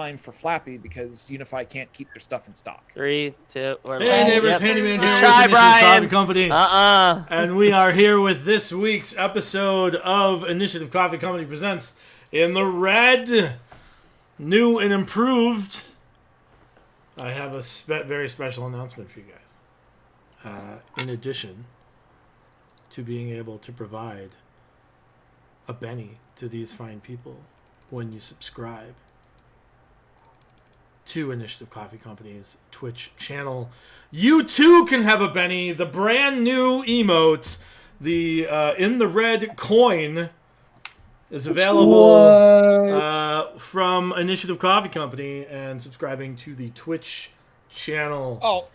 time for Flappy because Unify can't keep their stuff in stock. 3, 2, 1. Hey neighbors, Yep. Handyman here Just with try, Initiative Brian. Coffee Company. And we are here with this week's episode of Initiative Coffee Company Presents In the Red. New and improved. I have a very special announcement for you guys. In addition to being able to provide a Benny to these fine people when you subscribe to Initiative Coffee Company's Twitch channel, you too can have a Benny. The brand new emote, the In the Red coin, is available from Initiative Coffee Company and subscribing to the Twitch channel. Oh.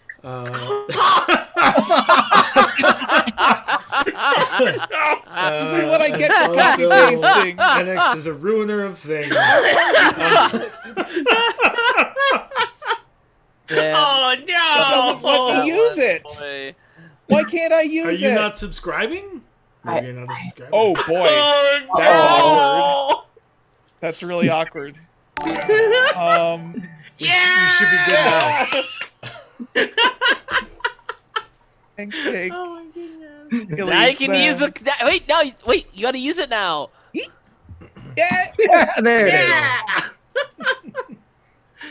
See, what I get for copy pasting. NX is a ruiner of things. Oh no! It doesn't let me use it. Boy. Why can't I use it? Are you not subscribing? Maybe you're not a subscriber. Oh boy, that's awkward. That's really awkward. Yeah! You should be good now. Thanks, Jake. Oh my goodness. Now you can use it. Wait, you gotta use it now. Yeah. Yeah, there it is. Yeah!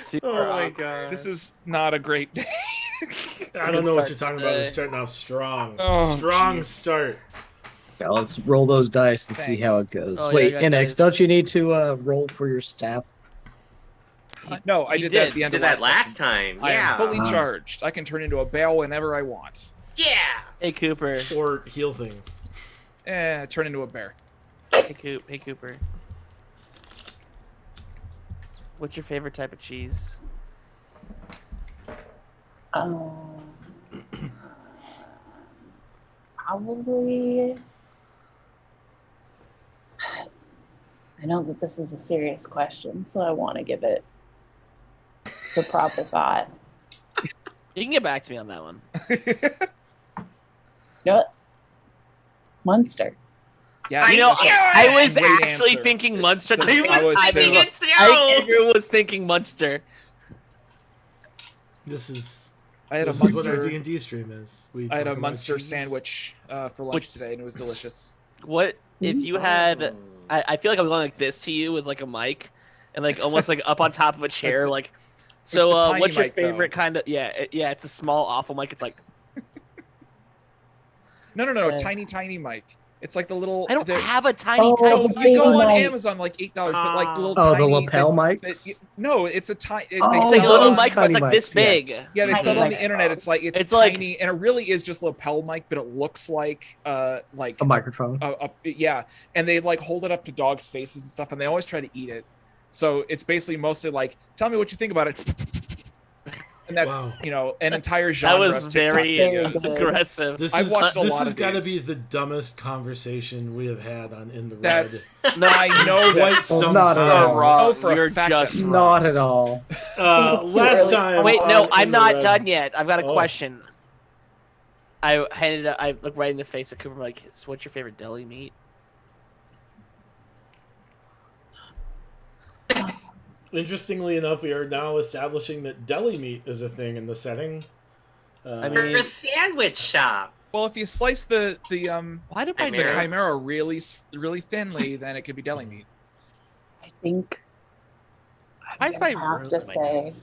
Super Oh my awkward. god. This is not a great day. I don't know what you're talking about. It's starting off strong. Oh, Strong geez. start. Yeah, let's roll those dice and see Thanks. how it goes. Oh, yeah, Wait, I got NX, dice. don't you need to roll for your staff? No, I He did that did. at the end Did of that last session. time. I am Yeah. fully Uh-huh. charged. I can turn into a bell whenever I want. Yeah! Hey Cooper. Or heal things. Turn into a bear. Hey Cooper. What's your favorite type of cheese? Probably. I know that this is a serious question, so I want to give it the proper thought. You can get back to me on that one. You know what? Munster. Yeah, You know, knew I it! was Great actually answer. thinking Munster. So I was I thinking too. it too! I was thinking Munster. This is I had a this is what our Munster. D&D stream is. We I had talk a about Munster cheese. sandwich for lunch today, and it was delicious. What if you had? I feel like I'm going like this to you with like a mic, and like almost like up on top of a chair, the- like. the So, tiny what's your mic, though. favorite kind of? Yeah, it's a small awful mic. It's like No, Uh, tiny mic. It's like the little. I don't the- have a tiny. Oh, tiny the You go on mic. Amazon like $8, but like the little Oh, tiny. the lapel that- mics? no, it's a tiny. Oh, they It's sell like a little those mic, but it's tiny like this mics, yeah. big. Yeah, they Tiny sell it on mic. the internet. It's like It's like- tiny, and it really is just lapel mic, but it looks like A microphone. yeah. And they like hold it up to dogs' faces and stuff, and they always try to eat it. So it's basically mostly like, tell me what you think about it. And that's an entire That genre. was of TikTok very videos. aggressive. This I've is, watched a this lot has of got to these. be the dumbest conversation we have had on In the That's No, I know Red. Quite that. some Not at You're all. wrong. Oh, for a You're fact just that's wrong. Not at all. Last time. Wait, on no, In I'm the not Red- done yet. I've got a Oh. question. I handed it. I looked right in the face of Cooper. I'm like, so what's your favorite deli meat? Interestingly enough, we are now establishing that deli meat is a thing in the setting. I We're mean- a sandwich shop. Well, if you slice the Why did my Chimera. chimera really thinly, then it could be deli meat. I think Why is my I have room to like say this?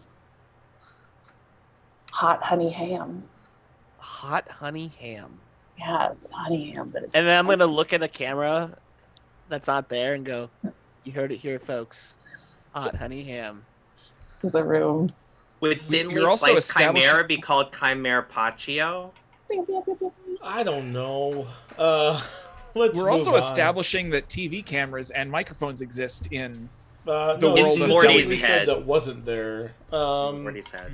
hot honey ham. Hot honey ham? Yeah, it's honey ham, but it's And then I'm gonna look at a camera that's not there and go, "You heard it here, folks. Hot honey ham." to the room. Would You're thinly also sliced establishing- chimera be called chimera paccio? I don't know. Let's We're move also on. establishing that TV cameras and microphones exist in. the the world world of Morty's deli said meat. that wasn't there. Morty's head.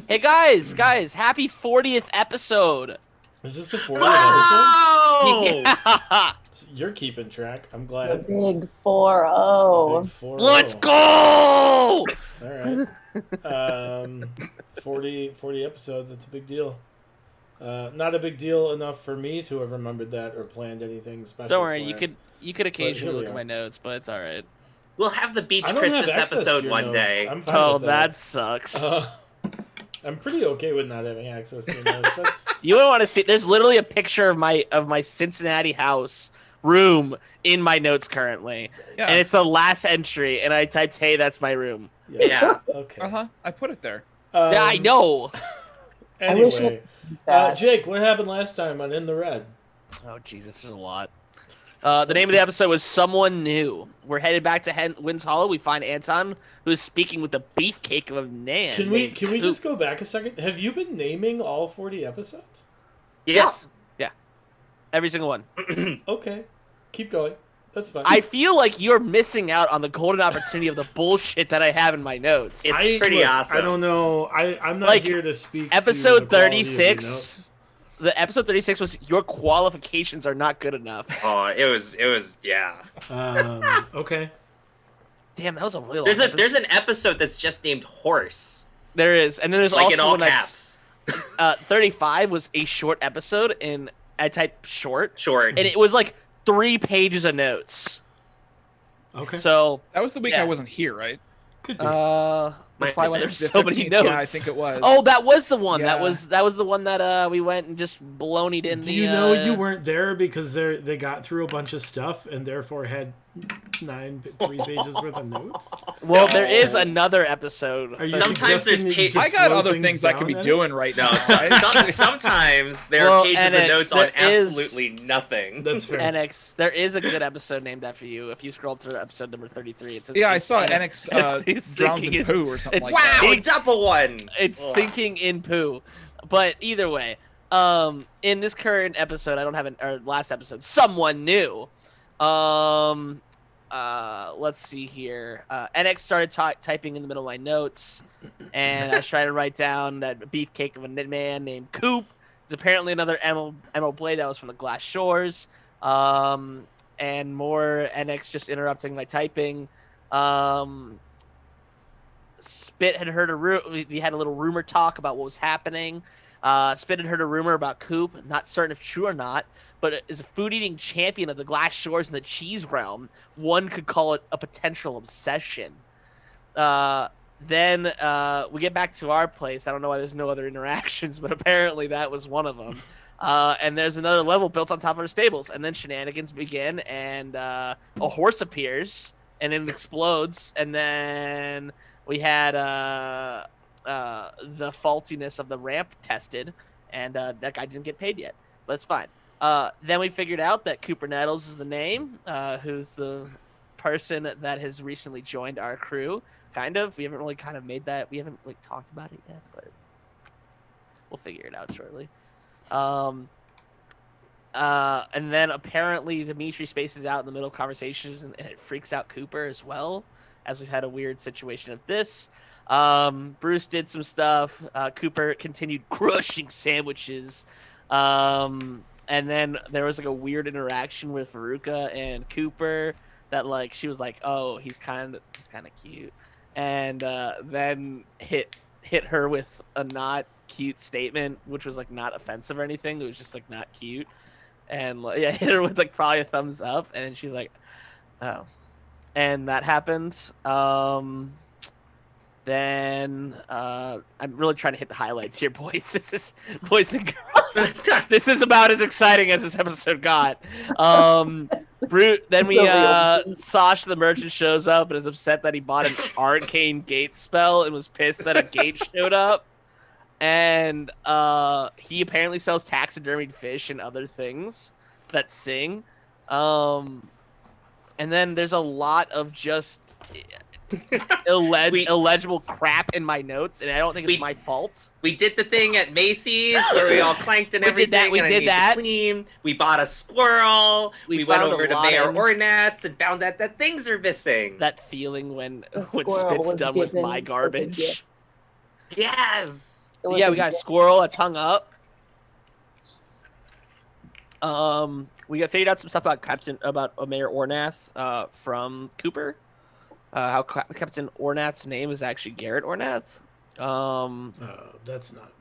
Hey guys, happy 40th episode. Is this a 40th episode? Yeah. You're keeping track. I'm The glad. big 4-0. Big 4-0. Let's go! All right. 40 episodes. It's a big deal. Not a big deal enough for me to have remembered that or planned anything special. Don't worry, for you it. could occasionally here we look at are. my notes, but it's all right. We'll have the beach I don't have Christmas access to episode your one notes. day. I'm fine Oh, with that sucks. I'm pretty okay with not having access to your notes. That's You would want to see. There's literally a picture of my Cincinnati house room in my notes currently, Yeah. and it's the last entry. And I typed, "Hey, that's my room." Yeah. Okay. I put it there. Yeah, I know. I wish Anyway, it was that. Jake, what happened last time on In the Red? Oh Jesus, there's a lot. The name of the episode was "Someone New." We're headed back to Wins Hollow. We find Anton, who is speaking with the beefcake of a man. Can we named just Coop. go back a second? Have you been naming all 40 episodes? Yes. Yeah. Every single one. Okay, keep going. That's fine. I feel like you're missing out on the golden opportunity of the bullshit that I have in my notes. It's pretty awesome. I don't know. I'm not Like, here to speak. episode to the quality of your 36 notes. The episode 36 was your qualifications are not good enough. Oh, it was yeah. Okay. Damn, that was a really long There's episode. an episode that's just named Horse, There is, and then there's like also in all one that's caps. 35 was a short episode, and I typed short, Short. and it was like 3 pages of notes. Okay. So That was the week Yeah. I wasn't here, right? Could be. that's probably why there's The so many 15th, notes. Yeah, I think it was. Oh, that was the one. Yeah. That was the one that we went and just baloneyed in. Do you know you weren't there because they got through a bunch of stuff and therefore had 3 pages worth of notes? Well, No. there is another episode. Are you Sometimes suggesting there's that you pa- just I got slow other things things I could be down, doing Alex? right No, now. sometimes there Well, are pages NX, of notes on there is- absolutely nothing. That's fair. NX, there is a good episode named after you. If you scroll through episode number 33, it says Yeah, I saw NX It's drowns sinking in in- poo or something it's- like that. Wow, It- double one. It's Ugh. sinking in poo. But either way, in this current episode, I don't have or last episode, someone new. Let's see here. NX started typing in the middle of my notes, and I was trying to write down that beefcake of a man named Coop is apparently another Emerald Blade that was from the Glass Shores. And more NX just interrupting my typing. Spit had heard we had a little rumor talk about what was happening. Spit had heard a rumor about Coop, not certain if true or not, but is a food-eating champion of the Glass Shores and the cheese realm. One could call it a potential obsession. Then we get back to our place. I don't know why there's no other interactions, but apparently that was one of them. And there's another level built on top of our stables. And then shenanigans begin, and a horse appears, and then explodes, and then we had the faultiness of the ramp tested, and that guy didn't get paid yet, but it's fine. Then we figured out that Cooper Nettles is the name, who's the person that has recently joined our crew. Kind of. We haven't really kind of made that. We haven't like talked about it yet, but we'll figure it out shortly. And then apparently Dimitri spaces out in the middle of conversations, and it freaks out Cooper as well, as we've had a weird situation of this. Bruce did some stuff. Cooper continued crushing sandwiches. And then there was like a weird interaction with Veruca and Cooper that like she was like, "Oh, he's kind of cute," and then hit her with a not cute statement, which was like not offensive or anything. It was just like not cute, and like, yeah, hit her with like probably a thumbs up, and she's like, "Oh," and that happened. Then I'm really trying to hit the highlights here, boys. This is boys and girls. This is about as exciting as this episode got. Then we Sasha the merchant shows up and is upset that he bought an arcane gate spell and was pissed that a gate showed up. And he apparently sells taxidermied fish and other things that sing. And then there's a lot of just illegible crap in my notes, and I don't think it's my fault. We did the thing at Macy's where we all clanked and everything. We did that. Clean. We bought a squirrel. We went found over a to lot Mayor in- Ornat's and found that things are missing. That feeling when squirrel Spit's was done with given my as a garbage. gift. Yes. It was Yeah, a we got a gift. squirrel that's hung up. We got figured out some stuff about Mayor Ornath from Cooper. How Captain Ornath's name is actually Garrett Ornath. That's not.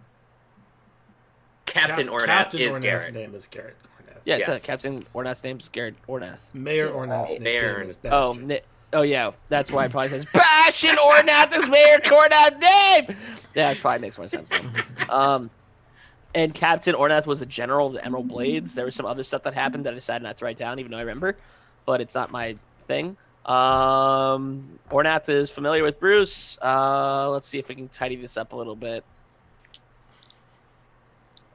Captain Ornath Captain is Ornath's Garrett. name is Garrett Ornath. Yeah, Yes. Captain Ornath's name is Garrett Ornath. Mayor Ornath's Mayor name is Oh, Bastard. Oh yeah, that's why it probably says Bastion Ornath is Mayor Cornath name. Yeah, it probably makes more sense then. And Captain Ornath was the general of the Emerald Blades. There was some other stuff that happened that I decided not to write down, even though I remember, but it's not my thing. Ornath is familiar with Bruce. Let's see if we can tidy this up a little bit.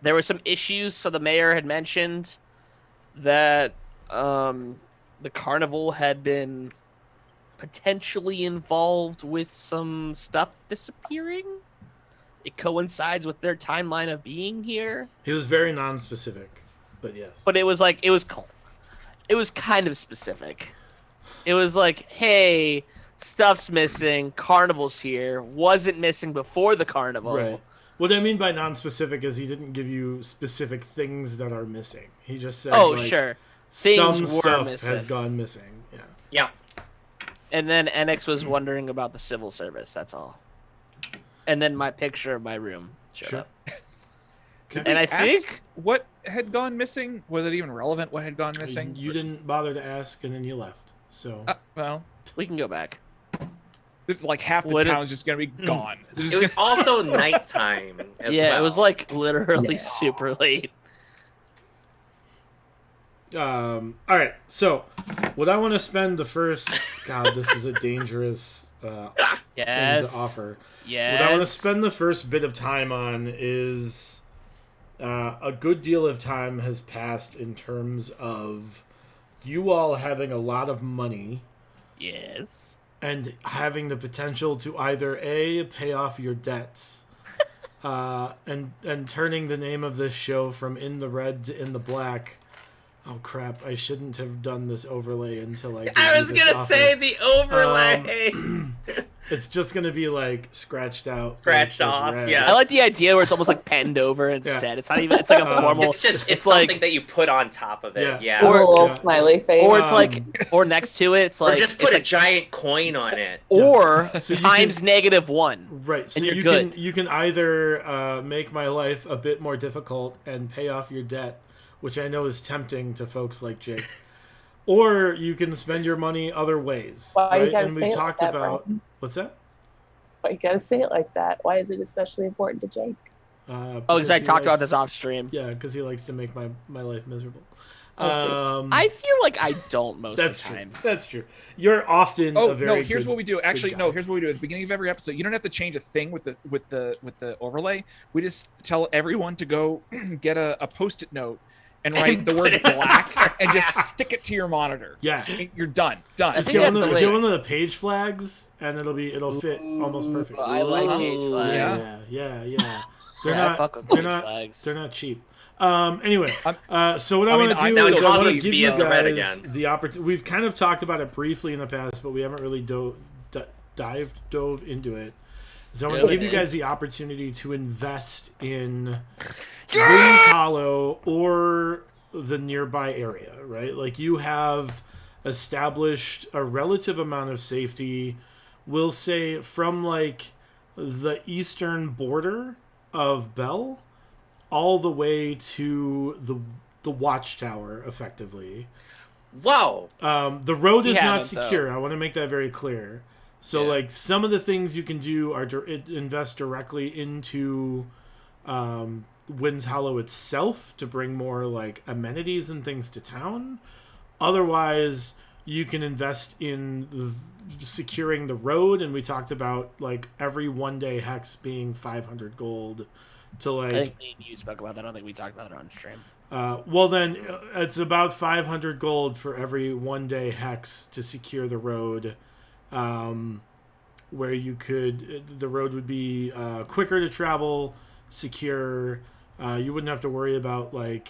There were some issues, so the mayor had mentioned that the carnival had been potentially involved with some stuff disappearing. It coincides with their timeline of being here. He was very non-specific, but yes. But it was like it was kind of specific. It was like, hey, stuff's missing, carnival's here, wasn't missing before the carnival. Right. What I mean by non-specific is he didn't give you specific things that are missing. He just said, sure, things some were stuff missing. has gone missing. Yeah. Yeah. And then Enix was wondering about the civil service. That's all. And then my picture of my room showed up. Did And we I think ask what had gone missing? Was it even relevant what had gone missing? You didn't bother to ask, and then you left. So. Well, we can go back. it's like half the What town's just gonna be gone. They're just It was gonna- also nighttime as Yeah, well. it was like literally Yeah. super late. All right. So, what I want to spend the first. God, this is a dangerous thing Yes. to offer. Yes. What I want to spend the first bit of time on is a good deal of time has passed in terms of you all having a lot of money Yes. and having the potential to either A, pay off your debts, and turning the name of this show from In the Red to In the Black. Oh crap, I shouldn't have done this overlay until I I was gonna say the overlay. it's just gonna be like scratched out. Scratched like, says off, red. yeah. I like the idea where it's almost like penned over instead. It's not even. It's like a formal. it's just it's like- something that you put on top of it. Yeah. Yeah. Or- a little yeah. smiley face. Or it's Um, like, or next to it, it's Or like, just it's put a like, giant coin on it. or So you times can- -1. Right, so you're you good. can either make my life a bit more difficult and pay off your debt, which I know is tempting to folks like Jake, or you can spend your money other ways. Why you right? gotta And say we've it talked like that, about Brian? what's that? Why you gotta say it like that? Why is it especially important to Jake? Oh, because I he talked about likes- this off stream. Yeah, because he likes to make my life miserable. Okay. I feel like I don't most That's of the true. time. That's true. You're often Oh a very no! Here's good- what we do. Actually, guy. no. Here's what we do at the beginning of every episode. You don't have to change a thing with the overlay. We just tell everyone to go get a post-it note and write And the put word it on black and just stick it to your monitor. Yeah. You're done. Done. I Just think get one, that's of the the, get way- one of the page flags, and it'll fit almost perfect. I like page Ooh, flags. Yeah. They're Yeah, I not. fuck with They're page not. flags. They're not cheap. Anyway, so what I I mean, want to I'm do still is I want pleased to give to you be in the red guys again. the opportunity. We've kind of talked about it briefly in the past, but we haven't really dove into it. So I want to give you guys the opportunity to invest in Wings Hollow or the nearby area, right? Like you have established a relative amount of safety, we'll say from like the eastern border of Bell all the way to the watchtower effectively. Whoa. The road is We not haven't, though. secure. I want to make that very clear. So, Yeah. like, some of the things you can do are invest directly into Winds Hollow itself to bring more, like, amenities and things to town. Otherwise, you can invest in securing the road, and we talked about, like, every one-day hex being 500 gold to, I like... think me and you spoke about that. I don't think we talked about it on stream. Well, then, it's about 500 gold for every one-day hex to secure the road, where you could... The road would be quicker to travel, secure. You wouldn't have to worry about, like,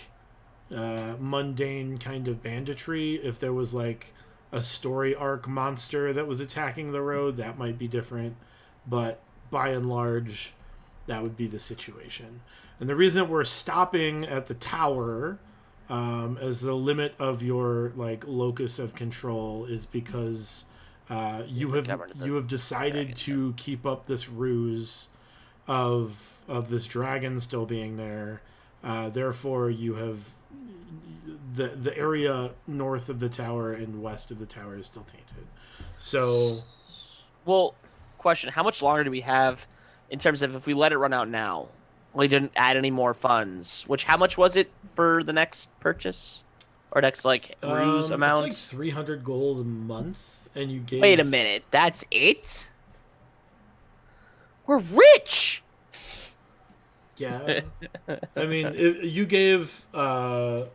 mundane kind of banditry. If there was, like, a story arc monster that was attacking the road, that might be different. But, by and large, that would be the situation. And the reason we're stopping at the tower as the limit of your like locus of control is because you have decided to keep up this ruse of this dragon still being there. Therefore, you have the area north of the tower and west of the tower is still tainted. So, well, question: how much longer do we have in terms of if we let it run out now? We didn't add any more funds. Which how much was it for the next purchase or next like ruse amount? It's like 300 gold a month, and you gave. Wait a minute, that's it? We're rich. Yeah, I mean, you gave Kiv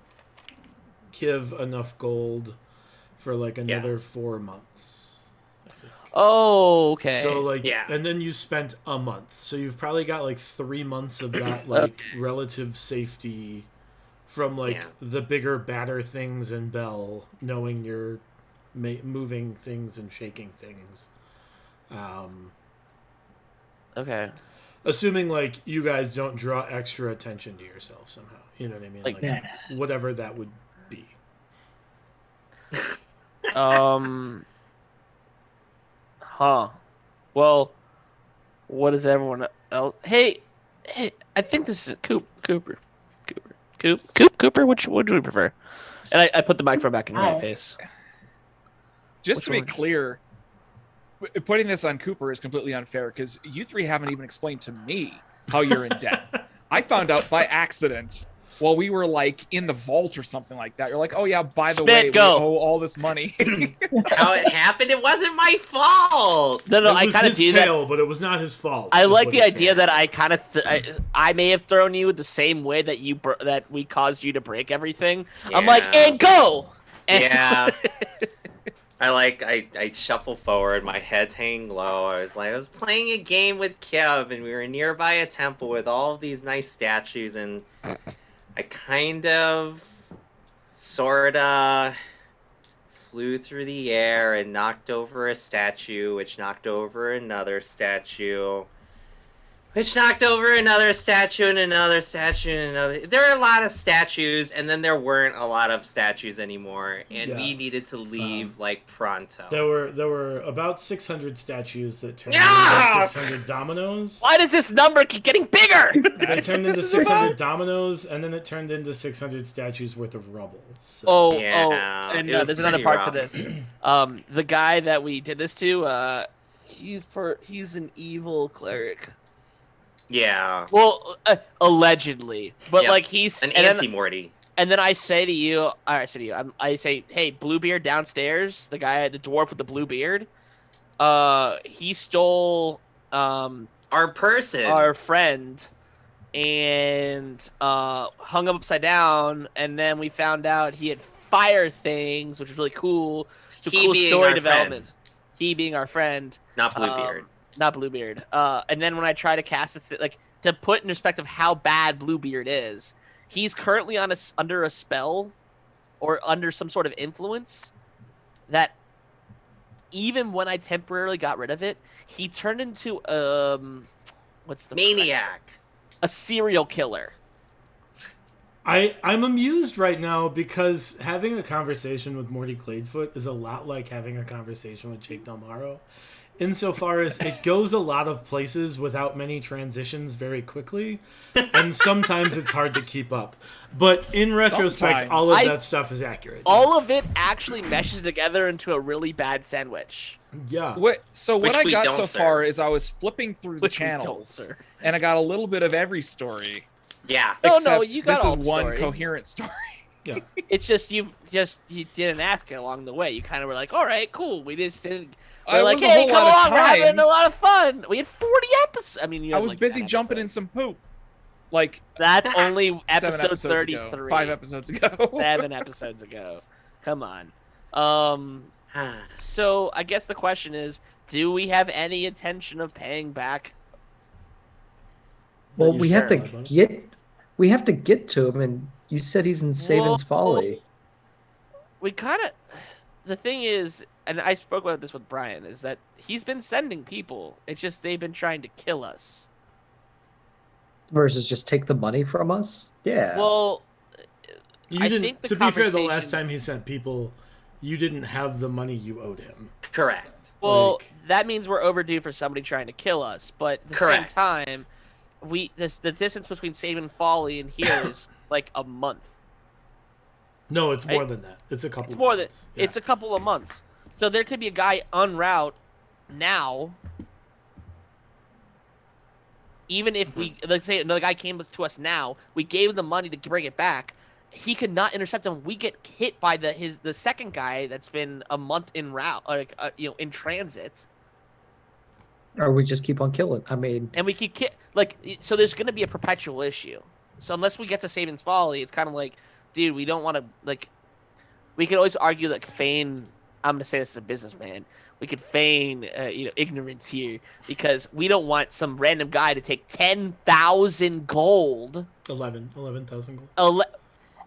enough gold for like another 4 months, I think. Oh, okay. So like, and then you spent a month, so you've probably got like 3 months of that like relative safety from like the bigger, badder things in Bell, knowing you're moving things and shaking things. Okay. Assuming like you guys don't draw extra attention to yourself somehow, you know what I mean? Like whatever that would be. Huh. Well, what is everyone else? Hey, I think this is Cooper. Which do we prefer? And I put the microphone back in my face. Just to be clear, putting this on Cooper is completely unfair because you three haven't even explained to me how you're in debt. I found out by accident while we were like in the vault or something like that. You're like, oh yeah, by the way, we owe all this money. How it happened? It wasn't my fault. No, I kind of do that, but it was not his fault. I like the idea that I kind of I may have thrown you the same way that that we caused you to break everything. Yeah. I'm like, and go. And yeah. I shuffle forward, my head's hanging low. I was playing a game with Kev, and we were nearby a temple with all of these nice statues, and I kind of, sorta, flew through the air and knocked over a statue, which knocked over another statue, which knocked over another statue and another statue and another. There were a lot of statues, and then there weren't a lot of statues anymore, and we needed to leave like pronto. There were about 600 statues that turned into 600 dominoes. Why does this number keep getting bigger? It turned into 600 dominoes, and then it turned into 600 statues worth of rubble. So. And there's another part to this. The guy that we did this to, he's an evil cleric. Yeah. Well, allegedly, but like he's an anti-Morty. And then I say to you, I say, hey, Bluebeard downstairs, the dwarf with the blue beard, he stole our friend, and hung him upside down, and then we found out he had fire things, which was really cool. Some cool story development. Friend. He being our friend, not Bluebeard. Not Bluebeard. And then when I try to cast it, to put in perspective how bad Bluebeard is, he's currently under a spell or under some sort of influence that even when I temporarily got rid of it, he turned into what's the maniac, a serial killer. I'm amused right now because having a conversation with Morty Gladefoot is a lot like having a conversation with Jake Del Maro. Insofar as it goes a lot of places without many transitions very quickly, and sometimes it's hard to keep up. But in retrospect, all of that stuff is accurate. All of it actually meshes together into a really bad sandwich. Yeah. What I got so far is I was flipping through the channels, and I got a little bit of every story. Yeah. No, you got this is one coherent story. Yeah. It's just you didn't ask it along the way. You kind of were like, all right, cool. We just didn't. We're like, hey, come along, we're having a lot of fun. We had 40 episodes. I mean, I was busy jumping in some poop. Like that's only episode 33. 5 episodes ago. 7 episodes ago. Come on. So I guess the question is, do we have any intention of paying back? Well, we have to get to him, and you said he's in Saban's Folly. We kind of. The thing is, and I spoke about this with Brian, is that he's been sending people. It's just they've been trying to kill us. Versus just take the money from us? Yeah. Well, you didn't. To be fair, the last time he sent people, you didn't have the money you owed him. Correct. Well, that means we're overdue for somebody trying to kill us. But at the same time, the distance between Saban Folly and here is like a month. No, it's more Right? than that. It's a couple. It's more than months. Yeah. it's a couple of months. So there could be a guy en route now. Even if we, let's say another guy came to us now, we gave him the money to bring it back. He could not intercept him. We get hit by the second guy that's been a month en route, like in transit, Or we just keep on killing. I mean, and we keep so there's going to be a perpetual issue. So unless we get to Saban's Folly, it's kind of like, dude, we don't want to we could always argue that feign. I'm going to say this as a businessman. We could feign, ignorance here because we don't want some random guy to take 10,000 gold. 11,000 gold.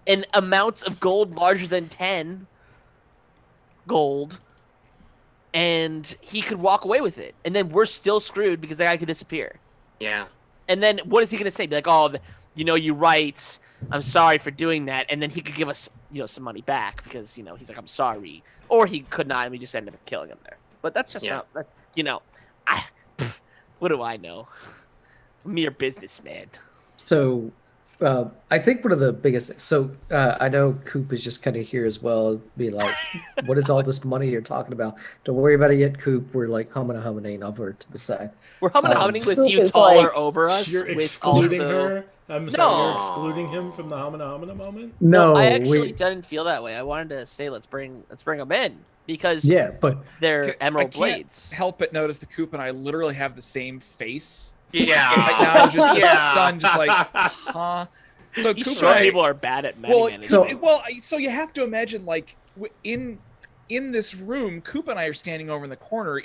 In amounts of gold larger than 10 gold, and he could walk away with it, and then we're still screwed because that guy could disappear. Yeah. And then what is he gonna say? Be like, oh, you're right. I'm sorry for doing that, and then he could give us, some money back because he's like, I'm sorry, or he could not, and we just ended up killing him there. But that's just not, what do I know? Mere businessman. so I think one of the biggest. So I know Coop is just kind of here as well. Be like, what is all this money you're talking about? Don't worry about it yet, Coop. We're like humming over to the side. We're humming with Coop you is taller like- over us. You're with excluding also... her. I'm sorry, No. you're excluding him from the Hamana moment. No, I actually we. didn't feel that way. I wanted to say let's bring them in because Yeah, but they're I emerald can't blades. help but notice the Coop and I literally have the same face Yeah. right now, just the Yeah. stunned, just like, huh? So These Coop and short I, people are bad at well, management. so you have to imagine like in this room, Coop and I are standing over in the corner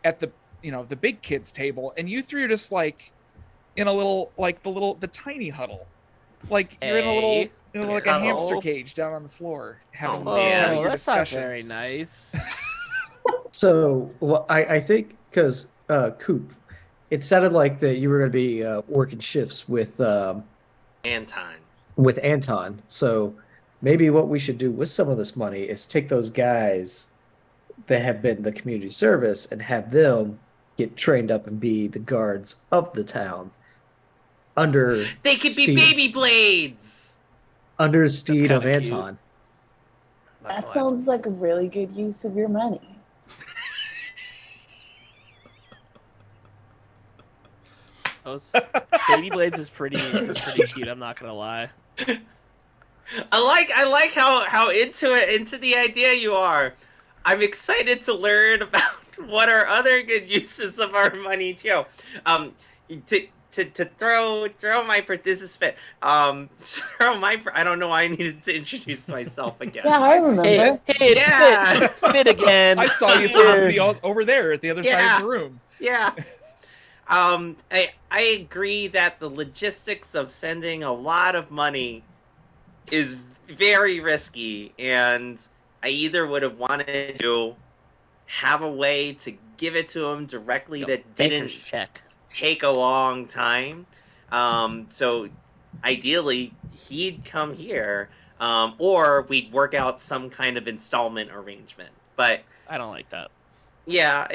at the the big kids table, and you three are just like in a little the tiny huddle, like you're in a little Hey. like a Huddle. hamster cage down on the floor having, Oh, man. having Oh, your that's not discussions. very nice. so I think because Coop, it sounded like that you were going to be working shifts with Anton. Anton. So maybe what we should do with some of this money is take those guys that have been the community service and have them get trained up and be the guards of the town under They could be Steve. baby blades. under Steed of kinda cute. Anton. That sounds like a really good use of your money. Those baby blades is pretty cute. I'm not gonna lie. I like how into the idea you are. I'm excited to learn about what are other good uses of our money too. To throw my this is fit. Throw my I don't know why I needed to introduce myself again. Yeah, I remember. Hey, it's Yeah. Fit. It's Fit again. I saw you over there at the other side of the room. Yeah. I agree that the logistics of sending a lot of money is very risky, and I either would have wanted to have a way to give it to him directly that didn't Baker's check. take a long time. So ideally, he'd come here, or we'd work out some kind of installment arrangement. But I don't like that. yeah,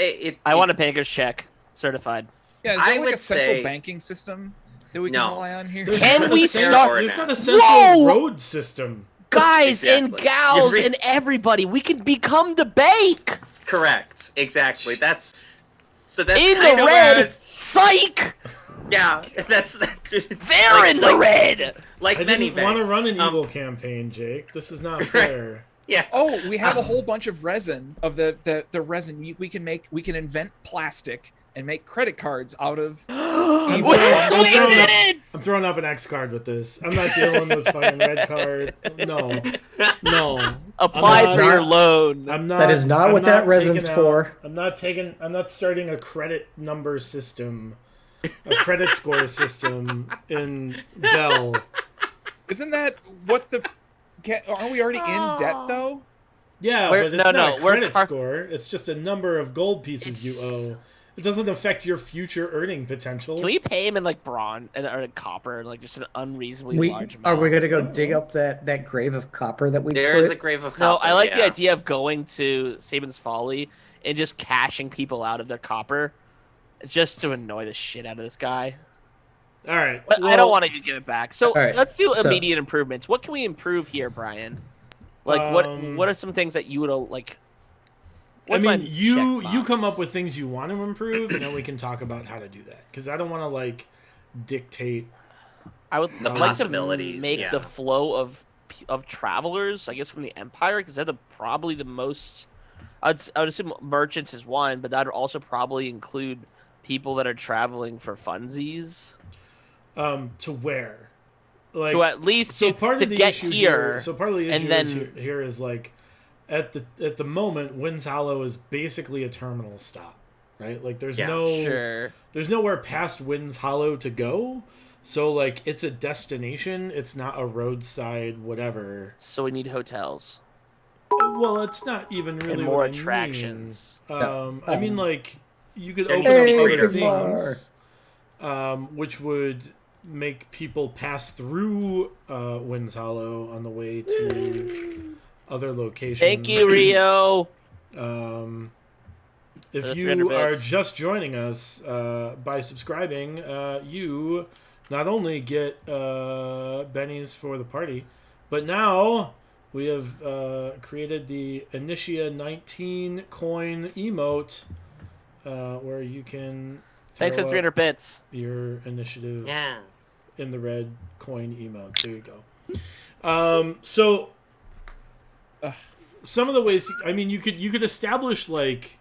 I want a banker's check, certified. Yeah, is I there like would a central say- banking system that we can No. rely on here? There's Can not a we central- start- There's not a central Whoa! road system. Guys and Exactly. gals You're and everybody, we can become the bank correct, exactly. That's in kind the of red. Psych! yeah, that's They're like- in the red. like I many didn't want to banks. run an Um, evil campaign, Jake. This is not fair. Yeah. Oh, we have a whole bunch of resin of the resin. We can invent plastic and make credit cards out of. Wait throwing- a I'm throwing up- minute! I'm throwing up an X card with this. I'm not dealing with fucking red card. No. Apply I'm for not- your loan. I'm not. That is not I'm what that resin's taking out- for. I'm not starting a credit number system, a credit score system in Bell. Isn't that what the? Aren't we already in debt though? Yeah, We're- but it's no, not no, a credit we're- score. It's just a number of gold pieces you owe. It doesn't affect your future earning potential. Can we pay him in like bronze or copper, like just an unreasonably large Are amount? we gonna go dig up that grave of copper that we There is a put? grave of No, copper, I like the yeah. idea of going to Saban's Folly and just cashing people out of their copper, just to annoy the shit out of this guy. All right. But I don't want to give it back. So All right, let's do so- immediate improvements. What can we improve here, Brian? Like what are some things that you would like? I what's my mean, you checkbox? come up with things you want to improve, and then we can talk about how to do that. Because I don't want to like dictate. I would The like to possibilities, make yeah. the flow of travelers, I guess, from the Empire, because they're probably the most. I would assume merchants is one, but that would also probably include people that are traveling for funsies. To where, like, To at least so to, part to of the get issue here. So part of the and issue then- is here is like, at the moment, Winds Hollow is basically a terminal stop, right? Like, there's Yeah, Sure. there's nowhere past Winds Hollow to go. So like, it's a destination. It's not a roadside whatever. So we need hotels Well, it's not even really and more what I mean. attractions. I mean, like, you could And open up Hey, other Kumar. things, which would make people pass through Winds Hollow on the way to other locations. Thank you, Rio. If The you 300 are bits. just joining us by subscribing, you not only get bennies for the party, but now we have created the Initia 19 coin emote where you can Thanks for throw 300 up bits. your initiative Yeah. in the red coin emote. There you go. So some of the ways, I mean, you could establish like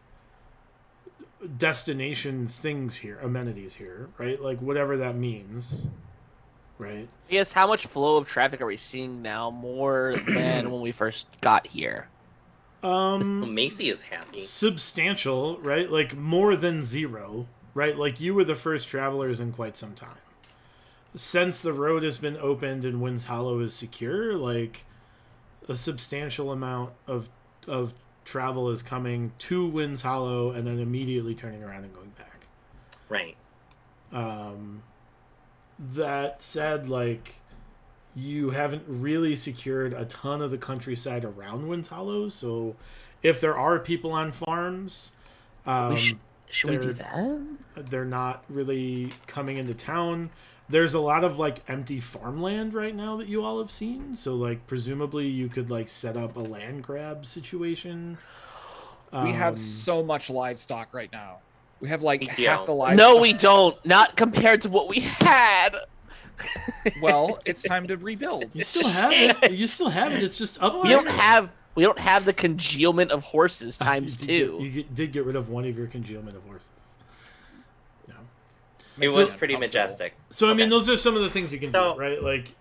destination things here, amenities here, right? Like whatever that means, right? Yes, how much flow of traffic are we seeing now more than when we first got here? Well, Macy is happy. Substantial, right? Like more than zero, right? Like you were the first travelers in quite some time. Since the road has been opened and Winds Hollow is secure, like a substantial amount of travel is coming to Winds Hollow and then immediately turning around and going back. Right. That said, like, you haven't really secured a ton of the countryside around Winds Hollow, so if there are people on farms, Should we do that? they're not really coming into town. There's a lot of like empty farmland right now that you all have seen, so like presumably you could like set up a land grab situation. We have so much livestock right now. We have like Yeah. half the livestock. No, we don't. Not compared to what we had. Well, it's time to rebuild. You still have it. You still have it. It's just up We there. don't have the congealment of horses times two. You did get rid of one of your congealment of horses. No. It So- was pretty majestic. So I mean, Okay. those are some of the things you can So- do, right? Like,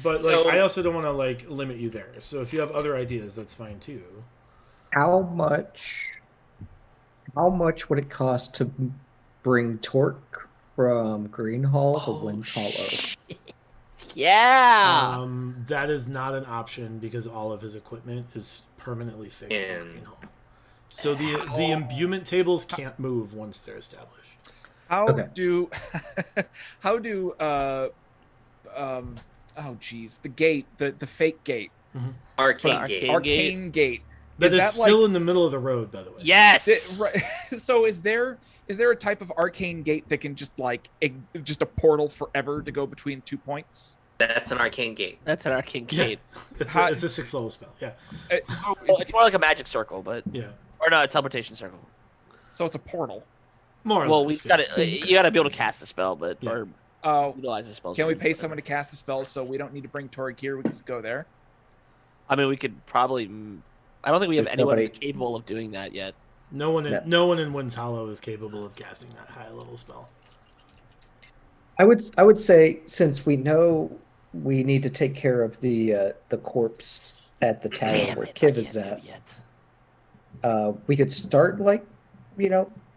but So- like, I also don't want to like limit you there. So if you have other ideas, that's fine too. How much would it cost to bring Torque from Greenhall to Winds Hollow? Yeah. That is not an option because all of his equipment is permanently fixed in In- Greenhall. So the imbuement tables can't move once they're established. How Okay. do oh geez, the gate, the fake gate, Arcane Arcane Gate. Gate. arcane gate. That is that still in the middle of the road, by the way. Yes. Right. So is there a type of arcane gate that can just like just a portal forever to go between 2 points? That's an Arcane Gate. That's an arcane Yeah. gate. It's How- a 6th level spell. Yeah, Well, it's more like a magic circle, but yeah. or no, a teleportation circle. So it's a portal. More. Or Well, less, we yeah. got to you got to be able to cast the spell, but Yeah. or utilize the spell. Can we pay someone to cast the spell so we don't need to bring Torg here? We can just go there. I mean, we could probably. I don't think we have There's anyone nobody- capable of doing that yet. No one in Yeah. no one in Winds Hollow is capable of casting that high level spell. I would say since we know we need to take care of the corpse at the tower Damn where it! Kiv I is can't at, do it yet. we could start like,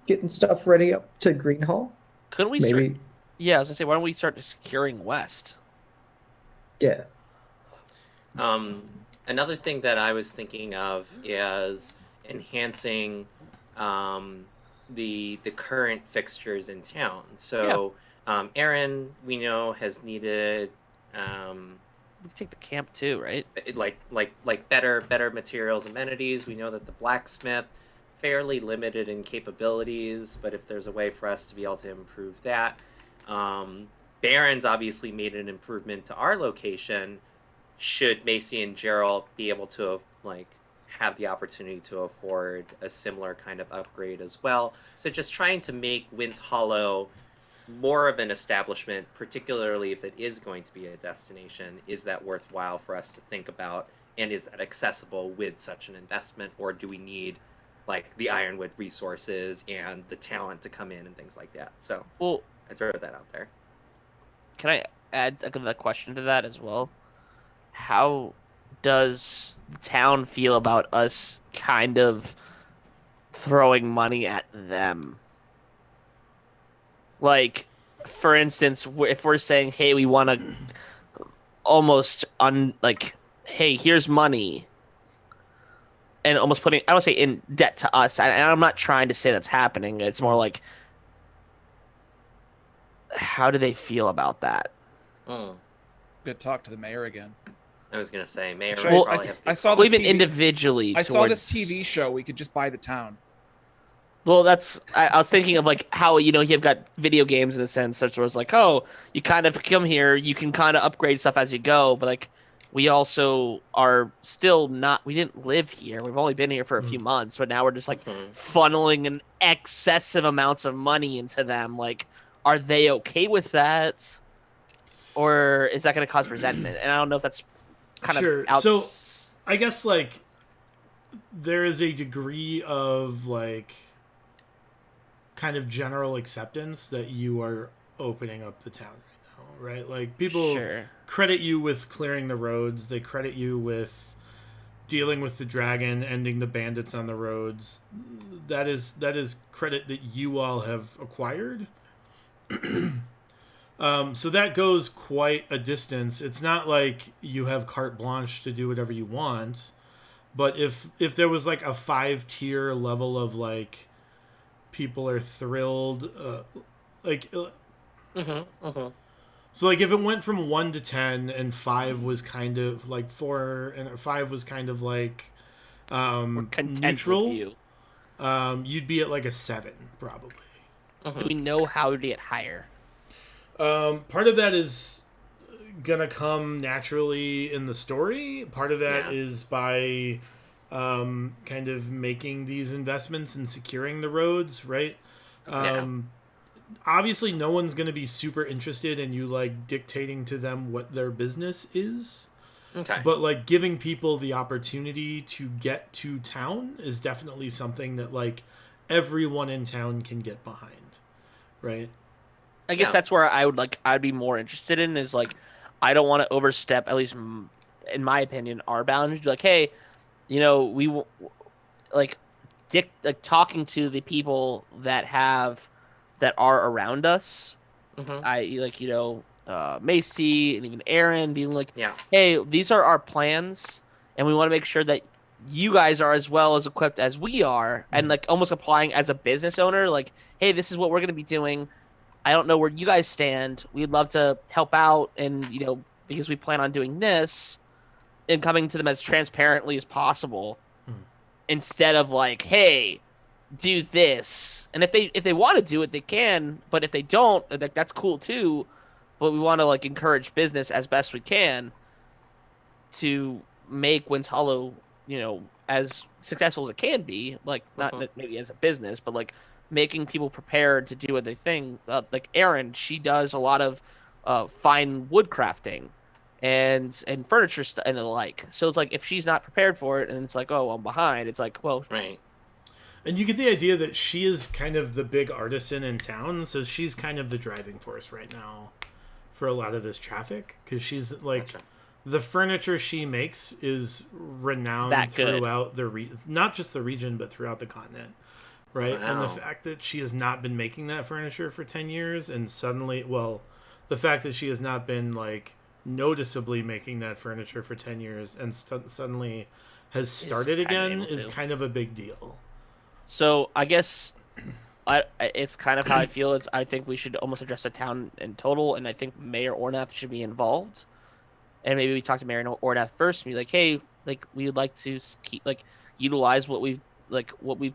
getting stuff ready up to Greenhall. Couldn't we? Maybe, Start, yeah, I was gonna say, why don't we start securing west? yeah. Another thing that I was thinking of is enhancing the current fixtures in town. So Aaron, we know, has needed We can take the camp too, right? like better materials, amenities. We know that the blacksmith fairly limited in capabilities, but if there's a way for us to be able to improve that. Baron's obviously made an improvement to our location. should Macy and Gerald be able to like have the opportunity to afford a similar kind of upgrade as well. So just trying to make Winds Hollow more of an establishment, particularly if it is going to be a destination. Is that worthwhile for us to think about, and is that accessible with such an investment, or do we need like the Ironwood resources and the talent to come in and things like that? So Well, I throw that out there. can I add a question to that as well? How does the town feel about us kind of throwing money at them? Like, for instance, if we're saying, hey, we want to almost hey, here's money, and almost putting, I don't say in debt to us, and I'm not trying to say that's happening. It's more like, how do they feel about that? Good talk to the mayor again. I was gonna say, Mayor. Well, probably have I saw Well, this even TV individually. I saw this towards- TV show. We could just buy the town. Well, I was thinking of like how you've got video games in a sense, such as like, oh, you kind of come here, you can kind of upgrade stuff as you go, but like we also are still not. We didn't live here. We've only been here for a few months, but now we're just like funneling an excessive amounts of money into them. Like, are they okay with that, or is that going to cause resentment? And I don't know if that's kind Sure. of out. So I guess like there is a degree of like kind of general acceptance that you are opening up the town right now, right? Like people Sure. credit you with clearing the roads, they credit you with dealing with the dragon, ending the bandits on the roads. That is credit that you all have acquired. So that goes quite a distance. It's not like you have carte blanche to do whatever you want, but if there was like a 5-tier level of like people are thrilled, so like if it went from 1 to 10 and 5 was kind of like 4 and 5 was kind of like We're content neutral, with you. You'd be at like a 7 probably. Do we know how to get higher? Part of that is gonna come naturally in the story. Part of that is by kind of making these investments and securing the roads, right? Obviously, no one's gonna be super interested in you like dictating to them what their business is. Okay. But like giving people the opportunity to get to town is definitely something that like everyone in town can get behind, right? I guess that's where I'd be more interested in is like, I don't want to overstep, at least in my opinion, our boundaries. Like, hey, we like talking to the people that are around us. Macy and even Aaron being like, hey, these are our plans, and we want to make sure that you guys are as well as equipped as we are, and like almost applying as a business owner, like, hey, this is what we're going to be doing. I don't know where you guys stand. We'd love to help out, and because we plan on doing this, and coming to them as transparently as possible, instead of like, hey, do this. And if they want to do it, they can. But if they don't, that's cool too. But we want to like encourage business as best we can to make Winds Hollow, as successful as it can be. Like not maybe as a business, but like making people prepared to do what they think. Like Erin, she does a lot of fine wood crafting and furniture and the like. So it's like if she's not prepared for it, and it's like, oh, I'm behind. It's like, well, right. And you get the idea that she is kind of the big artisan in town, so she's kind of the driving force right now for a lot of this traffic, because she's like, the furniture she makes is renowned throughout not just the region, but throughout the continent, right? Wow. And the fact that she has not been making that furniture for 10 years, and suddenly, the fact that she has not been like noticeably making that furniture for 10 years and suddenly has started again is kind of a big deal. So I guess it's kind of how I feel. I think we should almost address the town in total, and I think Mayor Ornath should be involved. And maybe we talk to Mayor Ornath first and be like, hey, like we would like to keep utilize what we've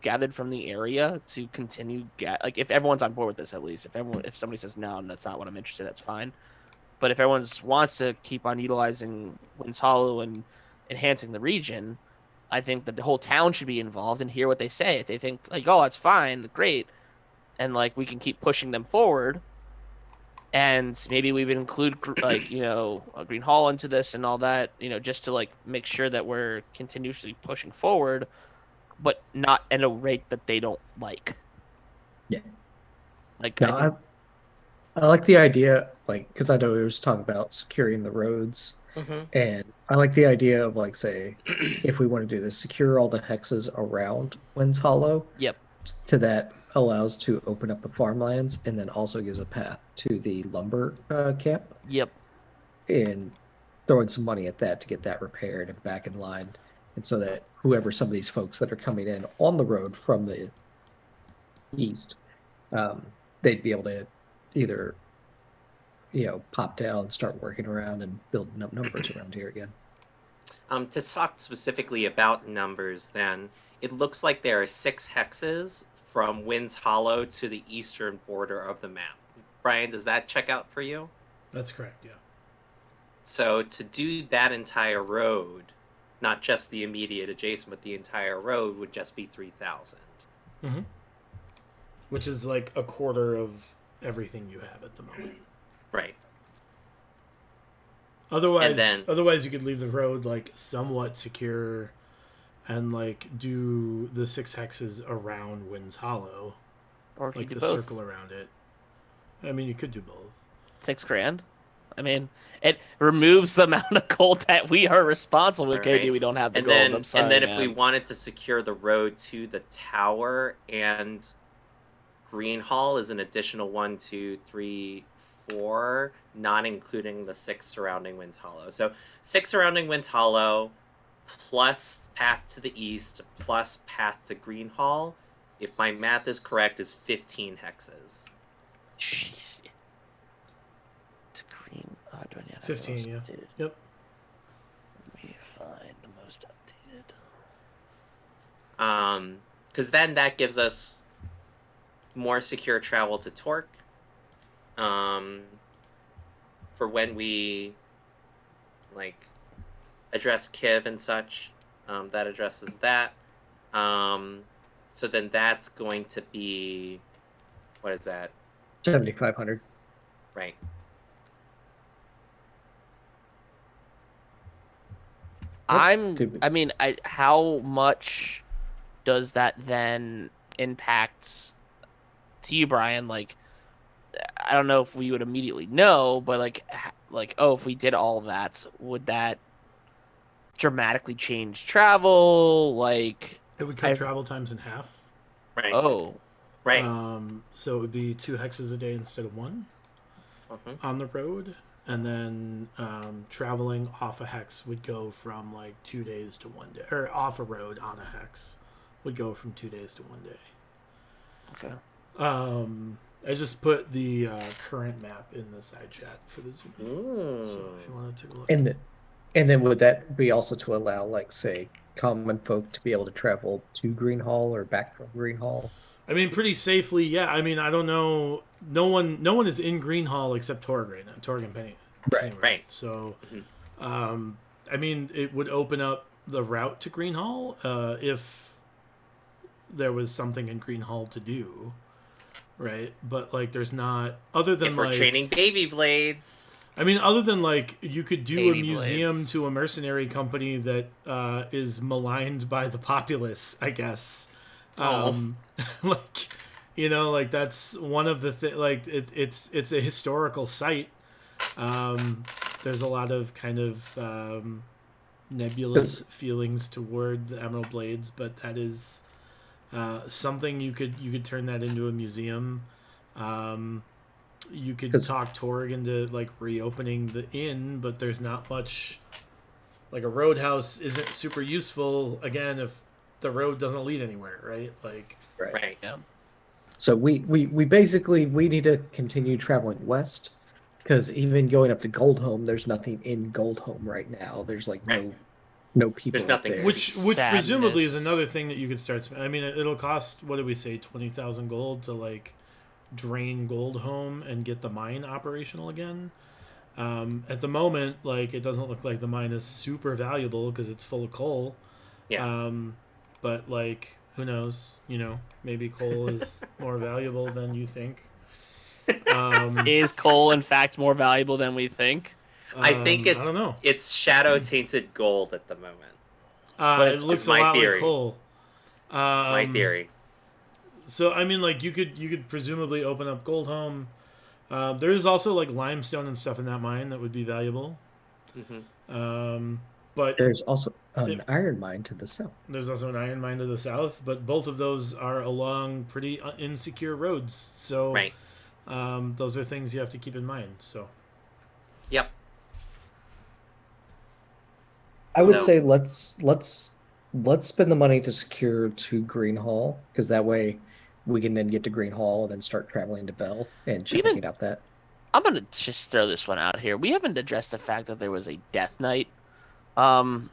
gathered from the area to continue if everyone's on board with this, at least. If somebody says no and that's not what I'm interested in, that's fine. But if everyone wants to keep on utilizing Winds Hollow and enhancing the region, I think that the whole town should be involved and hear what they say. If they think like, oh, it's fine, great, and like we can keep pushing them forward, and maybe we would include like Green Hall into this and all that, just to like make sure that we're continuously pushing forward, but not at a rate that they don't like. Yeah. Like No, I like the idea, like, because I know we was talking about securing the roads, and I like the idea of, like, say, if we want to do this, secure all the hexes around Winds Hollow. Yep. To that allows to open up the farmlands, and then also gives a path to the lumber camp. Yep. And throwing some money at that to get that repaired and back in line, and so that some of these folks that are coming in on the road from the east, they'd be able to either pop down, start working around, and building up numbers around here again. To talk specifically about numbers, then, it looks like there are 6 hexes from Winds Hollow to the eastern border of the map. Brian, does that check out for you? That's correct, yeah. So to do that entire road, not just the immediate adjacent, but the entire road, would just be 3,000. Mm-hmm. Which is like a quarter of everything you have at the moment. Right. Otherwise you could leave the road like somewhat secure and like do the 6 hexes around Winds Hollow. Or like the both. circle around it. I mean, you could do both. $6,000. I mean, it removes the amount of gold that we are responsible with. Right. KD, we don't have the And gold. then, I'm sorry, and then man. if we wanted to secure the road to the tower and Green Hall is an additional 1, 2, 3, 4, not including the 6 surrounding Winds Hollow. So 6 surrounding Winds Hollow, plus path to the east, plus path to Green Hall, if my math is correct, is 15 hexes. Jeez. To green. Do I need to 15, have yeah. those updated? Yep. Let me find the most updated. Because then that gives us more secure travel to Torque. For when we address Kiv and such, that addresses that. So then that's going to be, what is that? 7,500. Right. How much does that then impact to you, Brian? Like, I don't know if we would immediately know, but if we did all that, would that dramatically change travel? Like, It would cut travel times in half. Right. Oh. Right. So it would be 2 hexes a day instead of 1 on the road. And then traveling off a hex would go from 2 days to 1 day. Or off a road on a hex would go from 2 days to 1 day. Okay. I just put the current map in the side chat for the Zoom. So if you want to take a look. And then would that be also to allow, say, common folk to be able to travel to Green Hall or back from Green Hall? I mean, pretty safely, yeah. I mean, I don't know. No one is in Green Hall except Torg right now. Torg and Penny. Right. So, I mean, it would open up the route to Green Hall if there was something in Green Hall to do, right? But there's not. Other than if we're training baby blades. I mean, other than you could do Baby a museum blades. to a mercenary company that is maligned by the populace, I guess. That's one of the it's a historical site. There's a lot of kind of nebulous feelings toward the Emerald Blades, but that is something you could turn that into a museum. You could talk Torg into reopening the inn, but there's not much. A roadhouse isn't super useful again if the road doesn't lead anywhere, right? Right. Yeah. So we basically need to continue traveling west, because even going up to Goldholm, there's nothing in Goldholm right now. There's no people. There's nothing. There. Which Sadness. presumably is another thing that you could start. I mean, it'll cost, what did we say, 20,000 gold to drain Goldholm and get the mine operational again. At the moment, like, it doesn't look like the mine is super valuable because it's full of coal. Yeah. But like, who knows? Maybe coal is more valuable than you think. Is coal in fact more valuable than we think? I think I don't know. it's shadow tainted gold at the moment. It looks a lot like coal. It's my theory. So I mean, like, you could presumably open up Goldhome. There is also like limestone and stuff in that mine that would be valuable. But there's also an iron mine to the south. There's also an iron mine to the south, but both of those are along pretty insecure roads. So right. Those are things you have to keep in mind. So. Yep. I would say let's spend the money to secure to Greenhall, because that way we can then get to Greenhall and then start traveling to Bell and checking out that. I'm gonna just throw this one out here. We haven't addressed the fact that there was a Death Knight on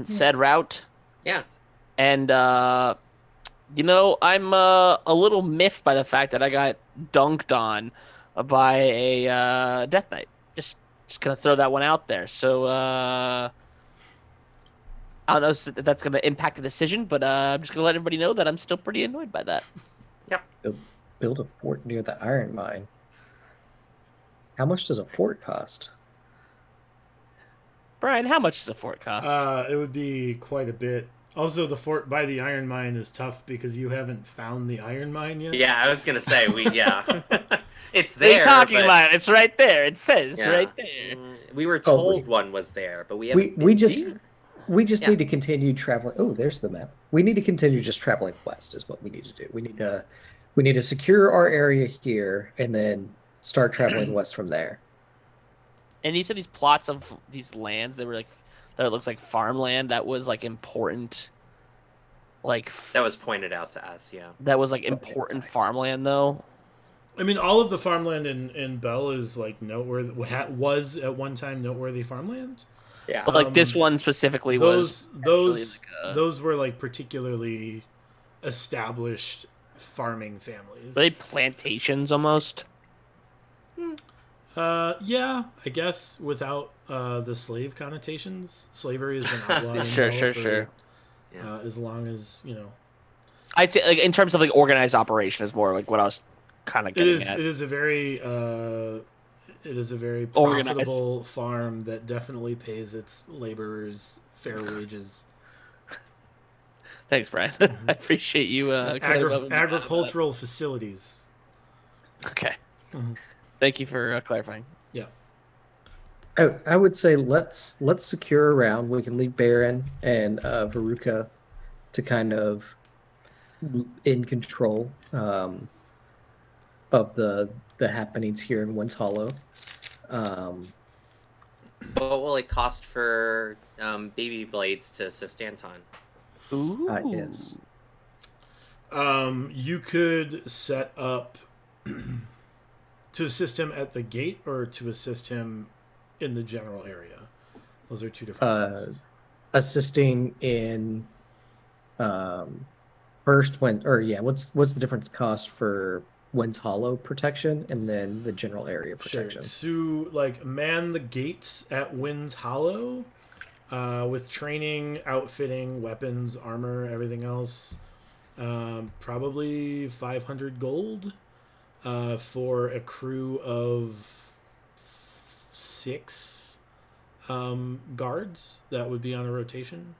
said route. Yeah. And I'm a little miffed by the fact that I got dunked on by a Death Knight. Just gonna throw that one out there. So I don't know if that's going to impact the decision, but I'm just going to let everybody know that I'm still pretty annoyed by that. Yep. Build a fort near the iron mine. How much does a fort cost? Brian, how much does a fort cost? It would be quite a bit. Also, the fort by the iron mine is tough because you haven't found the iron mine yet. Yeah, I was going to say, it's there. What are you talking about? It's right there. It says right there. We were told one was there, but we haven't. We just need to continue traveling. Oh, there's the map. We need to continue just traveling west is what we need to do. We need to secure our area here and then start traveling west from there. And you said these plots of these lands that looks like farmland that was like important, like that was pointed out to us. Yeah, that was like important farmland though. I mean, all of the farmland in Bell is like noteworthy. Was at one time noteworthy farmland. Yeah, but like this one specifically those were like particularly established farming families. Were they plantations almost? Yeah, I guess without the slave connotations. Slavery has been outlawed. Sure. As long as I'd say like in terms of like organized operation is more like what I was kind of getting at. It is a very profitable farm that definitely pays its laborers fair wages. Thanks, Brian. I appreciate you. Agricultural facilities. Okay. Thank you for clarifying. Yeah. I would say let's secure around. We can leave Baron and Veruca to kind of in control of the happenings here in Winds Hollow. What will it cost for baby blades to assist Anton? Ooh. Yes. You could set up to assist him at the gate or to assist him in the general area. Those are two different things. Assisting in what's the difference cost for Winds Hollow protection and then the general area protection? Sure. To like man the gates at Winds Hollow with training, outfitting, weapons, armor, everything else, probably 500 gold for a crew of 6 guards that would be on a rotation.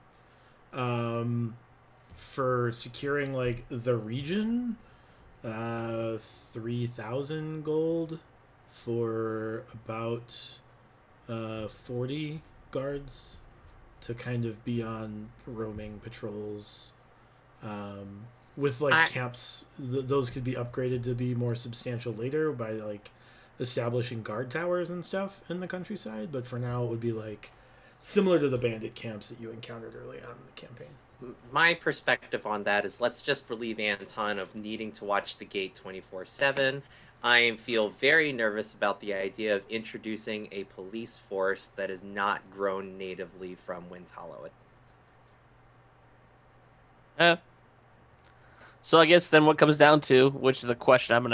For securing like the region, 3,000 gold for about 40 guards to kind of be on roaming patrols. With like camps, those could be upgraded to be more substantial later by like establishing guard towers and stuff in the countryside. But for now, it would be like similar to the bandit camps that you encountered early on in the campaign. My perspective on that is let's just relieve Anton of needing to watch the gate 24/7. I feel very nervous about the idea of introducing a police force that is not grown natively from Winds Hollow. So I guess then what comes down to, which is the question I'm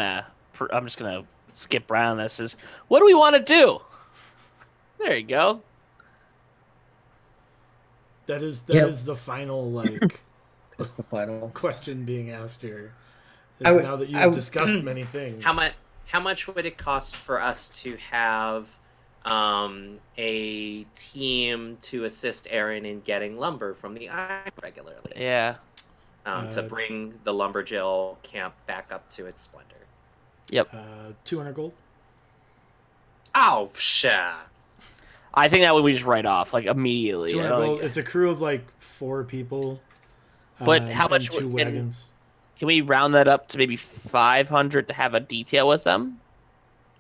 just gonna skip around this, is what do we want to do? There you go. That is Yep. the final That's the final. question being asked here. I Is would- now that I you've would- discussed many things. How much would it cost for us to have a team to assist Aaron in getting lumber from the island regularly? Yeah. To bring the Lumberjill camp back up to its splendor. 200 gold. Oh, psha. I think that would we just write off like immediately. 200 I don't gold. think- It's a crew of like 4 people. But how and much 2 would- wagons? Can we round that up to maybe 500 to have a detail with them?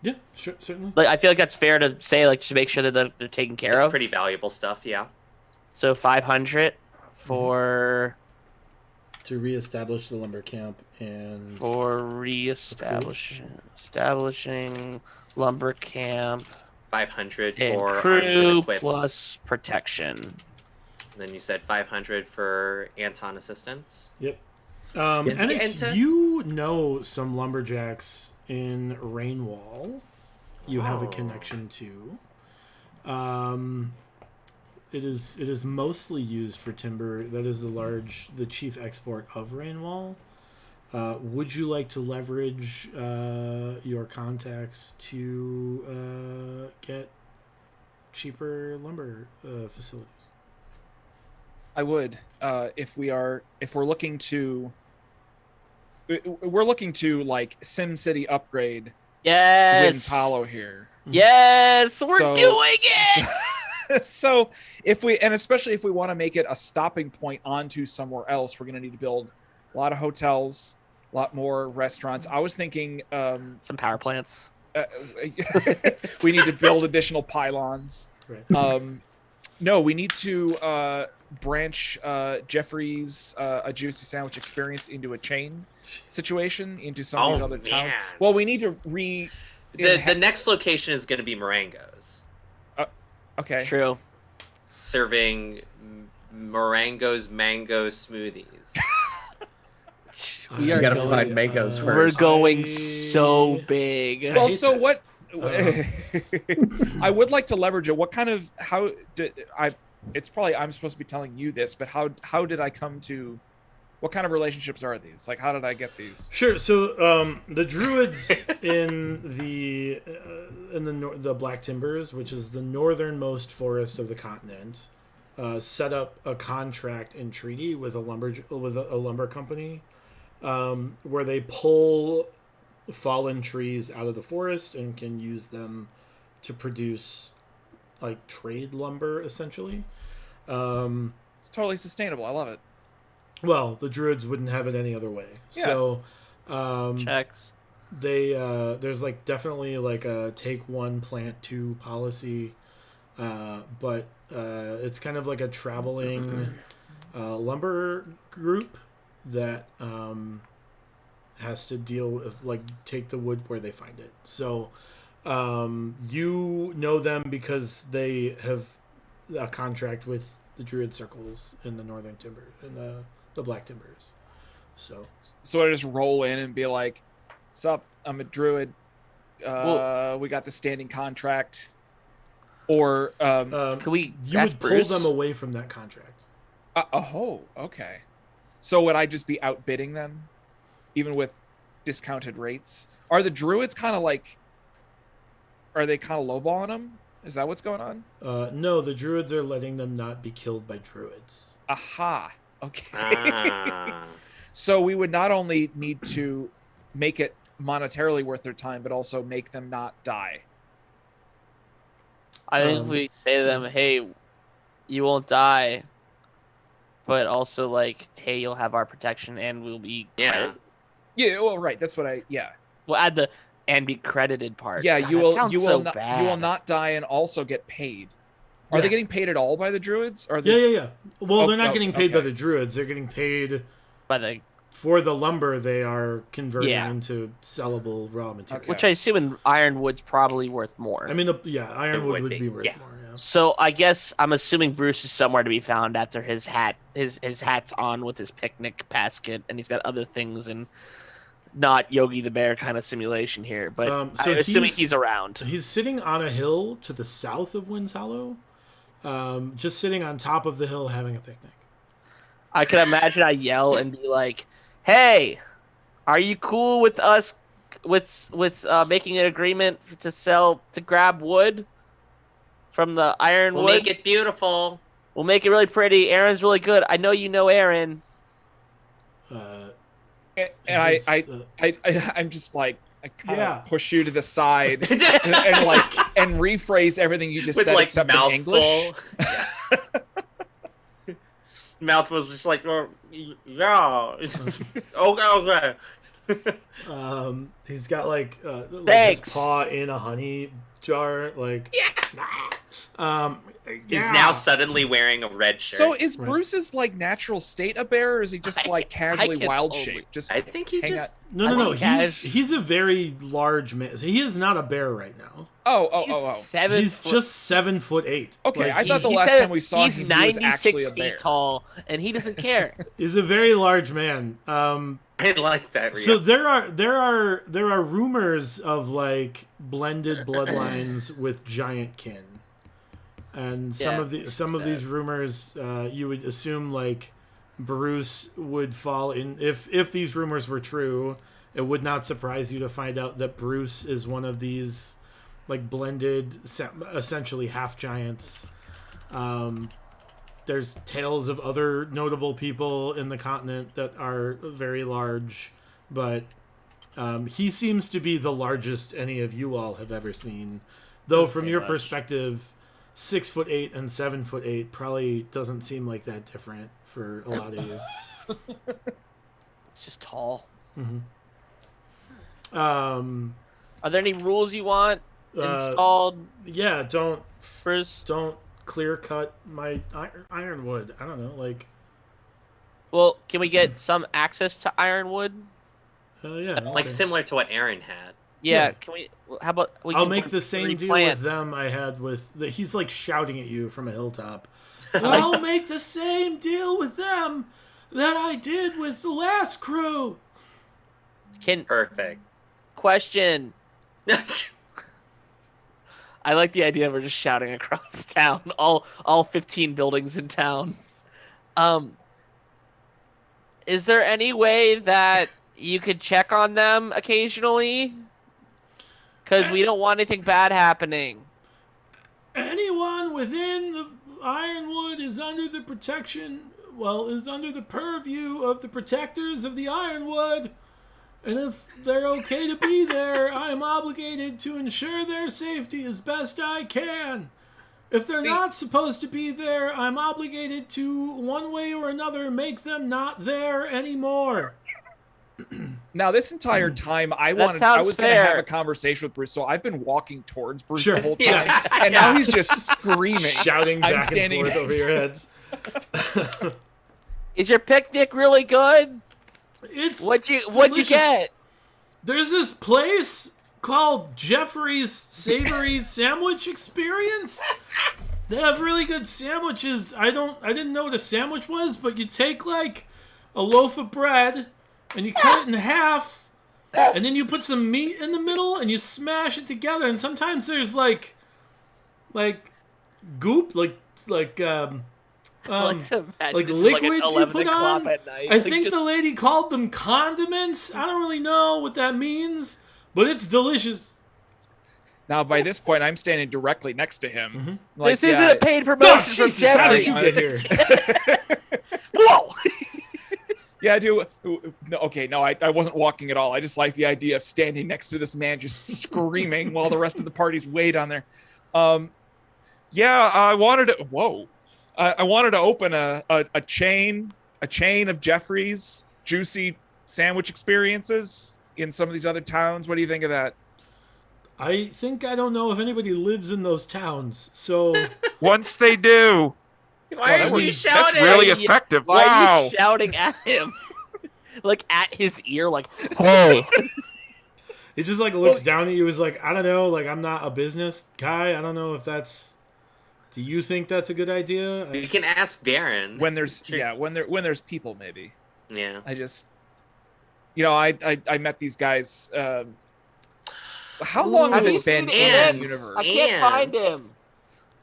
Yeah, sure, certainly. Like I feel like that's fair to say, like to make sure that they're taken care It's of. pretty valuable stuff, yeah. So 500 for To reestablish the lumber camp and establishing lumber camp 500 and for armed crew and equipped. plus protection. And then you said 500 for Anton assistance. Yep. Yes, And get it's, into- you know some lumberjacks in Rainwall. You have a Oh. connection to. It is mostly used for timber. That is the chief export of Rainwall. Would you like to leverage your contacts to get cheaper lumber facilities? I would. If we're looking to, we're looking to like SimCity upgrade Yes. Wins Hollow here. Yes, we're So- doing it. So if we, and especially if we want to make it a stopping point onto somewhere else, we're going to need to build a lot of hotels, a lot more restaurants. I was thinking Some power plants. we need to build additional pylons. Right. No, we need to branch Jeffrey's a juicy sandwich experience into a chain situation into some of these other towns. man. Well, we need to The next location is going to be Marengo's, okay. True. serving Marengo's mango smoothies. We You are gotta going. find mangoes We're first. going so big. Well, hate so that. what? I would like to leverage it. What kind of how did I? It's probably I'm supposed to be telling you this, but how did I come to? What kind of relationships are these? Like, how did I get these? Sure. So the Druids in the Black Timbers, which is the northernmost forest of the continent, set up a contract and treaty with a lumber company, where they pull fallen trees out of the forest and can use them to produce like trade lumber, essentially. It's totally sustainable. I love it. Well, the Druids wouldn't have it any other way. Yeah. So Checks. they there's like definitely like a take one plant two policy, but it's kind of like a traveling lumber group that has to deal with like take the wood where they find it. So you know them because they have a contract with the Druid circles in the Northern Timber in the Black Timbers. So So I just roll in and be like, "Sup? I'm a druid. We got the standing contract." Or Can we? you ask would pull Bruce? them away from that contract. oh, okay. So would I just be outbidding them, even with discounted rates? Are the druids kind of like? Are they kind of lowballing them? Is that what's going on? No, the Druids are letting them not be killed by Druids. Aha. Okay. Ah. So we would not only need to make it monetarily worth their time, but also make them not die. I think Um, we say to them, "Hey, you won't die," but also like, "Hey, you'll have our protection, and we'll be Yeah. credited." Yeah. Well, right. That's what yeah. We'll add the and be credited part. Yeah. God, You that will. sounds You will so not. bad. You will not die and also get paid. Are they Yeah. getting paid at all by the druids? Or they, Yeah. Well, they're not Oh, getting paid by okay. the Druids. They're getting paid by the for the lumber they are converting Yeah. into sellable raw material. Okay. which I assume in Ironwood's probably worth more. I mean, Ironwood It would would be be, worth yeah. more. Yeah. So I guess I'm assuming Bruce is somewhere to be found after his hat's on with his picnic basket, and he's got other things in not Yogi the Bear kind of simulation here, but So I'm assuming he's around. He's sitting on a hill to the south of Winds Hollow, just sitting on top of the hill having a picnic. I can imagine I yell and be like, "Hey, are you cool with us with making an agreement to grab wood from the ironwood? We'll make it beautiful. We'll make it really pretty. Aaron's really good. I know you know Aaron." And I'm just like, I kind of push you to the side and rephrase everything you just With said like except in English. Mouthful's just like, oh, yeah. okay. He's got like his Thanks. paw in a honey jar, like He's now suddenly wearing a red shirt. So is Bruce's like natural state a bear, or is he just like casually wild shaped? Just I think he just No. He's a very large man. He is not a bear right now. Oh. He's just 7'8". Okay, Like, I thought the He last said time we saw he's him, he was 96 actually a bear. feet tall, and he doesn't care. he's a very large man. I like that. Rio. So there are rumors of like blended bloodlines with giant kin, and some of these rumors you would assume like Bruce would fall in. If these rumors were true, it would not surprise you to find out that Bruce is one of these like blended, essentially half giants. There's tales of other notable people in the continent that are very large, but he seems to be the largest any of you all have ever seen. Though from your perspective, 6'8" and 7'8" probably doesn't seem like that different for a lot of you. It's just tall. Mm-hmm. Are there any rules you want installed? Yeah, don't Bruce? clear cut my ironwood. I don't know, like. Well, can we get some access to ironwood? Yeah, like okay. similar to what Aaron had. Yeah. Can we? How about I'll make the same deal with them I had with. He's like shouting at you from a hilltop. I'll make the same deal with them that I did with the last crew. Perfect. Question. I like the idea of her just shouting across town, all 15 buildings in town. Is there any way that you could check on them occasionally? Because we don't want anything bad happening. Anyone within the Ironwood is under the purview of the protectors of the Ironwood. And if they're okay to be there, I am obligated to ensure their safety as best I can. If they're not supposed to be there, I'm obligated to, one way or another, make them not there anymore. Now, this entire time, I was going to have a conversation with Bruce, so I've been walking towards Bruce the whole time, and now he's just screaming, shouting back and forth over your heads. Is your picnic really good? What'd you get? There's this place called Jeffrey's Savory Sandwich Experience. They have really good sandwiches. I didn't know what a sandwich was, but you take like a loaf of bread and you cut it in half, and then you put some meat in the middle and you smash it together. And sometimes there's like goop, like liquid you put on. I think the lady called them condiments. I don't really know what that means, but it's delicious. Now, by this point, I'm standing directly next to him. Mm-hmm. Like, this isn't a paid promotion from Jeffrey. How did you get here? Whoa! Yeah, I do. No, okay, no, I wasn't walking at all. I just like the idea of standing next to this man just screaming while the rest of the party's way down there. Yeah, I wanted to. Whoa. I wanted to open a chain of Jeffrey's juicy sandwich experiences in some of these other towns. What do you think of that? I don't know if anybody lives in those towns. So once they do, why are you shouting? That's really effective. Why wow! are you shouting at him? Like at his ear, like, hey. He just like looks down at you. He's like, I don't know. Like, I'm not a business guy. I don't know if that's. Do you think that's a good idea? You can ask Baron. When there's when there's people, maybe. Yeah. I met these guys. How long has Have you it been seen in Annex? the universe? I can't find him.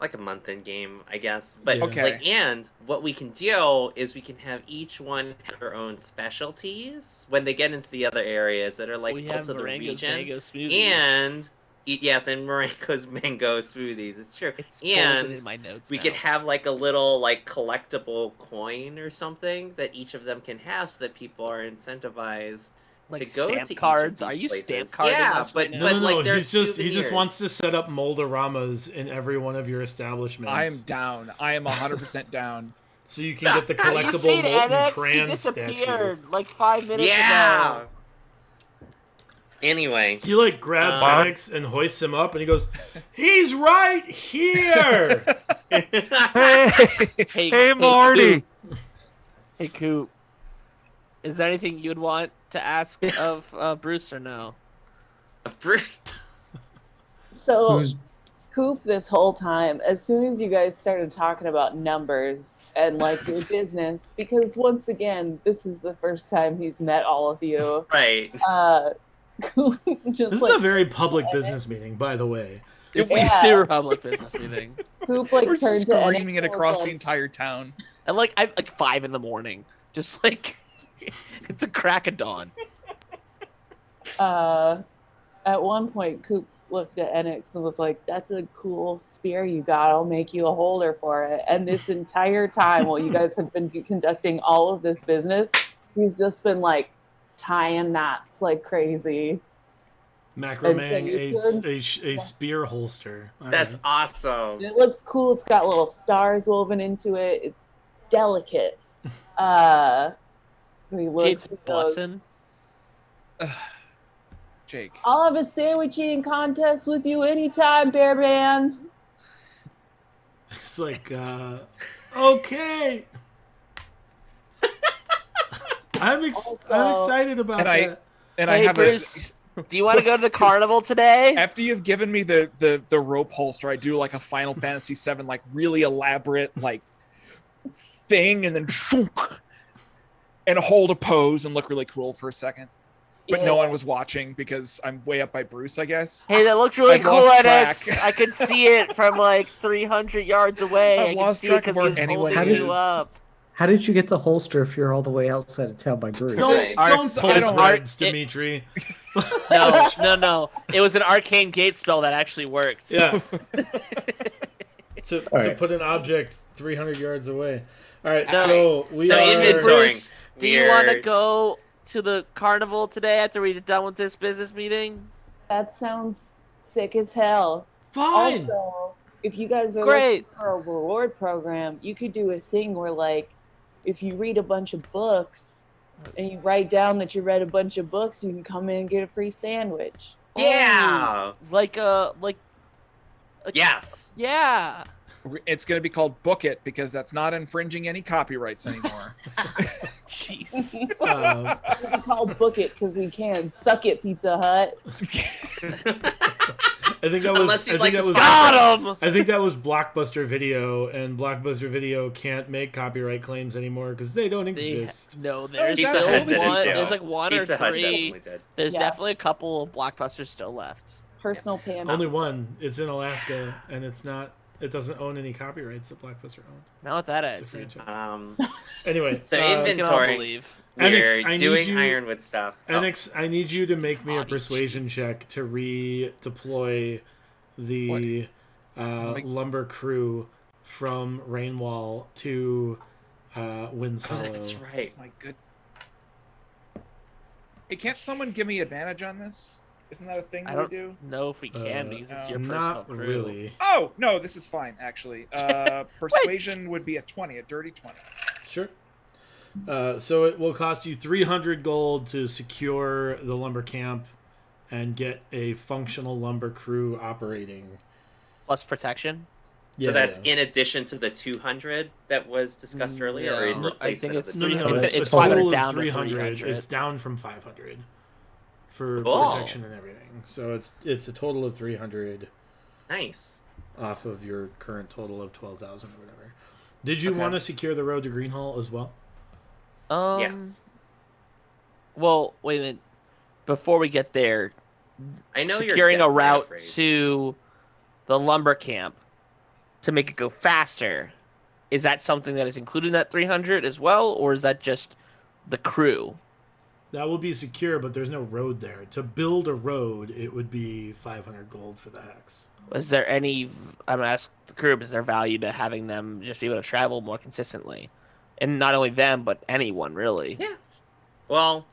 Like a month in game, I guess. But Yeah. Okay. and what we can do is we can have each one have their own specialties when they get into the other areas that are like We cult have to the Marengo's region. mango smoothie. And yes, and Marengo's mango smoothies. It's true. It's folded And in my notes. we now. could have like a little like collectible coin or something that each of them can have, so that people are incentivized like to go stamp to each cards. of Are these you places. stamp carding Yeah, us but right No, now? no, no. like there's He just souvenirs. wants to set up moldoramas in every one of your establishments. I am down. I am 100% down. So you can get the Have you collectible seen molten Annex? crayon He statue. disappeared like 5 minutes Yeah. ago. Anyway, He like grabs Onyx and hoists him up, and he goes, "He's right here." Hey, Morty. Coop. Hey, Coop. Is there anything you'd want to ask of Bruce or no? Bruce. So, Who's Coop, this whole time, as soon as you guys started talking about numbers and like your business, because once again, this is the first time he's met all of you. Right. Coop just This like is a very public business meeting, by the way. It's Yeah. a super public business meeting. Coop like We're turned to Enix screaming it and was across like, the entire town. At like 5 in the morning. Just like it's a crack of dawn. At one point, Coop looked at Enix and was like, "That's a cool spear you got. I'll make you a holder for it." And this entire time, while you guys have been conducting all of this business, he's just been like tying knots like crazy. Macraming And a spear holster. All That's right. awesome. And it looks cool. It's got little stars woven into it. It's delicate. He looks Jade's and goes, bussin'. Jake. "I'll have a sandwich eating contest with you anytime, Bear Man." It's like, okay. I'm excited about And I- that. And I Hey, have Bruce, do you want to go to the carnival today? after you've given me the rope holster, I do like a Final Fantasy VII like really elaborate like thing, and then and hold a pose and look really cool for a second. But no Yeah. one was watching because I'm way up by Bruce, I guess. Hey, that looked really I've cool, lost Enix. track. I could see it from like 300 yards away. I've I could lost see it track of because he where was anyone holding you is. up. How did you get the holster if you're all the way outside of town by Bruce? Don't- Don't I post don't- reds, it- Dimitri. No. It was an arcane gate spell that actually worked. Yeah. to right. put an object 300 yards away. All right, No. so we So are... inventory. Bruce, do you want to Weird. go to the carnival today after we're done with this business meeting? That sounds sick as hell. Fine. Also, if you guys are Great. looking for a reward program, you could do a thing where, like, if you read a bunch of books and you write down that you read a bunch of books, you can come in and get a free sandwich. Yeah. Like Yes. yeah. It's going to be called Book It because that's not infringing any copyrights anymore. Jeez. We call Book It because we can. Suck it, Pizza Hut. I think that was... Unless you'd like to sponsor Got him. I think that was Blockbuster Video, and Blockbuster Video can't make copyright claims anymore because they don't exist. No, there's Pizza still Hut did it, one. too. There's like one Pizza or Hut three. definitely did. There's Yeah. definitely a couple of blockbusters still left. Personal Panda. Only one. It's in Alaska, and it's not... It doesn't own any copyrights that Blockbuster owned. Not with that It's a attitude. franchise. Anyway, So We can all inventory. believe. Enix, We're I need doing you- Ironwood stuff. Oh. Enix, I need you to make me a Body persuasion cheese. check to redeploy the lumber crew from Rainwall to Winds Oh, Hollow. that's right. That's my good. Hey, can't someone give me advantage on this? Isn't that a thing I we don't do? know if we can because it's your personal Not crew. really. Oh no, this is fine actually. Persuasion would be a 20, a dirty 20. Sure. So it will cost you 300 gold to secure the lumber camp and get a functional lumber crew operating. Plus protection. So that's in addition to the 200 that was discussed earlier, or in No, I replacement think of it's the No, 200? no, It's it's, a 500 total down of to 300. 300. It's down from 500 for Cool. protection and everything. So it's a total of 300 Nice. off of your current total of 12,000 or whatever. Did you Okay. want to secure the road to Greenhall as well? Yes. Well, wait a minute. Before we get there, I know securing you're a route afraid. to the lumber camp to make it go faster, is that something that is included in that 300 as well, or is that just the crew? That will be secure, but there's no road there. To build a road, it would be 500 gold for the hex. Is there any? I'm gonna ask the crew. Is there value to having them just be able to travel more consistently, and not only them but anyone really? Yeah. Well,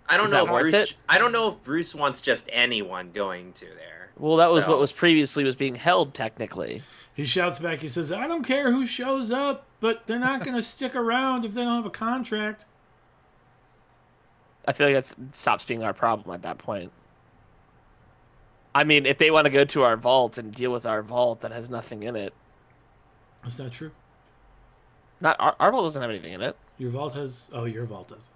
I don't Is know that if worth Bruce. it? I don't know if Bruce wants just anyone going to there. Well, that was So- what was previously was being held technically. He shouts back, he says, I don't care who shows up, but they're not going to stick around if they don't have a contract. I feel like that stops being our problem at that point. I mean, if they want to go to our vault and deal with our vault that has nothing in it, That's not true. not our vault doesn't have anything in it. Your vault has... Oh, your vault doesn't.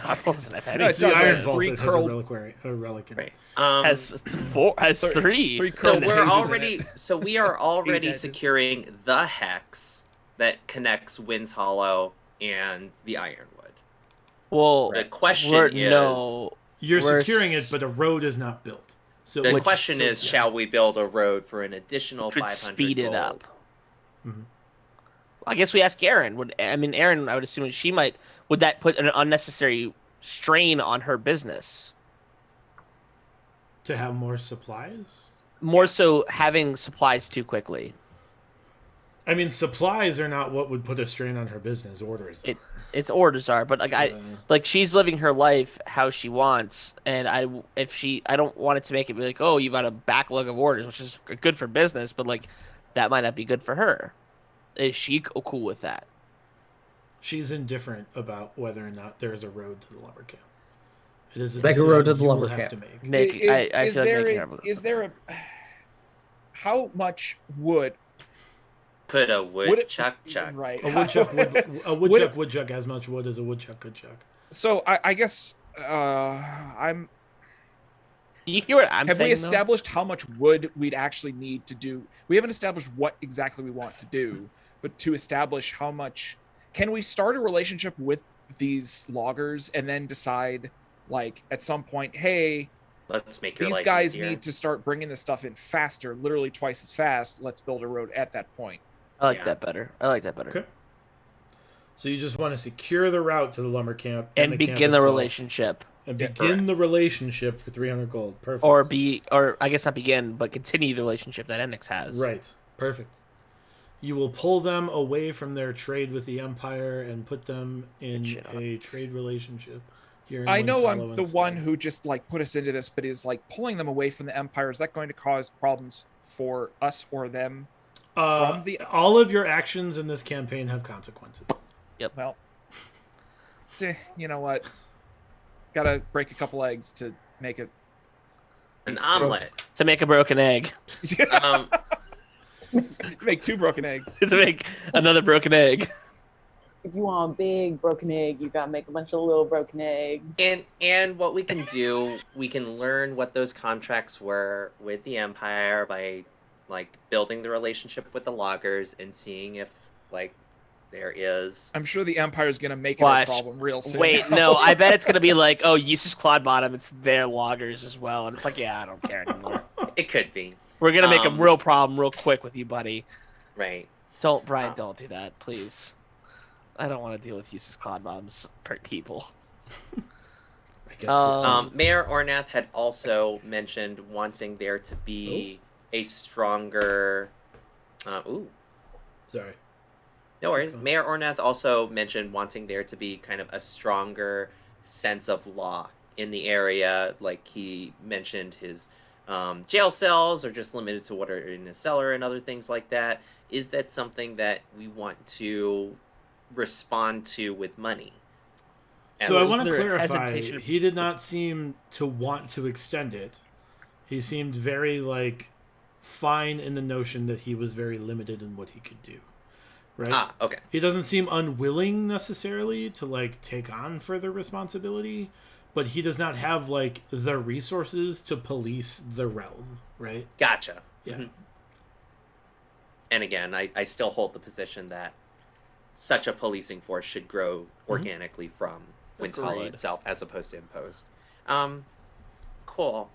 Our vault doesn't have No, anything. it It's the does. Iron Has Vault three that has a curled- reliquary, a relic in it. Right. Has three. Three So curled we're pages in already. it. So we are already edges. securing the hex that connects Winds Hollow and the Ironwood. Well, The question we're, is. no. You're We're securing it, but a road is not built. So The which- question so- is, yeah. shall we build a road for an additional Could 500 speed it gold? up. Mhm. I guess we ask Erin. Erin, I would assume she might. Would that put an unnecessary strain on her business? To have more supplies? More so having supplies too quickly. I mean, supplies are not what would put a strain on her business. Orders are. Its orders are, but like she's living her life how she wants, and I don't want it to make it be like, oh, you've got a backlog of orders, which is good for business, but like that might not be good for her. Is she cool with that? She's indifferent about whether or not there is a road to the lumber camp. It is a Make a road to decision the you lumber will have camp. to make. Making, I feel like making her. Is there a how much wood Put a Would it- woodchuck chuck. right? A woodchuck, woodchuck as much wood as a woodchuck could chuck. So I guess I'm. Do you hear what I'm Have saying? we established how much wood we'd actually need to do? We haven't established what exactly we want to do, but to establish how much, can we start a relationship with these loggers and then decide, like at some point, hey, Let's make your these life guys easier. need to start bringing this stuff in faster, literally twice as fast. Let's build a road at that point. I like Yeah. that better. I like that better. Okay. So you just want to secure the route to the lumber camp And the camp begin the itself, relationship, and Yeah, begin the relationship for 300 gold. Perfect. or I guess not begin, but continue the relationship that Enix has. Right. Perfect. You will pull them away from their trade with the Empire and put them in Good job. a trade relationship here in I know Winds I'm Hollow the instead. one who just like put us into this, but is like pulling them away from the Empire. Is that going to cause problems for us or them? from the- all of your actions in this campaign have consequences. Well, you know what? Gotta break a couple eggs to make it. An omelet. To make a broken egg. Um, Make two broken eggs. To make another broken egg. If you want a big broken egg, you gotta make a bunch of little broken eggs. and what we can do, we can learn what those contracts were with the Empire by like building the relationship with the loggers and seeing if like there is. I'm sure the Empire's gonna make it Watch. a problem real soon. Wait, no, I bet it's gonna be like, oh, Eustace Clodbottom, it's their loggers as well, and it's like, yeah, I don't care anymore. It could be, We're gonna make a Um, real problem real quick with you, buddy. right? Don't, Brian, don't do that, please. I don't want to deal with Eustace Clodbottom's people. I guess we'll see. Mayor Ornath had also mentioned wanting there to be a stronger. Sorry. No worries. Okay. Mayor Ornath also mentioned wanting there to be kind of a stronger sense of law in the area. Like he mentioned his jail cells are just limited to what are in a cellar and other things like that. Is that something that we want to respond to with money? So I was want to there a clarify. hesitation? He did not seem to want to extend it. He seemed very like fine in the notion that he was very limited in what he could do. Right? Ah, okay. He doesn't seem unwilling necessarily to like take on further responsibility, but he does not have like the resources to police the realm, right? Gotcha. Yeah. Mhm. And again, I still hold the position that such a policing force should grow organically from Winds Hollow Agreed. itself, as opposed to imposed. Cool.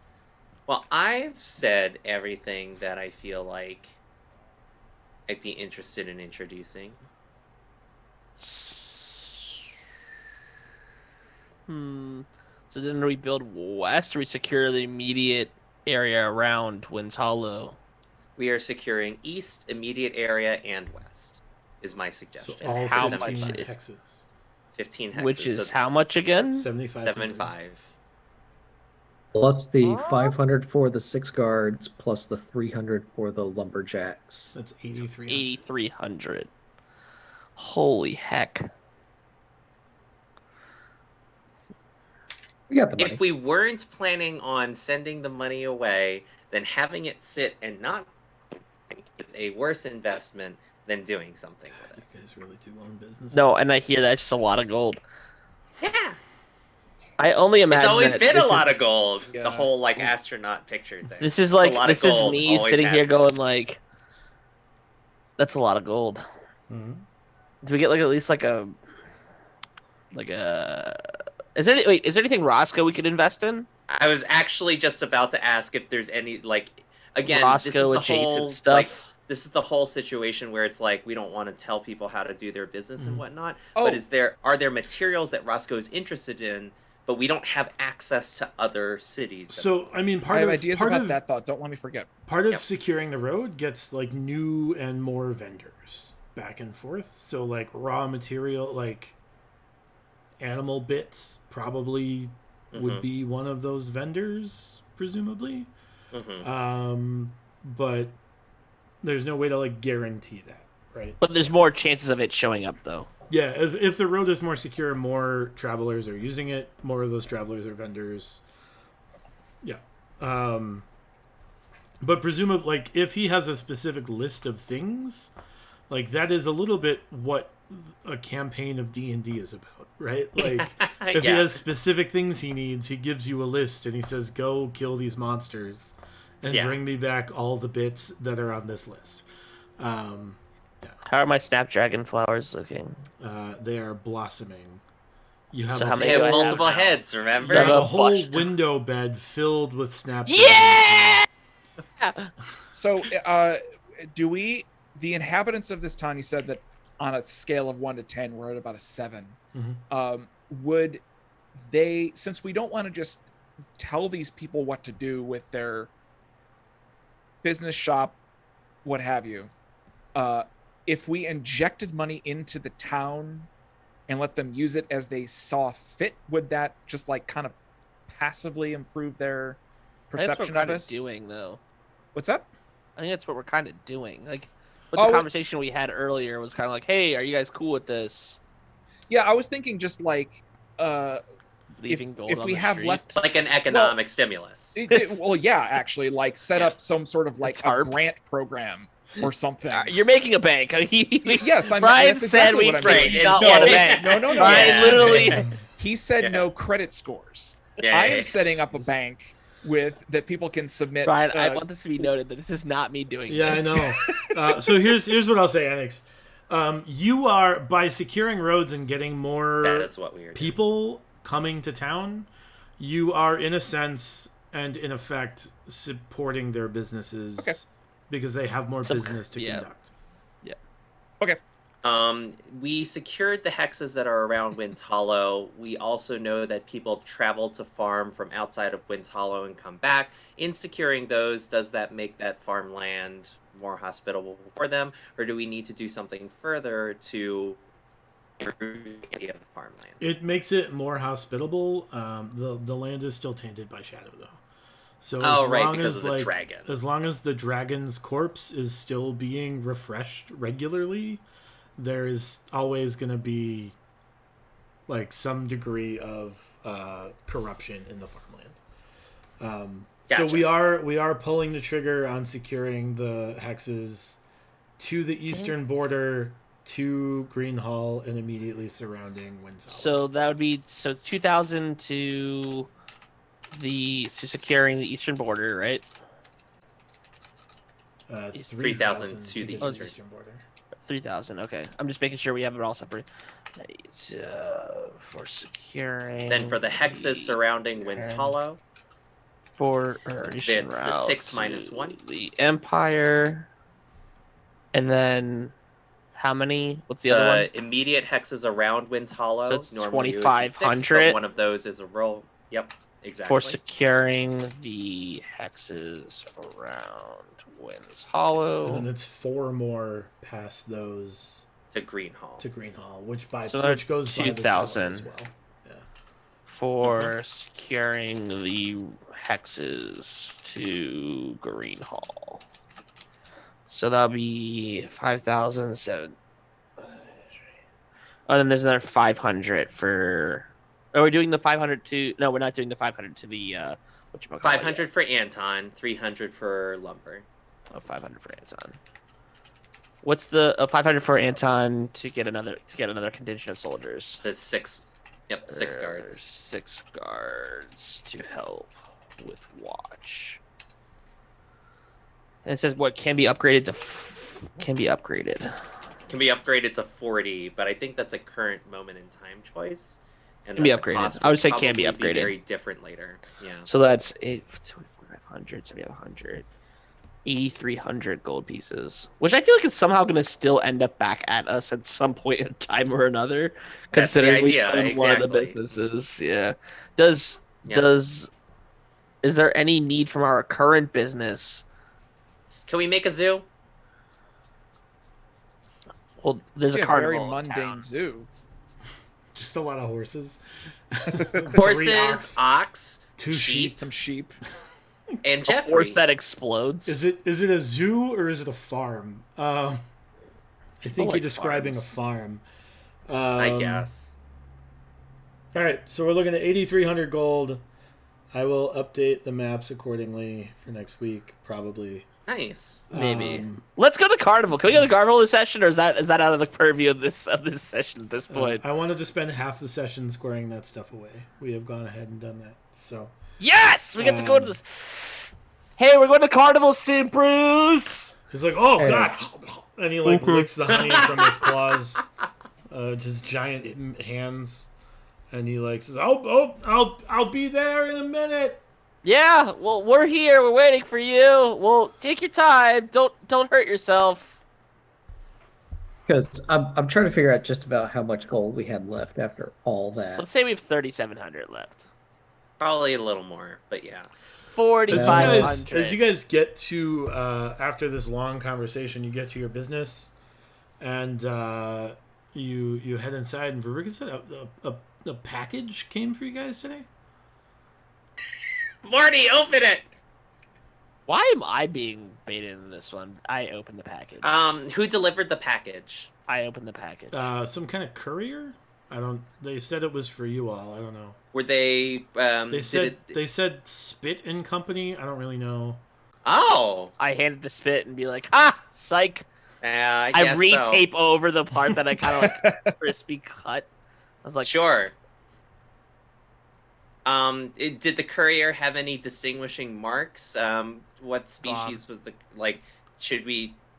Well, I've said everything that I feel like I'd be interested in introducing. So then do we build west, or we secure the immediate area around Winds Hollow? We are securing east, immediate area, and west, is my So suggestion. all how 15 much hexes. 15 hexes. Which is so how much again? 75. 7.5. Plus the 500 for the 6 guards, plus the 300 for the lumberjacks. That's 83. 8,300. Holy heck. We got the money. If we weren't planning on sending the money away, then having it sit and not is a worse investment than doing something with it. You guys really do own business. No, and I hear that's just a lot of gold. Yeah. I only imagine It's always that been this a is- lot of gold. Yeah. The whole like astronaut picture thing. This is It's a like lot of this is gold, me always sitting has here been. going like, that's a lot of gold. Mhm. Do we get like at least like a is there anything Roscoe we could invest in? I was actually just about to ask if there's any like again this is Roscoe the adjacent whole stuff. like this is the whole situation where it's like we don't want to tell people how to do their business and whatnot. Oh. But are there materials that Roscoe is interested in, but we don't have access to other cities? So, I mean, I part have of ideas part about of that thought. Don't let me forget. part of Yep. securing the road gets like new and more vendors back and forth. So like raw material, like animal bits, probably would Mhm. be one of those vendors, presumably. Mhm. But there's no way to like guarantee that, right? But there's more chances of it showing up though. Yeah, if the road is more secure, more travelers are using it. More of those travelers are vendors. Yeah. But presumably, like, if he has a specific list of things, like, that is a little bit what a campaign of D&D is about, right? Like, if he Yeah. has specific things he needs, he gives you a list and he says, go kill these monsters and Yeah. bring me back all the bits that are on this list. How are my snapdragon flowers looking? They are blossoming. You have So a how They many whole- do I have have multiple now? heads, You remember? have have a a whole bunch. window bed filled with snapdragons. Yeah! So, the inhabitants of this town, you said that on a scale of 1 to 10, we're at about a 7. Mhm. Would they, since we don't want to just tell these people what to do with their business shop, what have you, if we injected money into the town and let them use it as they saw fit, would that just like kind of passively improve their That's what perception we're of kind of us? doing though. What's up? I think that's what we're kind of doing. Like, but Oh, the conversation we had earlier was kind of like, "Hey, are you guys cool with this?" Yeah, I was thinking just like Leaving gold if on we the have street? left Like an economic stimulus. well, yeah, actually, like set Yeah. up some sort of like a tarp. grant program or something. You're making a bank. Yes, I'm- Brian that's said exactly we what I'm do doing. not No, want a no, bank. no. Brian Yeah. literally. He said Yeah. no credit scores. Yeah, I yeah, am setting up a bank with that people can submit. Brian, I want this to be noted that this is not me doing Yeah, I this. know. So here's what I'll say, Annex. You are, by securing roads and getting more That is what we are doing. people coming to town, you are in a sense and in effect supporting their businesses Okay. because they have more So- business to yeah. conduct. Okay. We secured the hexes that are around Winds Hollow. We also know that people travel to farm from outside of Winds Hollow and come back. In securing those, does that make that farmland more hospitable for them, or do we need to do something further to improve the farmland? It makes it more hospitable. The land is still tainted by shadow, though. So Oh, as right, long because as of the like dragon. as long as the dragon's corpse is still being refreshed regularly, there is always going to be like some degree of corruption in the farmland. So Gotcha. we are pulling the trigger on securing the hexes to the eastern border, to Green Hall, and immediately surrounding Winds Hollow. So that would be 2,000 to securing the eastern border, right? It's 3,000 3,000 to the the eastern. eastern border. 3,000. Okay, I'm just making sure we have it all separate. For securing. Then for the hexes surrounding Wind's Hollow, it's the 6 minus 1. The Empire. And then how many? What's the other one? Immediate hexes around Wind's Hollow. So it's Normally it would be 6, 2,500. but one of those is a roll. Yep, exactly. For securing the hexes around Wind's Hollow. And then it's 4 more past those to Green Hall. which So which goes by the tower 2,000. as well. Yeah. For securing the hexes to Green Hall. So that'll be 5,007. Oh, then there's another 500 for. Are we doing the 500 to? No, we're not doing the 500 to the. Whatchamacallit 500 for Anton, 300 for Lumber. Oh, 500 for Anton. What's the 500 for Anton to get another contingent of soldiers? The 6. Yep, 6 guards. 6 guards to help with watch. And it says what can be upgraded to can be upgraded. Can be upgraded to 40, but I think that's a current moment in time choice. And Can be that the upgraded. cost I would say probably can be upgraded. very different later. Yeah. So that's 500, 7,500, 8,300 gold pieces, which I feel like it's somehow going to still end up back at us at some point in time or another, That's the considering we idea, own one of the exactly. businesses. Yeah. Is there any need from our current business? Can we make a zoo? Well, there's Yeah, a very carnival in mundane town. zoo. Just a lot of horses. 3 Horses, ox, ox, 2 sheep, sheep. Some sheep. and A Jeffrey. horse that explodes. Is it a zoo or is it a farm? I think like you're describing farms. a farm. I guess. All right, so we're looking at 8,300 gold. I will update the maps accordingly for next week, probably. Nice. Maybe. Let's go to carnival. Can we go to carnival this session, or is that out of the purview of this session at this point? I wanted to spend half the session squaring that stuff away. We have gone ahead and done that. So Yes, we get to go to this. Hey, we're going to carnival soon, Bruce. he's like, "Oh Hey. God!" and he like licks the honey from his claws, his giant hands, and he like says, I'll be there in a minute." Yeah, well, we're here. We're waiting for you. Well, take your time. Don't hurt yourself. Because I'm trying to figure out just about how much gold we had left after all that. Let's say we have 3,700 left. Probably a little more, but yeah. 4,500. As you guys get to after this long conversation, you get to your business, and you head inside. And Veruca said a package came for you guys today. Morty, open it! Why am I being baited in this one? I opened the package. Who delivered the package? I opened the package. Some kind of courier. I don't. They said it was for you all. I don't know. Were they? They said Spit and Company. I don't really know. Oh, I handed the spit and be like, "Ha, psych." I I guess re-tape over the part that I kind of like crispy cut. I was so. like, Sure. Did the courier have any distinguishing marks? What species was the like? Did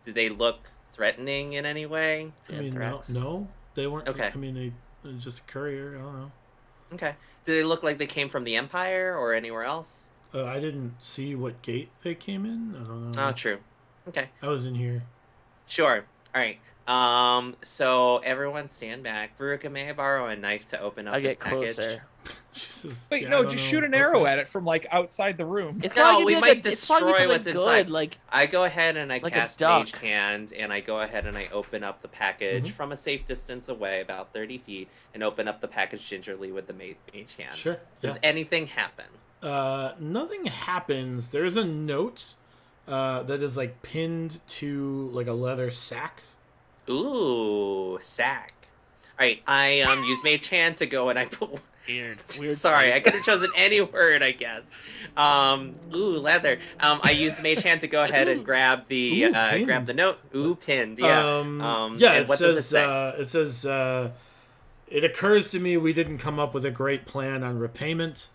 they look threatening in any way? I mean, Anthrax. no, they weren't. Okay. I mean, they're just a courier. I don't know. Okay. Did they look like they came from the Empire or anywhere else? I didn't see what gate they came in. I don't know. Oh, true. Okay. I was in here. Sure. All right. So everyone stand back. Veruca, may I borrow a knife to open up I this get package? closer. She says, Wait, "Yeah, I no, don't just know." shoot an arrow at it from like outside the room. It's No, probably we gonna be might it's probably destroy something what's good, inside. like I go ahead and I Like a cast duck. Mage Hand, and I go ahead and I open up the package Mhm. from a safe distance away, about 30 feet, and open up the package gingerly with the Mage Hand. Sure. Does anything happen? Nothing happens. There's a note that is like pinned to like a leather sack. Ooh, sack. All right, I use Mage Hand to go and I put. weird. Sorry, I could have chosen any word, I guess. Ooh, leather. I used Mage Hand to go ahead and grab the Ooh, pinned. grab the note. Ooh, pinned. Yeah. Yeah. and It what does it says. say? It says. It occurs to me we didn't come up with a great plan on repayment.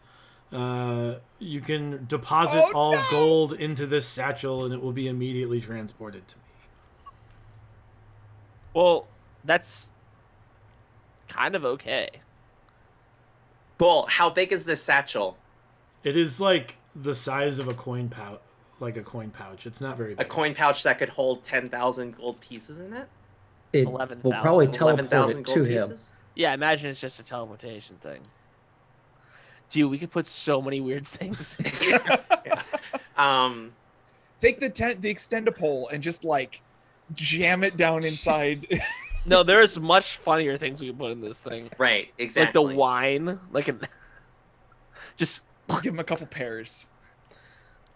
You can deposit Oh, all no! gold into this satchel, and it will be immediately transported to me. Well, that's kind of okay. Cool. How big is this satchel? It is like the size of a coin pouch, like a coin pouch. It's not very A big. coin pouch that could hold 10,000 gold pieces in it? It will 11,000. probably teleport 11,000 it gold to him. pieces? Yeah, imagine it's just a teleportation thing. Dude, we could put so many weird things. Yeah. Take the extend-a-pole and just like jam it down inside. No, there's much funnier things we can put in this thing. Right, exactly. Like the wine, like an just Give him a couple pairs.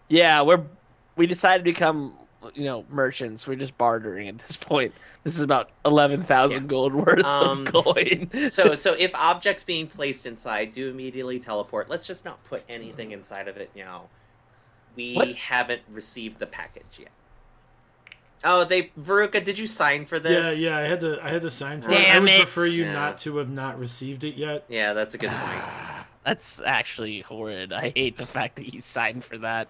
yeah, we decided to become, you know, merchants. We're just bartering at this point. This is about 11,000 gold worth of coin. So if objects being placed inside do immediately teleport, let's just not put anything inside of it now. We What? haven't received the package yet. Oh, Veruca, did you sign for this? Yeah, I had to sign for it. I Damn would it. prefer you Yeah. not to have not received it yet. Yeah, that's a good point. That's actually horrid. I hate the fact that he signed for that.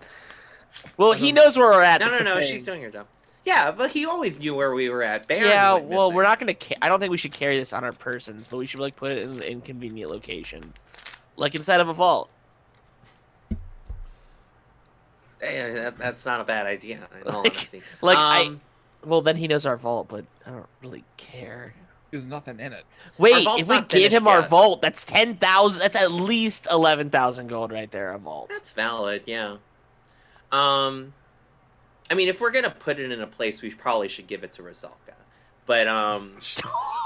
Well, he knows where we're at. No, that's the thing. she's doing her job. Yeah, but he always knew where we were at. Baron Yeah, went well, missing. we're not gonna. I don't think we should carry this on our persons, but we should like put it in an inconvenient location, like inside of a vault. That's not a bad idea, in all honesty. Like well, then he knows our vault, but I don't really care. There's nothing in it. Wait, vault's if we not give finished him our yet. vault, that's 10,000. That's at least 11,000 gold right there. A vault. That's valid, yeah. I mean, if we're gonna put it in a place, we probably should give it to Rizalka. But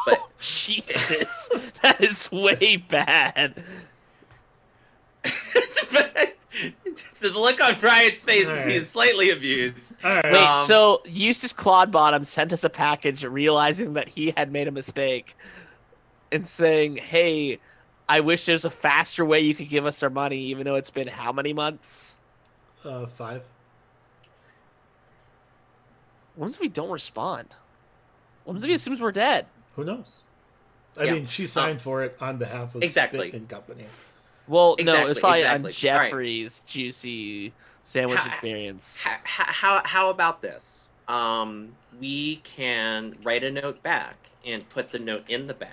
but Jesus, that is way bad. the look on Brian's face is Alright. he's slightly abused. All right. Wait, so Eustace Clawbottom sent us a package realizing that he had made a mistake and saying, hey, I wish there's a faster way you could give us our money, even though it's been how many months? 5. What if we don't respond? What if he assumes we're dead? Who knows? I Yeah. mean, she signed for it on behalf of Exactly. Spit and Company. Well, no, it was Exactly, probably exactly. on Alright. Jeffrey's juicy sandwich Ha- experience. How about this? We can write a note back and put the note in the bag,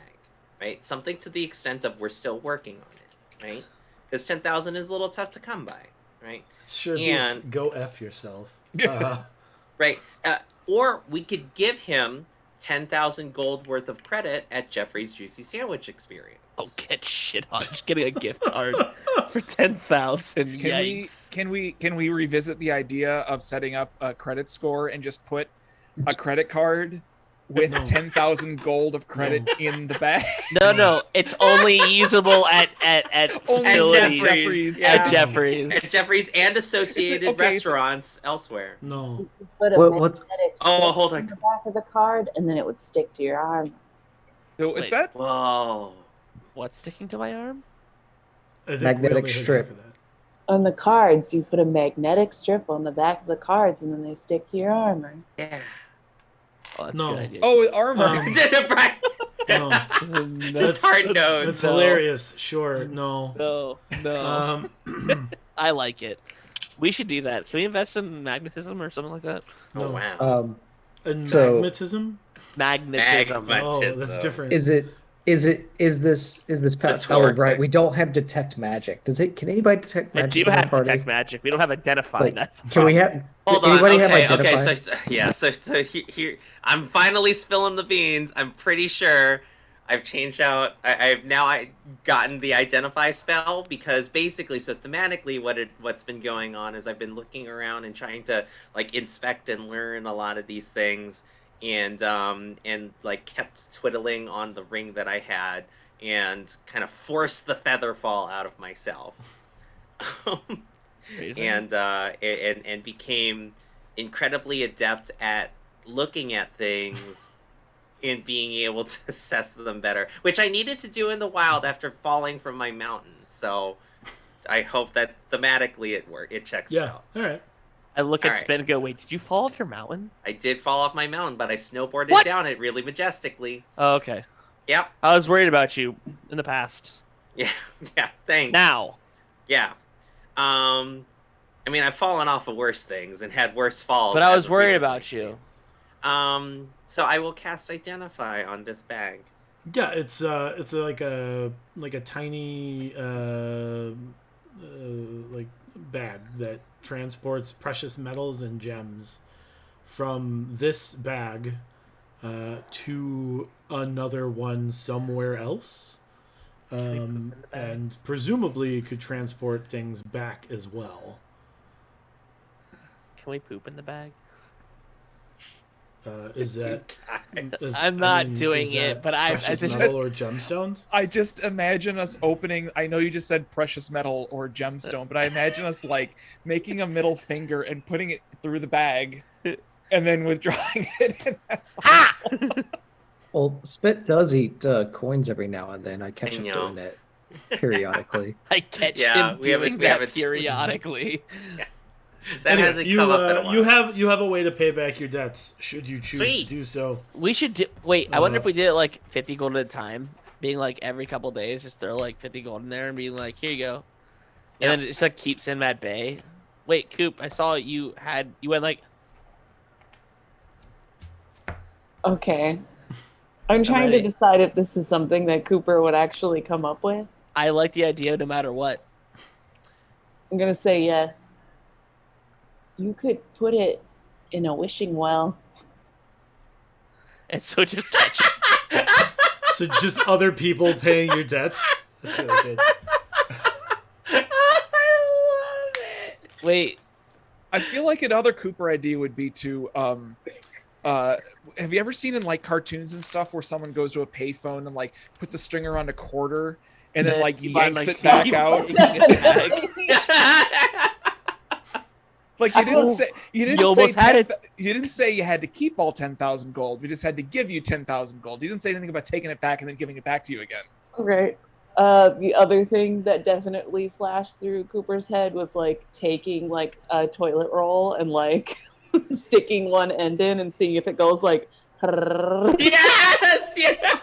right? Something to the extent of we're still working on it, right? Because 10,000 is a little tough to come by, right? Sure, And- beats go F yourself. Right. Or we could give him 10,000 gold worth of credit at Jeffrey's Juicy Sandwich Experience. Oh, get shit on. Just getting a gift card for 10,000. Can Yikes. we revisit the idea of setting up a credit score and just put a credit card with No. 10,000 gold of credit in the bag? No, it's only usable at Only facilities. Jeffrey's. At Yeah. Jeffrey's. At Jeffrey's and associated okay, it's- restaurants elsewhere. No. Put a What's- magnetic Oh, strip hold on on. the back of the card, and then it would stick to your arm. So Wait. it's that. Whoa. What's sticking to my arm? I think Magnetic we only had strip. half of that. On the cards, you put a magnetic strip on the back of the cards, and then they stick to your armor. Yeah. Oh, that's No. a good idea. Oh, armor. Brian. No. Just hard nose. That's No. hilarious. Sure. No. No. Um, I like it. We should do that. Can we invest in magnetism or something like that? Oh, no. wow. And So- magnetism? Magnetism. Magma- Oh, Magnetism. that's different. Is this That's oh hard, right? right? We don't have detect magic. Can anybody detect I magic do in our have party? detect magic. We don't have identify. Like, That's the Can we problem. have? Hold on. Anybody have Okay. identify? Okay. So yeah. So here, I'm finally spilling the beans. I'm pretty sure I've changed out. I've now gotten the identify spell because basically, so thematically, what's been going on is I've been looking around and trying to like inspect and learn a lot of these things, and like kept twiddling on the ring that I had and kind of forced the feather fall out of myself. Amazing. and became incredibly adept at looking at things and being able to assess them better, which I needed to do in the wild after falling from my mountain. So I hope that thematically it checks Yeah. out. All right. I look at Alright. Spin and go, wait, did you fall off your mountain? I did fall off my mountain, but I snowboarded What? down it really majestically. Oh, okay. Yep. I was worried about you in the past. Yeah. Yeah. Thanks. Now. Yeah. I mean, I've fallen off of worse things and had worse falls. But I as was of worried recently. about you. So I will cast Identify on this bag. Yeah, it's like a tiny like bag that transports precious metals and gems from this bag to another one somewhere else, and presumably could transport things back as well. Can we poop in the bag? Is that? I'm not doing it, but I precious just metal or gemstones. I just imagine us opening. I know you just said precious metal or gemstone, but I imagine us like making a middle finger and putting it through the bag, and then withdrawing it. And that's Well, Spit does eat coins every now and then. I catch him doing it periodically. I catch Yeah, him we haven't- doing we that haven't- periodically. That Anyway, hasn't come up in a while. you have a way to pay back your debts should you choose Sweet. to do so. We should do. Wait, I wonder if we did it like 50 gold at a time, being like every couple days, just throw like 50 gold in there and being like, here you go, and then it just like keeps him at bay. Wait, Coop, I saw you went like. Okay. I'm trying to ready. decide if this is something that Cooper would actually come up with. I like the idea no matter what. I'm gonna say yes. You could put it in a wishing well. And so just catch it. So just other people paying your debts. That's really good. I love it. Wait, I feel like another Cooper idea would be to have you ever seen in like cartoons and stuff where someone goes to a payphone and like puts a string around a quarter and then like you find, yanks like, it back you out? taking it back. Like you didn't say almost had you didn't say you had to keep all 10,000 gold. We just had to give you 10,000 gold. You didn't say anything about taking it back and then giving it back to you again. Right. The other thing that definitely flashed through Cooper's head was like taking like a toilet roll and like sticking one end in and seeing if it goes like. Yes! Yeah!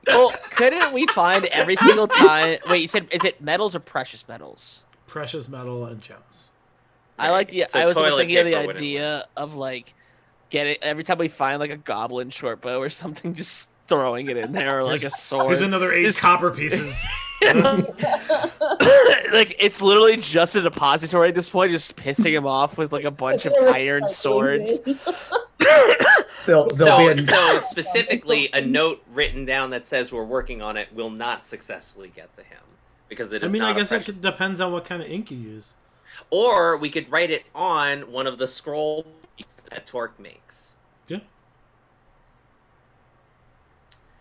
Well, couldn't we find every single time? Wait, you said is it metals or precious metals? Precious metal and gems. I like the. So I was toilet thinking of the paper wouldn't idea of like getting every time we find like a goblin short bow or something, just throwing it in there or like a sword. Here's another 8 Just- copper pieces. Like it's literally just a depository at this point, just pissing him off with like a bunch of iron swords. There'll So, be a, so specifically, a note written down that says we're working on it will not successful get to him because it is. I mean, not I guess a it precious... depends on what kind of ink you use. Or we could write it on one of the scroll pieces that Torque makes. Yeah.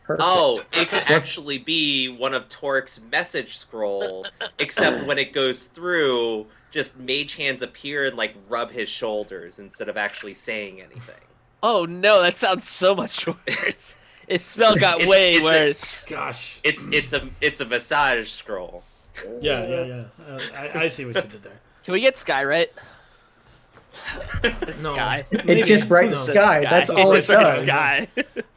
perfect. Oh, it could actually be one of Torque's message scrolls, except when it goes through, just mage hands appear and like rub his shoulders instead of actually saying anything. Oh no, that sounds so much worse. It smell got way worse. Gosh. It's a massage scroll. Yeah. I see what you did there. Can we get Skyrite? No. Sky. It just writes No. sky. That's all it just writes does. Sky.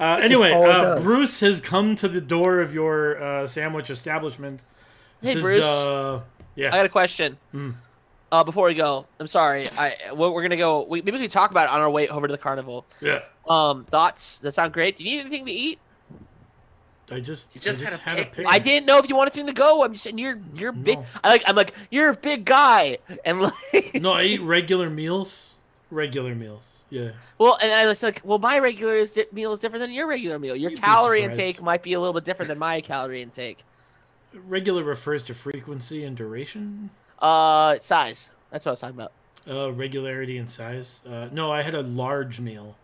Anyway, all it does. Bruce has come to the door of your sandwich establishment. Hey, This Bruce. is, yeah. I got a question. Before we go, I'm sorry. We're gonna go. Maybe we can talk about it on our way over to the carnival. Yeah. Thoughts? That sound great. Do you need anything to eat? I just had a pig. I didn't know if you wanted something to go. I'm just saying you're big. No. I'm like you're a big guy, and like No, I eat regular meals. Regular meals. Yeah. well, and I was like, well, my regular meal is different than your regular meal. Your You'd be calorie surprised. intake might be a little bit different than my calorie intake. Regular refers to frequency and duration. Size. That's what I was talking about. Regularity and size. No, I had a large meal.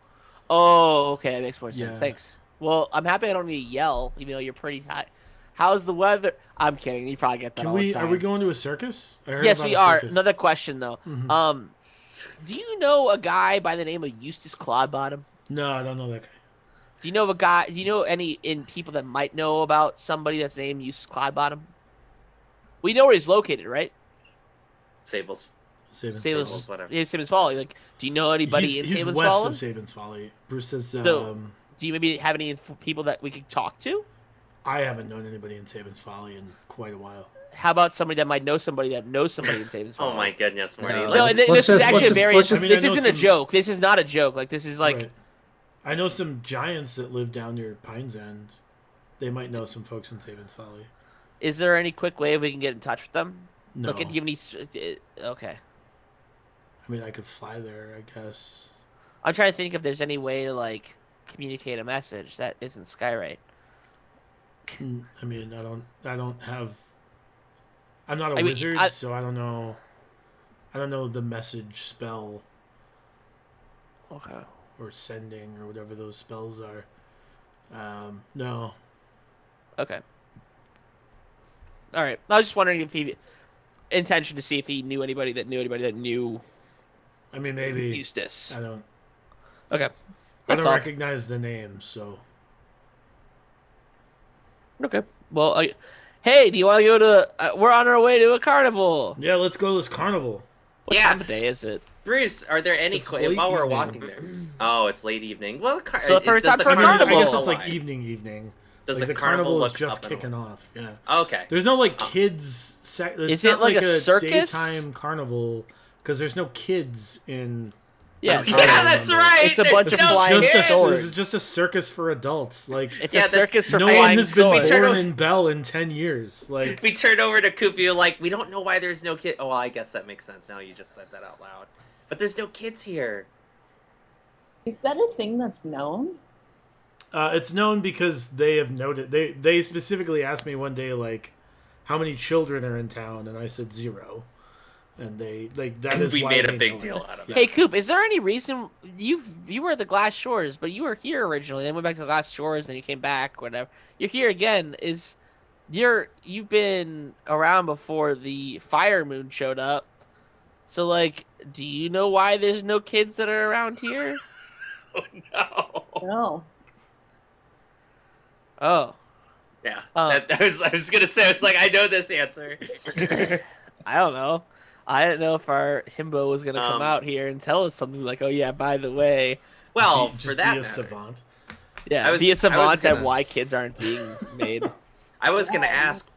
Oh, okay, that makes more sense. Yeah. Thanks. Well, I'm happy I don't need to yell, even though you're pretty high. How's the weather? I'm kidding. You probably get that Can all the we? time. Are we going to a circus? I heard Yes, about we a are. circus. Another question though. Mhm. Do you know a guy by the name of Eustace Clodbottom? No, I don't know that guy. Do you know of a guy? Do you know any people that might know about somebody that's named Eustace Clodbottom? We know where he's located, right? Sable's. Saban's Saban's- Folly. Whatever. Yeah, Saban's Folly. Like, do you know anybody He's in Saban's west Folly? of Saban's Folly. Bruce says. So- Do you maybe have any people that we could talk to? I haven't known anybody in Saban's Folly in quite a while. How about somebody that might know somebody that knows somebody in Saban's Folly? Oh my goodness, Morty! No, No, Let's this is just- actually a let's very. just- I mean, I This know isn't a some- joke. This is not a joke. Like this is like. Right. I know some giants that live down near Pines End. They might know some folks in Savins Valley. Is there any quick way we can get in touch with them? No. Look, do you have any? Okay. I mean, I could fly there, I guess. I'm trying to think if there's any way to like communicate a message that isn't Skywrite. I mean, I don't have. I'm not a wizard, so I don't know. I don't know the message spell. Okay. Or sending, or whatever those spells are. No. Okay. All right. I was just wondering if he intention to see if he knew anybody that knew. I mean, maybe Eustace. I don't. Okay. I That's don't all. recognize the name, so. Okay. Well, hey, do you want to go to? We're on our way to a carnival. Yeah, let's go to this carnival. What Yeah. time of day is it? Bruce, are there any It's late while we're evening. walking there? Oh, it's late evening. Well, So for does time the for a I mean, carnival. I guess it's align? like evening. Does like the the carnival is look just up and kicking off. Yeah. Okay. There's no like kids. It's Is not it like a circus? daytime carnival because there's no kids in. Yeah. Like, Yeah, carnival that's number. right. It's a There's bunch of no flying kids. swords. This is just a circus for adults. Like It's Yeah, a circus for no one flying has been swords. Turn born over- in Bell in 10 years. Like We turned over to Kupu like, we don't know why there's no kid. Oh, well, I guess that makes sense now. You just said that out loud. But there's no kids here. Is that a thing that's known? it's known because they have noted. They specifically asked me one day like, how many children are in town, and I said 0. And they like that And is we why made they a big know deal it. out of Yeah. it. Hey, Coop, is there any reason you were at the Glass Shores, but you were here originally, then went back to the Glass Shores, and you came back, whatever. You're here again. You've been around before the Fire Moon showed up. So like, do you know why there's no kids that are around here? Oh, no. No. Oh, Yeah. Oh. I was going to say, it's like, I know this answer. I don't know. I didn't know if our himbo was gonna come out here and tell us something like, "Oh yeah, by the way, Well, Just for that be a matter, savant. yeah, I was- be a I was savant gonna- at why kids aren't being made." I was going to Yeah. ask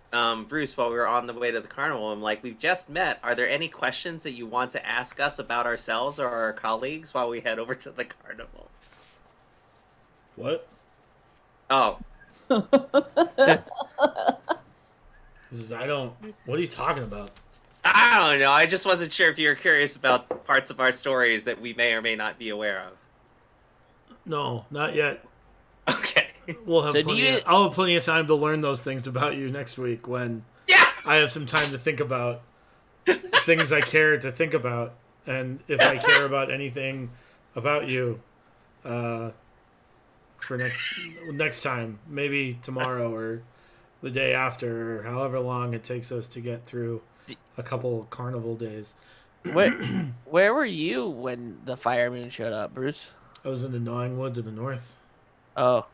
Bruce while we were on the way to the carnival. I'm like, we've just met. Are there any questions that you want to ask us about ourselves or our colleagues while we head over to the carnival? What? Oh, This is, I don't. What are you talking about? I don't know. I just wasn't sure if you were curious about parts of our stories that we may or may not be aware of. No, not yet. Okay. We'll have So do plenty. you- I'll have plenty of time to learn those things about you next week when Yeah. I have some time to think about things I care to think about, and if I care about anything about you, for next time, maybe tomorrow or the day after, or however long it takes us to get through a couple carnival days. Where were you when the Fire Moon showed up, Bruce? I was in the Gnawing Wood to the north. Oh,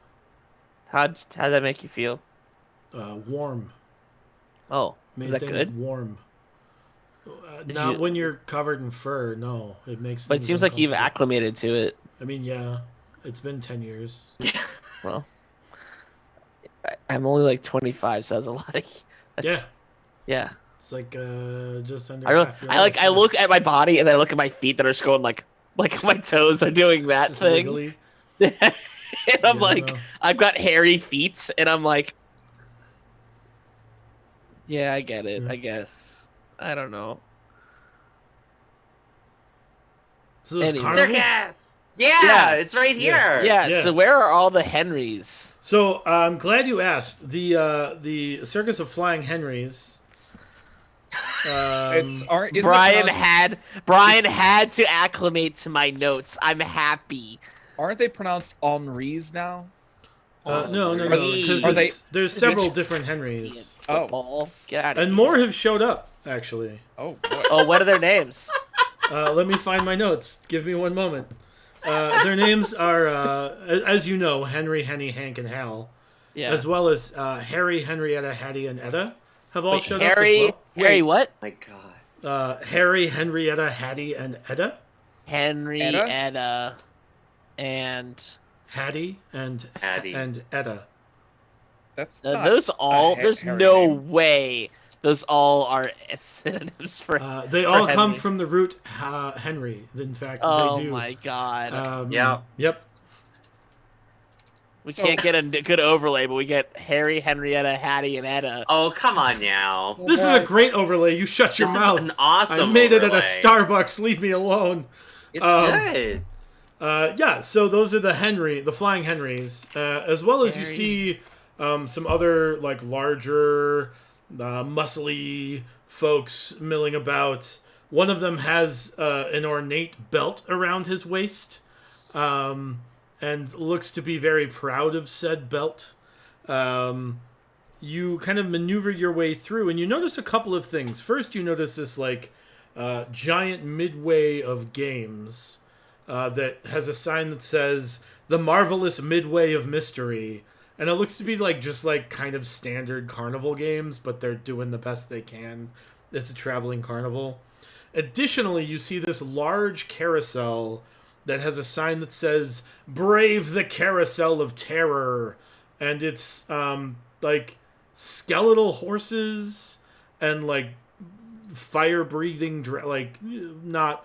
how'd that make you feel? Warm. Oh, Made is that things good? warm. Did Not you- when you're covered in fur. No, it makes. But it things seems like you've uncomfortable. acclimated to it. I mean, yeah, it's been 10 years. Well, I'm only like 25, so that's a lot. Yeah, Yeah. it's like just under. I half your life, I yeah. look at my body and then I look at my feet that are just going like my toes are doing that Just thing. wiggly. And I'm Yeah, like, no. I've got hairy feet, and I'm like, yeah, I get it. Yeah. I guess. I don't know. So this Anyway. carnival. Circus! Yeah, Yeah. it's right here. Yeah, Yeah. so where are all the Henrys? So I'm glad you asked. The Circus of Flying Henrys. Isn't it Brian pronounced- had to acclimate to my notes. I'm happy. Aren't they pronounced Henrys now? No, Are because they- there's several different Henrys, Oh. Football. Get out of and here. more have showed up actually. Oh, boy. Oh, what are their names? Let me find my notes. Give me one moment. Their names are, as you know, Henry, Henny, Hank, and Hal, Yeah. as well as Harry, Henrietta, Hattie, and Etta have all Wait, showed Harry, up Harry, what? My God. as well. Harry, Henrietta, Hattie, and Etta. Henrietta, Etta? and Hattie and Hattie. and Etta. That's now not those all. a There's Harry no name. way those all are synonyms for. They for all come Henry. from the root Henry. In fact, Oh they do. my god. Yeah. Yep. We can't get a good overlay, but we get Harry, Henrietta, Hattie, and Etta. Oh, come on now. This is a great overlay. You shut your This mouth. is an awesome I made it at a overlay. Starbucks. Leave me alone. It's good. Yeah, so those are the Flying Henrys, as well as you see some other like larger, muscly folks milling about. One of them has an ornate belt around his waist, and looks to be very proud of said belt. You kind of maneuver your way through, and you notice a couple of things. First, you notice this like giant midway of games. That has a sign that says "The Marvelous Midway of Mystery," and it looks to be like just like kind of standard carnival games, but they're doing the best they can. It's a traveling carnival. Additionally, you see this large carousel that has a sign that says "Brave the Carousel of Terror," and it's like skeletal horses and like fire breathing, like not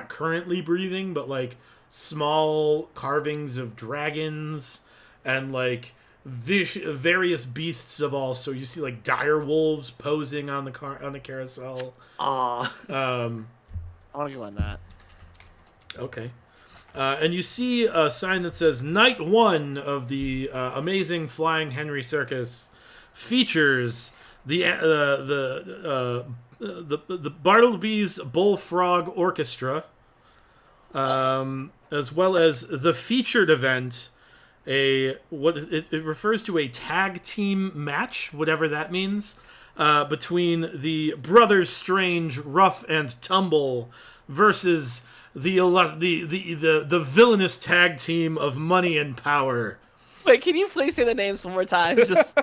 currently breathing, but like small carvings of dragons and like various beasts of all. So you see like dire wolves posing on the carousel. Aw. I want to go on that. Okay. And you see a sign that says Night 1 of the amazing Flying Henry Circus features the Bartleby's Bullfrog Orchestra, as well as the featured event, it refers to a tag team match, whatever that means, between the Brothers Strange, Rough and Tumble versus the villainous tag team of Money and Power. Wait, can you please say the names one more time? Just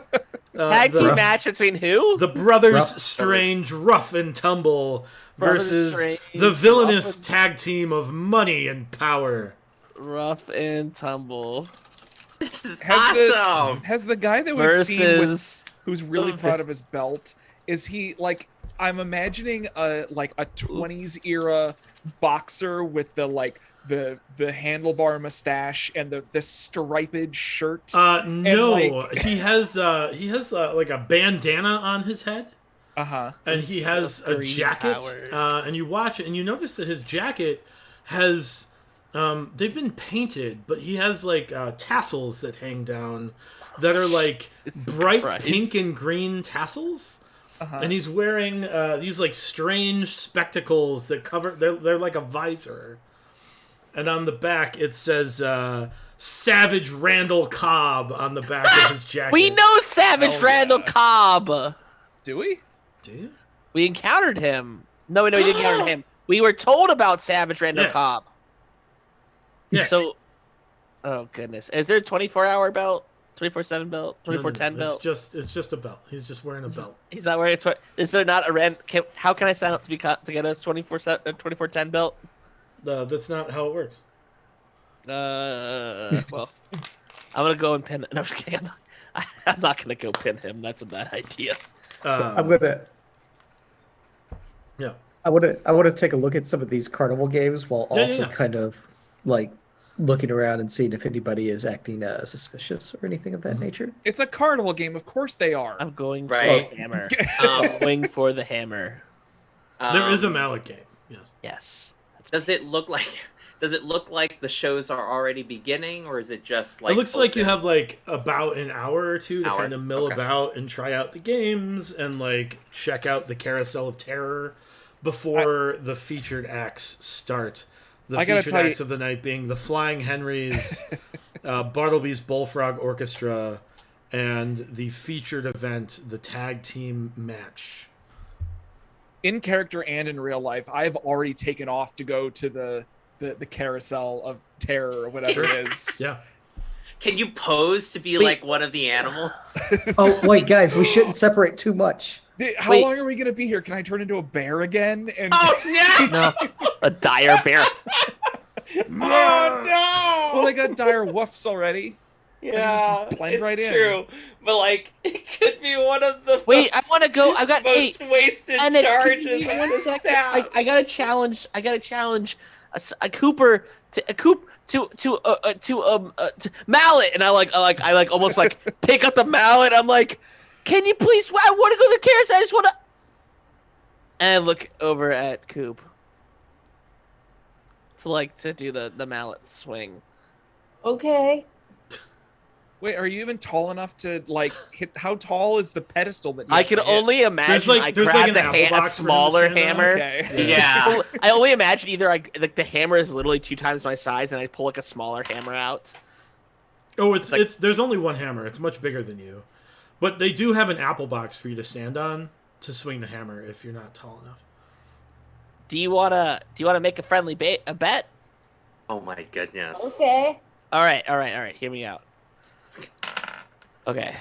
tag team match between who? The Brothers Strange, Rough and Tumble versus Strange, the villainous tag team of Money and Power. Rough and Tumble. This is Has awesome. Has the guy that we've seen Versus who's really proud of his belt, is he like, I'm imagining a 20s era boxer with the like the handlebar mustache and the striped shirt. No, like- he has like a bandana on his head, and he has a Green jacket. power. And you watch it, and you notice that his jacket has they've been painted, but he has like tassels that hang down that are like Jesus bright Christ. pink and green tassels. And he's wearing these like strange spectacles that cover. They're like a visor, and on the back it says "Savage Randall Cobb" on the back of his jacket. We know Savage Hell Randall yeah. Cobb. Do we? Do you? We encountered him. No, we didn't encounter him. We were told about Savage Randall Yeah. Cobb. Yeah. So, oh goodness, is there a 24-hour belt, 24/7 belt, No, 24/10 no, belt? It's just a belt. He's just wearing a belt. He's not wearing it. Is there not a rent? How can I sign up to get a 24/10 belt? That's not how it works. Well, I'm gonna go and pin. No, I'm just kidding. I'm not gonna go pin him. That's a bad idea. I'm gonna. Yeah. I want to take a look at some of these carnival games while Yeah, also yeah. kind of like looking around and seeing if anybody is acting suspicious or anything of that nature. It's a carnival game. Of course they are. I'm going Right. for the hammer. Um, I'm going for the hammer. There is a mallet game. Yes. Yes. Does it look like the shows are already beginning, or is it just like? It looks like you open? have like about an hour or two to Hour, kind of mill okay. about and try out the games and like check out the Carousel of Terror before the featured acts start. The I gotta featured tell you- acts of the night being the Flying Henrys, Bartleby's Bullfrog Orchestra, and the featured event, the tag team match. In character and in real life, I've already taken off to go to the carousel of terror or whatever Sure. it is. Yeah. Can you pose to be Wait. like one of the animals? Oh wait, guys, we shouldn't separate too much. How Wait. long are we gonna be here? Can I turn into a bear again? And Oh no! No, a dire bear. Oh well, they got dire woofs already. Yeah, just blend it's right in. true. But like, it could be one of the Wait, I most, want to go. I've got most wasted and it's charges. one of the second. staff. I got a challenge. a Cooper to mallet, and I almost like pick up the mallet. I'm like, can you please? I want to go to the carrots. I just want to. And I look over at Coop to do the mallet swing. Okay. Wait, are you even tall enough to like hit? How tall is the pedestal that you I can only imagine I grabbed a smaller hammer. Okay. Yeah. I only imagine either like the hammer is literally 2 times my size, and I pull like a smaller hammer out. Oh, it's there's only one hammer. It's much bigger than you, but they do have an apple box for you to stand on to swing the hammer if you're not tall enough. Do you wanna make a friendly a bet? Oh my goodness. Okay. All right. Hear me out. Okay.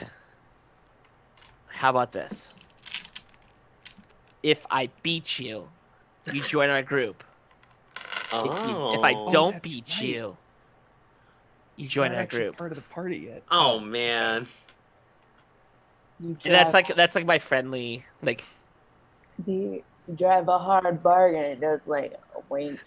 How about this? If I beat you, you join our group. If I don't that's beat right. you He's join not our actually group. part of the party yet. Oh man. You And that's like my friendly like. you drive a hard bargain. It does like a wink.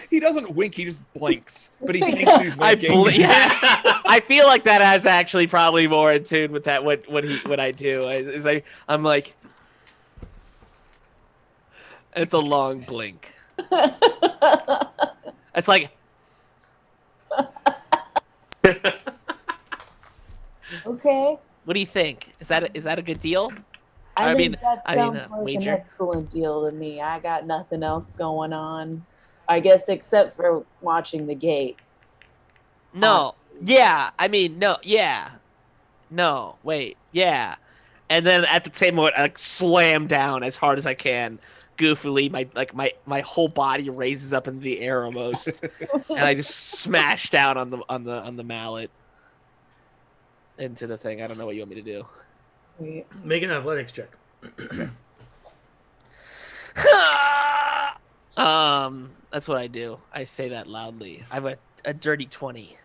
He doesn't wink. He just blinks, but he thinks he's winking. I feel like that has actually probably more in tune with that. What I do is I'm like, it's a long blink. It's like. Okay. What do you think? Is that a good deal? I think that sounds like wager. an excellent deal to me. I got nothing else going on, I guess, except for watching the gate. No. Yeah. I mean, no. Yeah. No. Wait. Yeah. And then at the same moment, I like slam down as hard as I can. Goofily, my whole body raises up into the air almost, and I just smash down on the mallet into the thing. I don't know what you want me to do. Wait. Make an athletics check. That's what I do. I say that loudly. I have a dirty 20.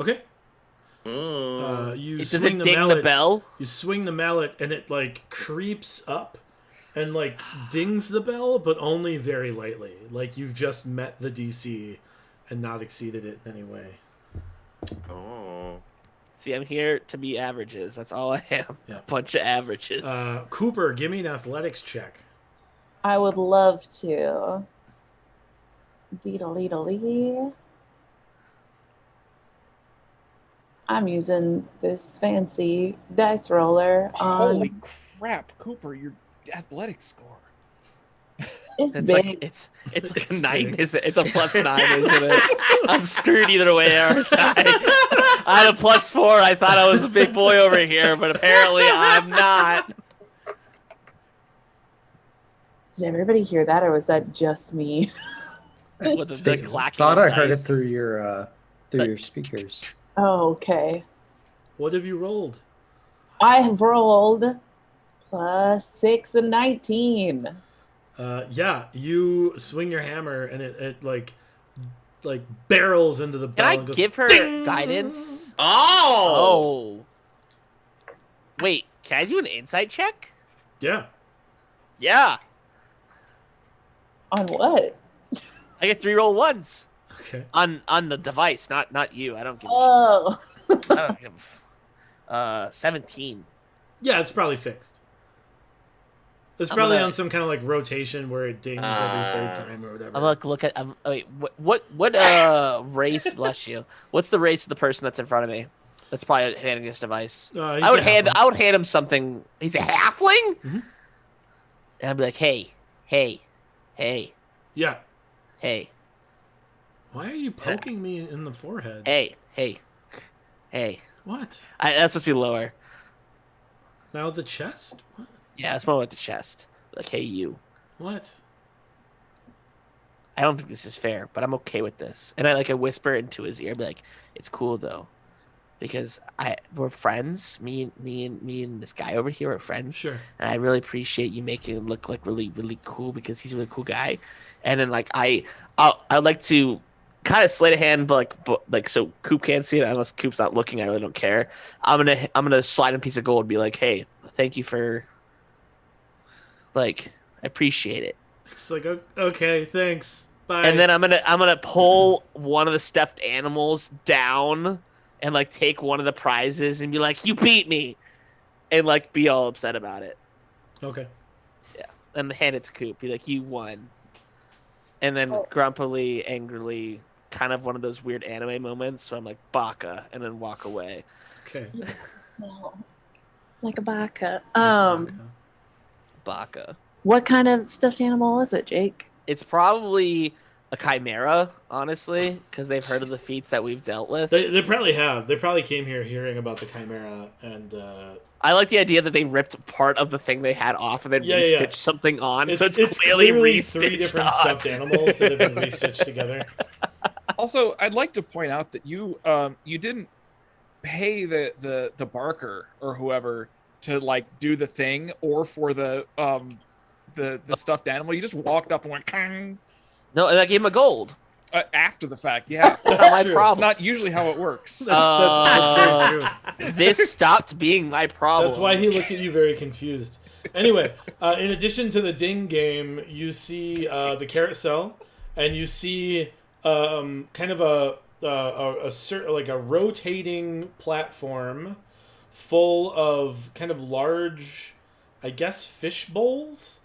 Okay. Mm. You Does swing it the ding mallet. the bell? You swing the mallet, and it like creeps up, and like dings the bell, but only very lightly. Like you've just met the DC, and not exceeded it in any way. Oh. See, I'm here to be averages. That's all I am. Yeah. A bunch of averages. Cooper, give me an athletics check. I would love to. Deedle-lee. I'm using this fancy dice roller on. Holy crap, Cooper! Your athletic score. It's It's big. like it's It's a 9, big. is it? It's a +9, isn't it? I'm screwed either way, aren't I? I had a +4. I thought I was a big boy over here, but apparently I'm not. Did everybody hear that, or was that just me? With the I clacking thought of I heard it dice. through your speakers. Oh, okay. What have you rolled? I have rolled +6 and 19. Yeah, you swing your hammer, and it like barrels into the Can bell. I and goes, give her "Ding!" guidance? Oh. Oh. Wait, can I do an insight check? Yeah. Yeah. On what? I get 3 roll ones Okay. on the device, not you. I don't give. Oh. I don't give. 17. Yeah, it's probably fixed. It's I'm probably gonna- on some kind of like rotation where it dings every third time or whatever. I'm gonna look at. Wait, what race? Bless you. What's the race of the person that's in front of me? That's probably handing this device. He's I would a hand halfling. him something. He's a halfling. Mhm. And I'd be like, hey. Yeah. Why are you poking me in the forehead? Hey. What? That's supposed to be lower. Now the chest? What? Yeah, it's more with the chest. Like, hey, you. What? I don't think this is fair, but I'm okay with this. And I whisper into his ear, be like, it's cool though, because we're friends. Me and this guy over here are friends. Sure. And I really appreciate you making him look like really, really cool because he's a really cool guy. And then I'd like to kind of sleight of hand, but so Coop can't see it unless Coop's not looking. I really don't care. I'm gonna slide him a piece of gold and be like, hey, thank you for, I appreciate it. It's like, okay, thanks, bye. And then I'm gonna pull one of the stuffed animals down and like take one of the prizes and be like, "You beat me," and like be all upset about it. Okay. And hand it to Coop. Be like, "You won." And then grumpily, angrily, kind of one of those weird anime moments. So I'm like, "Baka," and then walk away. Okay. You smell like a baka. Baka. What kind of stuffed animal is it, Jake? It's probably a chimera, honestly, because they've heard of the feats that we've dealt with. They probably have. They probably came here hearing about the chimera, and I like the idea that they ripped part of the thing they had off and then Yeah, restitched yeah. something on. it's, So it's clearly restitched 3 different on. stuffed animals that have been restitched together. Also, I'd like to point out that you didn't pay the barker or whoever to like do the thing or for the stuffed animal. You just walked up and went Kang, No, and I gave him a gold. after the fact. Yeah, That's not my true. it's problem. not usually how it works. That's very true. This stopped being my problem. That's why he looked at you very confused. Anyway, in addition to the ding game, you see the carousel, and you see kind of a rotating platform full of kind of large, I guess, fish bowls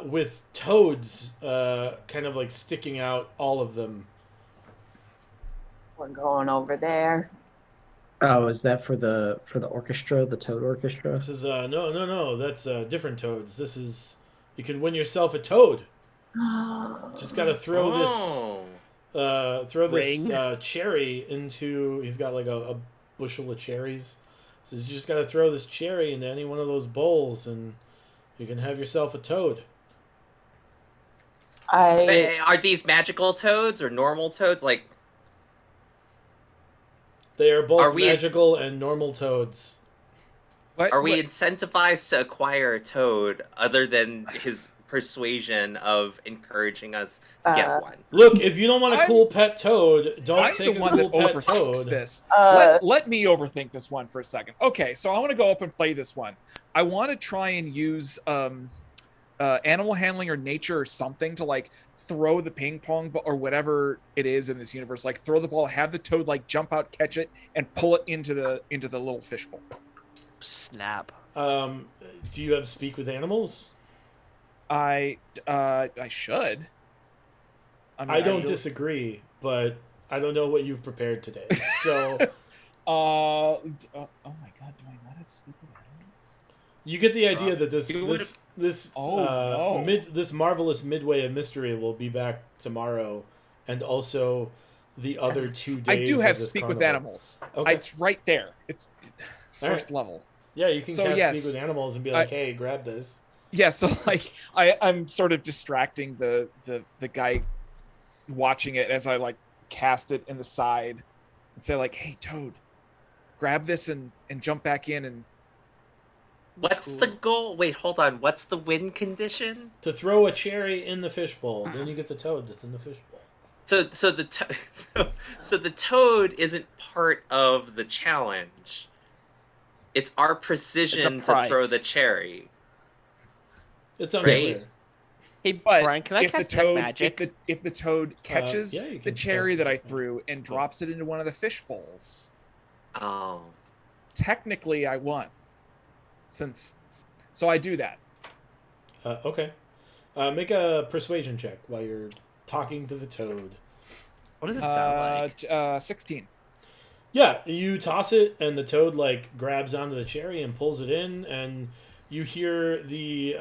with toads kind of like sticking out, all of them. We're going over there. Oh, is that for the orchestra, the Toad Orchestra? This is no. That's different toads. This is, you can win yourself a toad. Just gotta throw this Ring. cherry into. He's got like a bushel of cherries. So you just gotta throw this cherry into any one of those bowls, and you can have yourself a toad. Are these magical toads or normal toads? Like, They are both Are we- magical and normal toads. are we incentivized to acquire a toad other than his persuasion of encouraging us to get one? Look, if you don't want a I'm- cool pet toad, don't I'm take the a one cool that pet overthinks toad. this. Uh, Let me overthink this one for a second. Okay, so I want to go up and play this one. I want to try and use animal handling or nature or something to like throw the ping pong ball or whatever it is in this universe. Like throw the ball, have the toad like jump out, catch it, and pull it into the little fishbowl. Snap. Do you have speak with animals? I should. mean, I don't really- disagree, but I don't know what you've prepared today. So oh my god, do I not have to speak with animals? you get the idea that this You this marvelous midway of mystery will be back tomorrow, and also the other 2 days. I do of have this speak with carnival. animals. Okay. It's right there. It's All right. first level. Yeah, you can So, cast yes, speak with animals and be like, "Hey, grab this." Yeah, so like I'm sort of distracting the guy watching it as I like cast it in the side and say like, "Hey, Toad, grab this and jump back in." And What's the goal? Wait, hold on. What's the win condition? To throw a cherry in the fishbowl, then you get the toad that's in the fishbowl. So the toad isn't part of the challenge. It's our precision It's a to prize. throw the cherry. It's unclear. Right. Hey, but Brian, can I if the cast toad magic? if the toad catches yeah, you the can cherry cast that I detect threw and drops it into one of the fish bowls, Oh. technically I won. So I do that. Okay. Make a persuasion check while you're talking to the toad. What does it sound like? 16. Yeah, you toss it, and the toad like grabs onto the cherry and pulls it in, and you hear the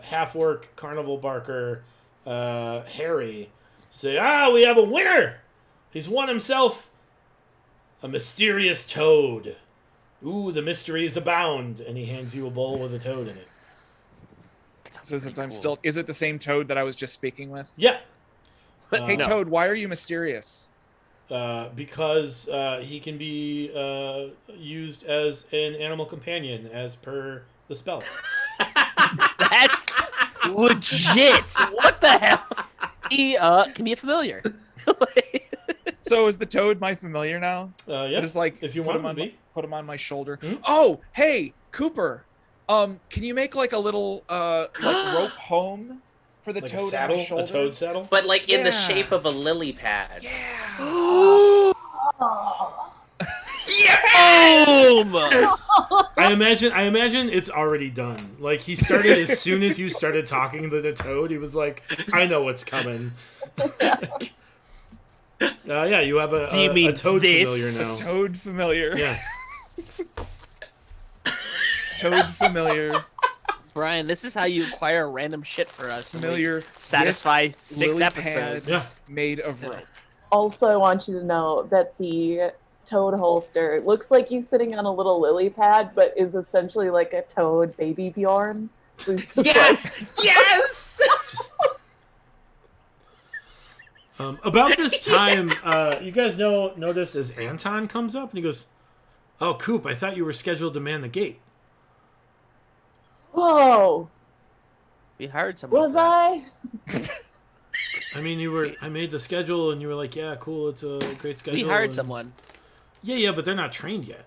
half-orc carnival barker Harry say, we have a winner! He's won himself a mysterious toad. Ooh, the mysteries abound. And he hands you a bowl with a toad in it. So since I'm still, is it the same Toad that I was just speaking with? Yeah. Hey, No. Toad, why are you mysterious? Because he can be used as an animal companion as per the spell. That's legit. What the hell? He can be a familiar. So is the Toad my familiar now? Yeah, Just like if you put want him him on to be. put him on my shoulder. Mhm. Oh, hey, Cooper. Can you make like a little like rope home for the like toad a saddle, on his shoulder. a toad saddle. But like in the Yeah. shape of a lily pad. Yeah. Oh. Boom! I imagine it's already done. Like he started as soon as you started talking to the toad. He was like, "I know what's coming." Yeah, you have Do you mean a toad this? familiar now. Toad familiar. Yeah. Toad familiar. Brian, this is how you acquire random shit for us. and we Familiar. Satisfy with 6 lily episodes. pads Yeah. made of rope. Also, I want you to know that the toad holster looks like you sitting on a little lily pad, but is essentially like a toad baby Bjorn. So it's just Yes! Yes! About this time, you guys notice as Anton comes up and he goes, "Oh, Coop, I thought you were scheduled to man the gate." Whoa, We hired someone. was for that. I? I mean, I made the schedule and you were like, "Yeah, cool, it's a great schedule." We hired and- someone. Yeah, but they're not trained yet.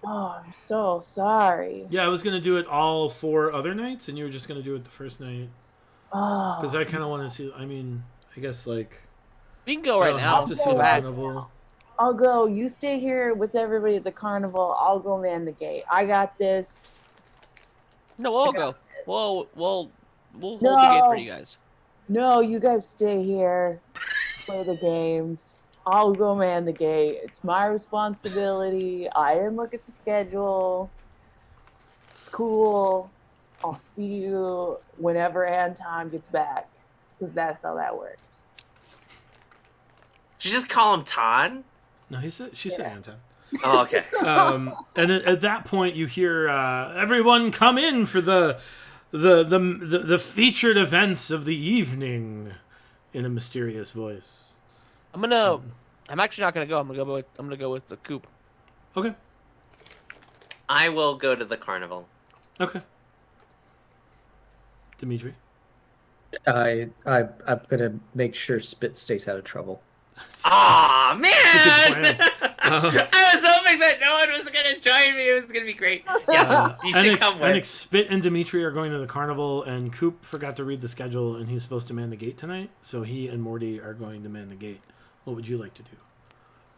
Oh, I'm so sorry. Yeah, I was gonna do it all 4 other nights, and you were just gonna do it the first night Oh, because I kind of want to see. I mean, I guess like We can go right I'll now. have to see Go the back. carnival. I'll go. You stay here with everybody at the carnival. I'll go man the gate. I got this. No, we'll go. We'll hold the gate No. for you guys. No, you guys stay here. Play the games. I'll go man the gate. It's my responsibility. I didn't look at the schedule. It's cool. I'll see you whenever Anton gets back, because that's how that works. Did you just call him Ton? No, she said Yeah. Anton. Oh, okay. And at that point, you hear everyone come in for the featured events of the evening, in a mysterious voice. I'm actually not gonna go. I'm gonna go with the Coop. Okay. I will go to the carnival. Okay. Dimitri. I'm gonna make sure Spit stays out of trouble. Aw, That's a man! good plan. I was hoping that no one was going to join me. It was going to be great. Yeah, you should come with. Enix, Spit, and Dimitri are going to the carnival, and Coop forgot to read the schedule, and he's supposed to man the gate tonight, so he and Morty are going to man the gate. What would you like to do?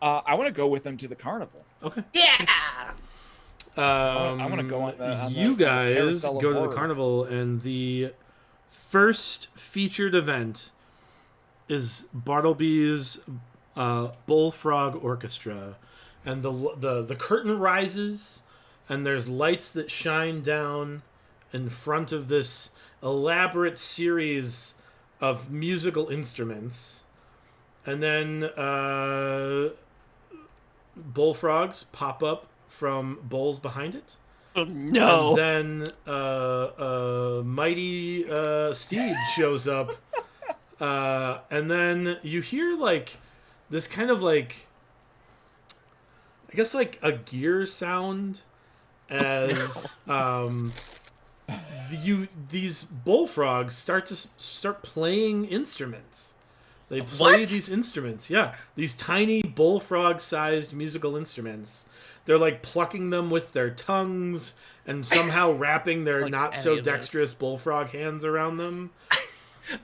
I want to go with them to the carnival. Okay. Yeah! I wanna go on the you guys carousel of go to the horror. carnival, and the first featured event is Bartleby's Bullfrog Orchestra, and the curtain rises, and there's lights that shine down in front of this elaborate series of musical instruments, and then bullfrogs pop up from bowls behind it. Oh, no. And then mighty steed shows up, and then you hear like this kind of like, I guess like a gear sound as these bullfrogs start playing instruments. They play What? these instruments, yeah, these tiny bullfrog-sized musical instruments. They're like plucking them with their tongues and somehow wrapping their Like not so any of this. dexterous bullfrog hands around them.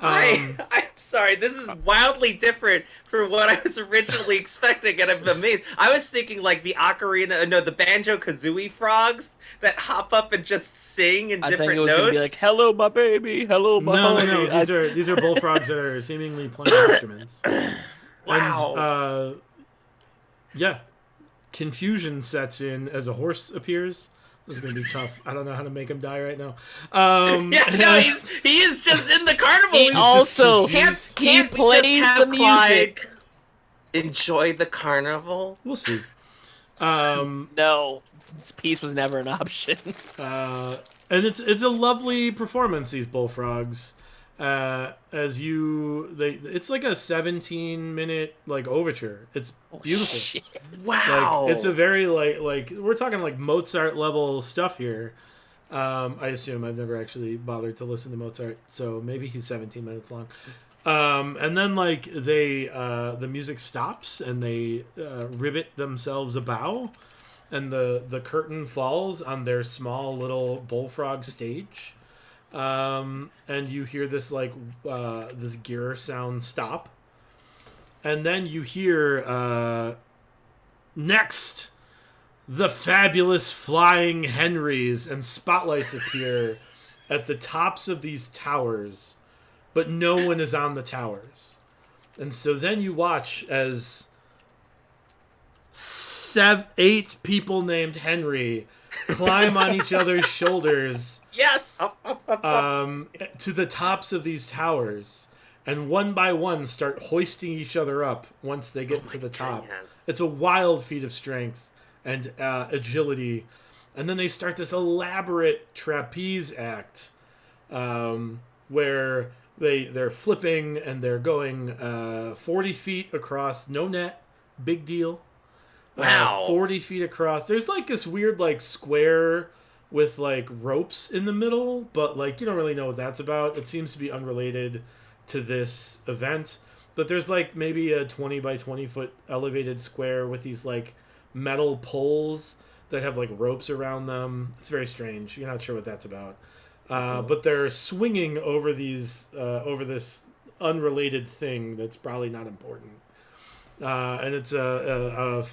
I'm sorry, this is wildly different from what I was originally expecting, and I'm amazed. I was thinking like the the Banjo-Kazooie frogs that hop up and just sing in I think different it was gonna notes. be like, "Hello, my baby. Hello, my No, honey." these are bullfrogs that are seemingly playing instruments. Wow. And, yeah, confusion sets in as a horse appears. This is gonna be tough. I don't know how to make him die right now. Yeah, no, he is just in the carnival. He He's also confused. can't we plays just have the Clyde music. enjoy the carnival? We'll see. No, peace was never an option. And it's a lovely performance. These bullfrogs, it's like a 17-minute like overture. It's beautiful. Shit. Wow. Like, it's a very like we're talking like Mozart level stuff here. I assume I've never actually bothered to listen to Mozart, so maybe he's 17 minutes long. And then like the music stops and they ribbit themselves a bow, and the curtain falls on their small little bullfrog stage. And you hear this like this gear sound stop, and then you hear next the fabulous flying Henrys, and spotlights appear at the tops of these towers, but no one is on the towers. And so then you watch as 8 people named Henry climb on each other's shoulders. Yes. To the tops of these towers, and one by one start hoisting each other up once they get to the top. goodness. It's a wild feat of strength and agility. And then they start this elaborate trapeze act where they're flipping and they're going 40 feet across, no net, big deal. Wow. 40 feet across. There's like this weird like square with like ropes in the middle, but like you don't really know what that's about. It seems to be unrelated to this event. But there's like maybe a 20 by 20 foot elevated square with these like metal poles that have like ropes around them. It's very strange. You're not sure what that's about. But they're swinging over these over this unrelated thing that's probably not important. And it's a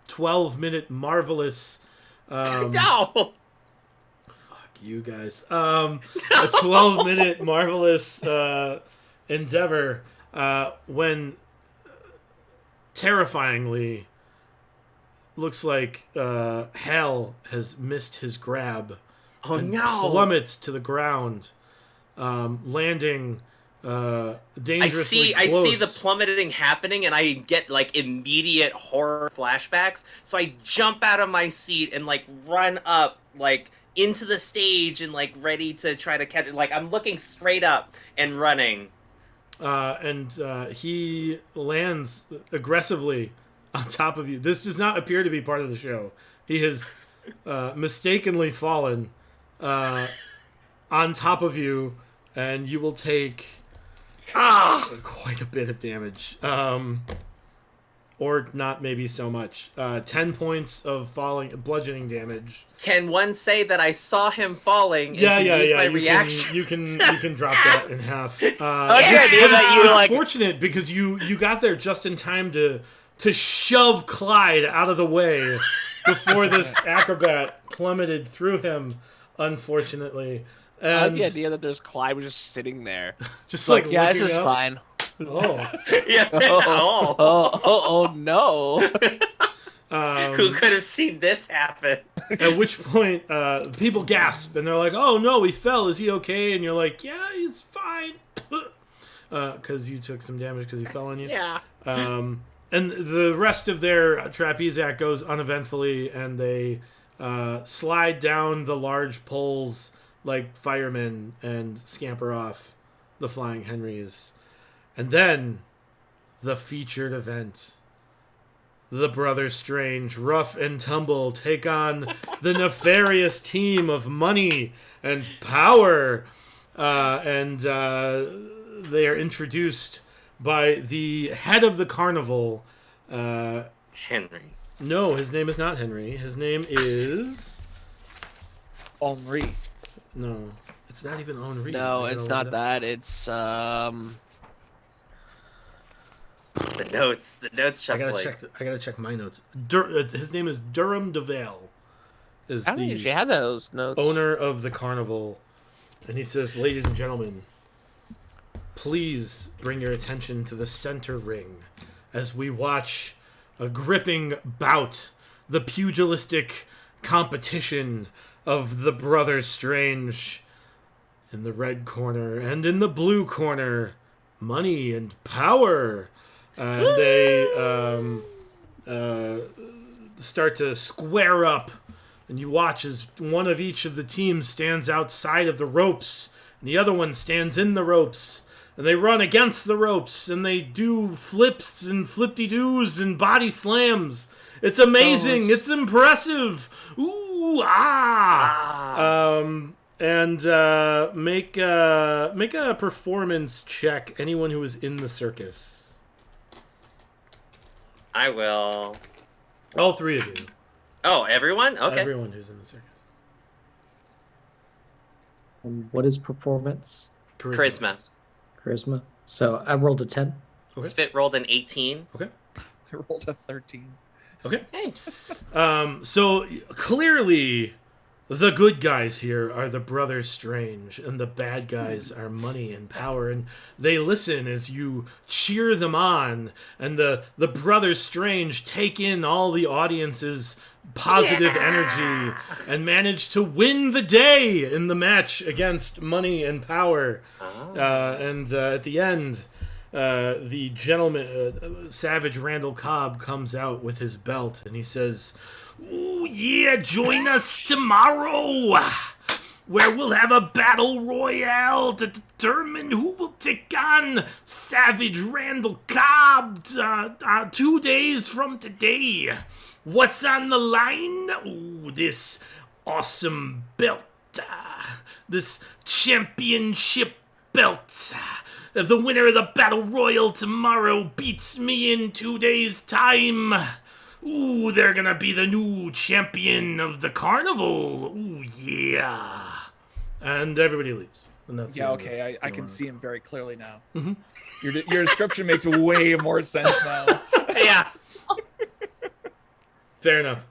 12-minute marvelous No. fuck you guys. A 12-minute marvelous endeavor when terrifyingly looks like Hal has missed his grab Oh and no. plummets to the ground, landing dangerously I close. see the plummeting happening, and I get like immediate horror flashbacks. So I jump out of my seat and like run up like into the stage and like ready to try to catch it. Like I'm looking straight up and running. And he lands aggressively on top of you. This does not appear to be part of the show. He has mistakenly fallen on top of you, and you will take quite a bit of damage. Or not maybe so much. 10 points of bludgeoning damage. Can one say that I saw him falling? And Yeah. use my You reaction? you can drop that in half. I like the idea that you it's like. fortunate because you got there just in time to shove Clyde out of the way before this acrobat plummeted through him, unfortunately. I like And the idea that there's Clyde was just sitting there. just Like, like yeah, this looking is up. fine. Oh. Yeah. Oh, Oh. oh no. Who could have seen this happen? At which point, people gasp and they're like, "Oh no, he fell. Is he okay?" And you're like, "Yeah, he's fine." Because you took some damage because he fell on you. Yeah. And the rest of their trapeze act goes uneventfully, and they slide down the large poles like firemen and scamper off the Flying Henrys. And then the featured event. The Brothers Strange, rough and tumble, take on the nefarious team of Money and Power. And they are introduced by the head of the carnival. Henry. No, his name is not Henry. His name is... Henri. No, it's not even Henri. No, I it's gotta not look it up. that. It's The notes. I gotta shuffling. check. I gotta check my notes. His name is Durham DeVale. Is I don't the usually have those notes. owner of the carnival, and he says, "Ladies and gentlemen, please bring your attention to the center ring as we watch a gripping bout, the pugilistic competition of the Brothers Strange. In the red corner and in the blue corner, Money and Power." And they start to square up, and you watch as one of each of the teams stands outside of the ropes, and the other one stands in the ropes, and they run against the ropes, and they do flips and flip-de-doos and body slams. It's amazing. It's impressive. Ooh, ah. And make a performance check. Anyone who is in the circus. I will. All three of you. Oh, everyone? Okay. Everyone who's in the circus. And what is performance? Charisma. Charisma. So I rolled a 10. Okay. Spit rolled an 18. Okay. I rolled a 13. Okay. Hey. So clearly, the good guys here are the Brothers Strange, and the bad guys are Money and Power, and they listen as you cheer them on, and the Brothers Strange take in all the audience's positive energy and manage to win the day in the match against Money and Power. And at the end, the gentleman, Savage Randall Cobb, comes out with his belt, and he says, "Ooh, yeah, join us tomorrow, where we'll have a battle royale to determine who will take on Savage Randall Cobb 2 days from today. What's on the line? Ooh, this awesome belt, this championship belt. If the winner of the battle royal tomorrow beats me in 2 days' time, ooh, they're gonna be the new champion of the carnival. Ooh, yeah." And everybody leaves. And that's Yeah, the okay, I can see him very clearly now. Mm-hmm. Your description makes way more sense now. Yeah. Fair enough.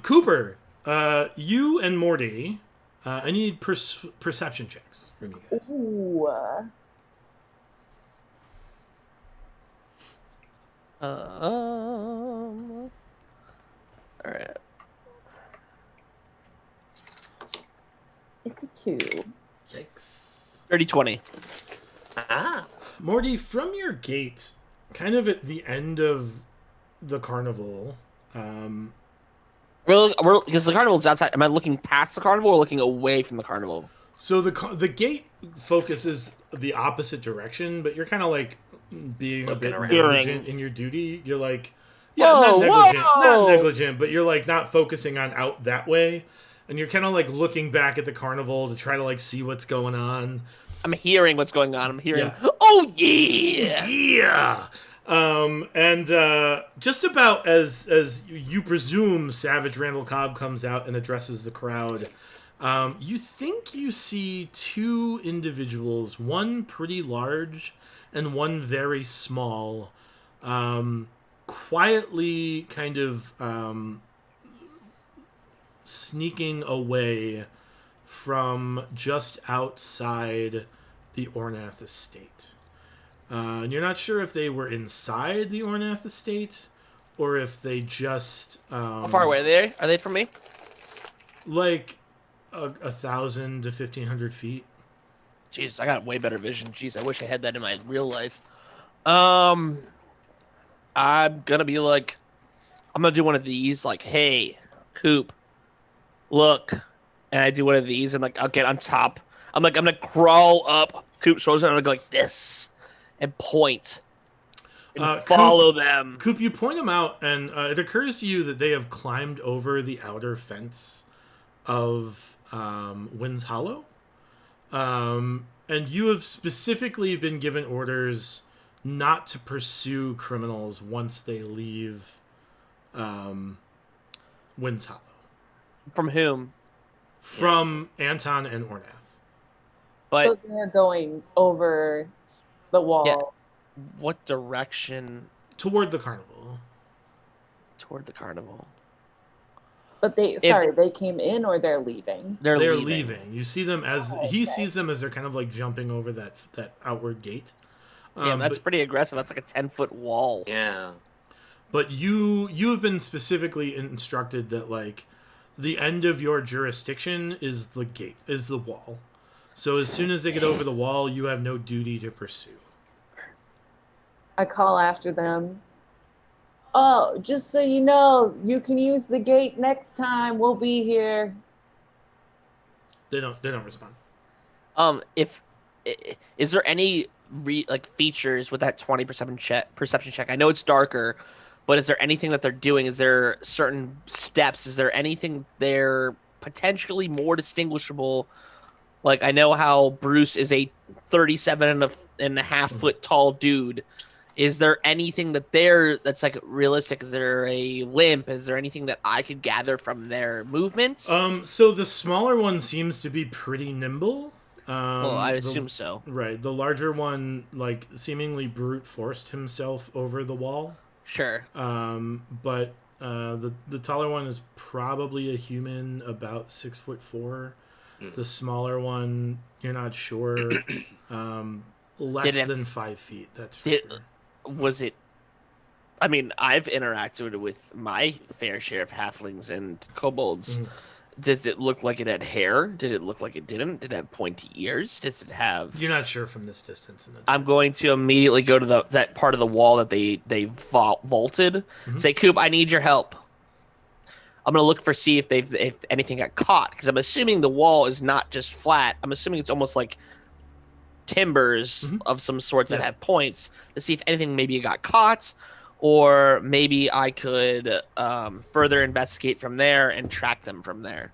Cooper, you and Morty, I need perception checks from you guys. Ooh. All right. It's a 2. Yikes. 30-20. Ah. Morty, from your gate, kind of at the end of the carnival, We're because the carnival's outside. Am I looking past the carnival or looking away from the carnival? so the gate focuses the opposite direction, but you're kind of like being a Looking bit around. negligent in your duty. You're like, yeah, Whoa, not whoa! negligent, but you're like not focusing on out that way, and you're kind of like looking back at the carnival to try to like see what's going on. I'm hearing what's going on. I'm hearing, Yeah. oh yeah! Yeah. And just about as you presume Savage Randall Cobb comes out and addresses the crowd, you think you see 2 individuals, one pretty large and one very small, quietly kind of sneaking away from just outside the Ornath estate. And you're not sure if they were inside the Ornath estate or if they just How far away are they? Are they from me? like 1,000 to 1,500 feet. Jeez, I got way better vision. Jeez, I wish I had that in my real life. I'm gonna be like, I'm gonna do one of these, like, hey, Coop, look, and I do one of these, and like, I'll get on top. I'm gonna crawl up Coop's shoulders, and I'm gonna go like this, and point, and follow them. Coop, you point them out, and it occurs to you that they have climbed over the outer fence of Wind's Hollow. And you have specifically been given orders not to pursue criminals once they leave Wind's Hollow. From whom? From Anton and Ornath. But So they're going over the wall. Yeah. What direction? Toward the carnival. Toward the carnival. But they came in or they're leaving? They're leaving. You see them as he sees them as they're kind of like jumping over that outward gate. Damn, that's pretty aggressive. That's like a 10-foot wall. Yeah. But you have been specifically instructed that like the end of your jurisdiction is the gate, is the wall. So as soon as they get over the wall, you have no duty to pursue. I call after them. Oh, just so you know, you can use the gate next time. We'll be here. They don't respond. Is there any features with that 20 perception check? I know it's darker, but is there anything that they're doing? Is there certain steps? Is there anything there potentially more distinguishable? Like, I know how Bruce is a 37 and a half foot tall dude. Is there anything that's like realistic? Is there a limp? Is there anything that I could gather from their movements? So the smaller one seems to be pretty nimble. Well, I assume so. Right. The larger one, like, seemingly brute forced himself over the wall. Sure. But the taller one is probably a human, about 6'4". The smaller one, you're not sure. Less than 5 feet. That's for sure. Was it? I mean, I've interacted with my fair share of halflings and kobolds. Does it look like it had hair? Did it look like it didn't? Did it have pointy ears? Does it have? You're not sure from this distance. I'm going to immediately go to that part of the wall that they vaulted. Say, Coop, I need your help. I'm gonna look see if anything got caught, because I'm assuming the wall is not just flat. I'm assuming it's almost like timbers of some sorts that have points, to see if anything maybe got caught, or maybe I could further investigate from there and track them from there.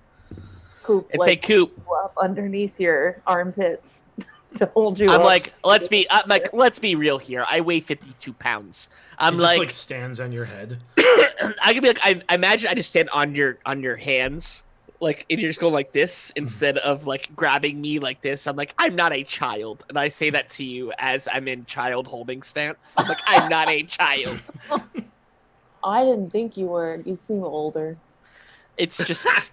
Coop, and say, Coop, up underneath your armpits to hold you. I'm up. like, let's be real here. I weigh 52 pounds. I'm it just, like stands on your head. I could be like, I imagine I just stand on your hands, like, and you're just going like this instead of like grabbing me like this. I'm like, I'm not a child, and I say that to you as I'm in child holding stance. I'm like, I'm not a child. I didn't think you were. You seem older. It's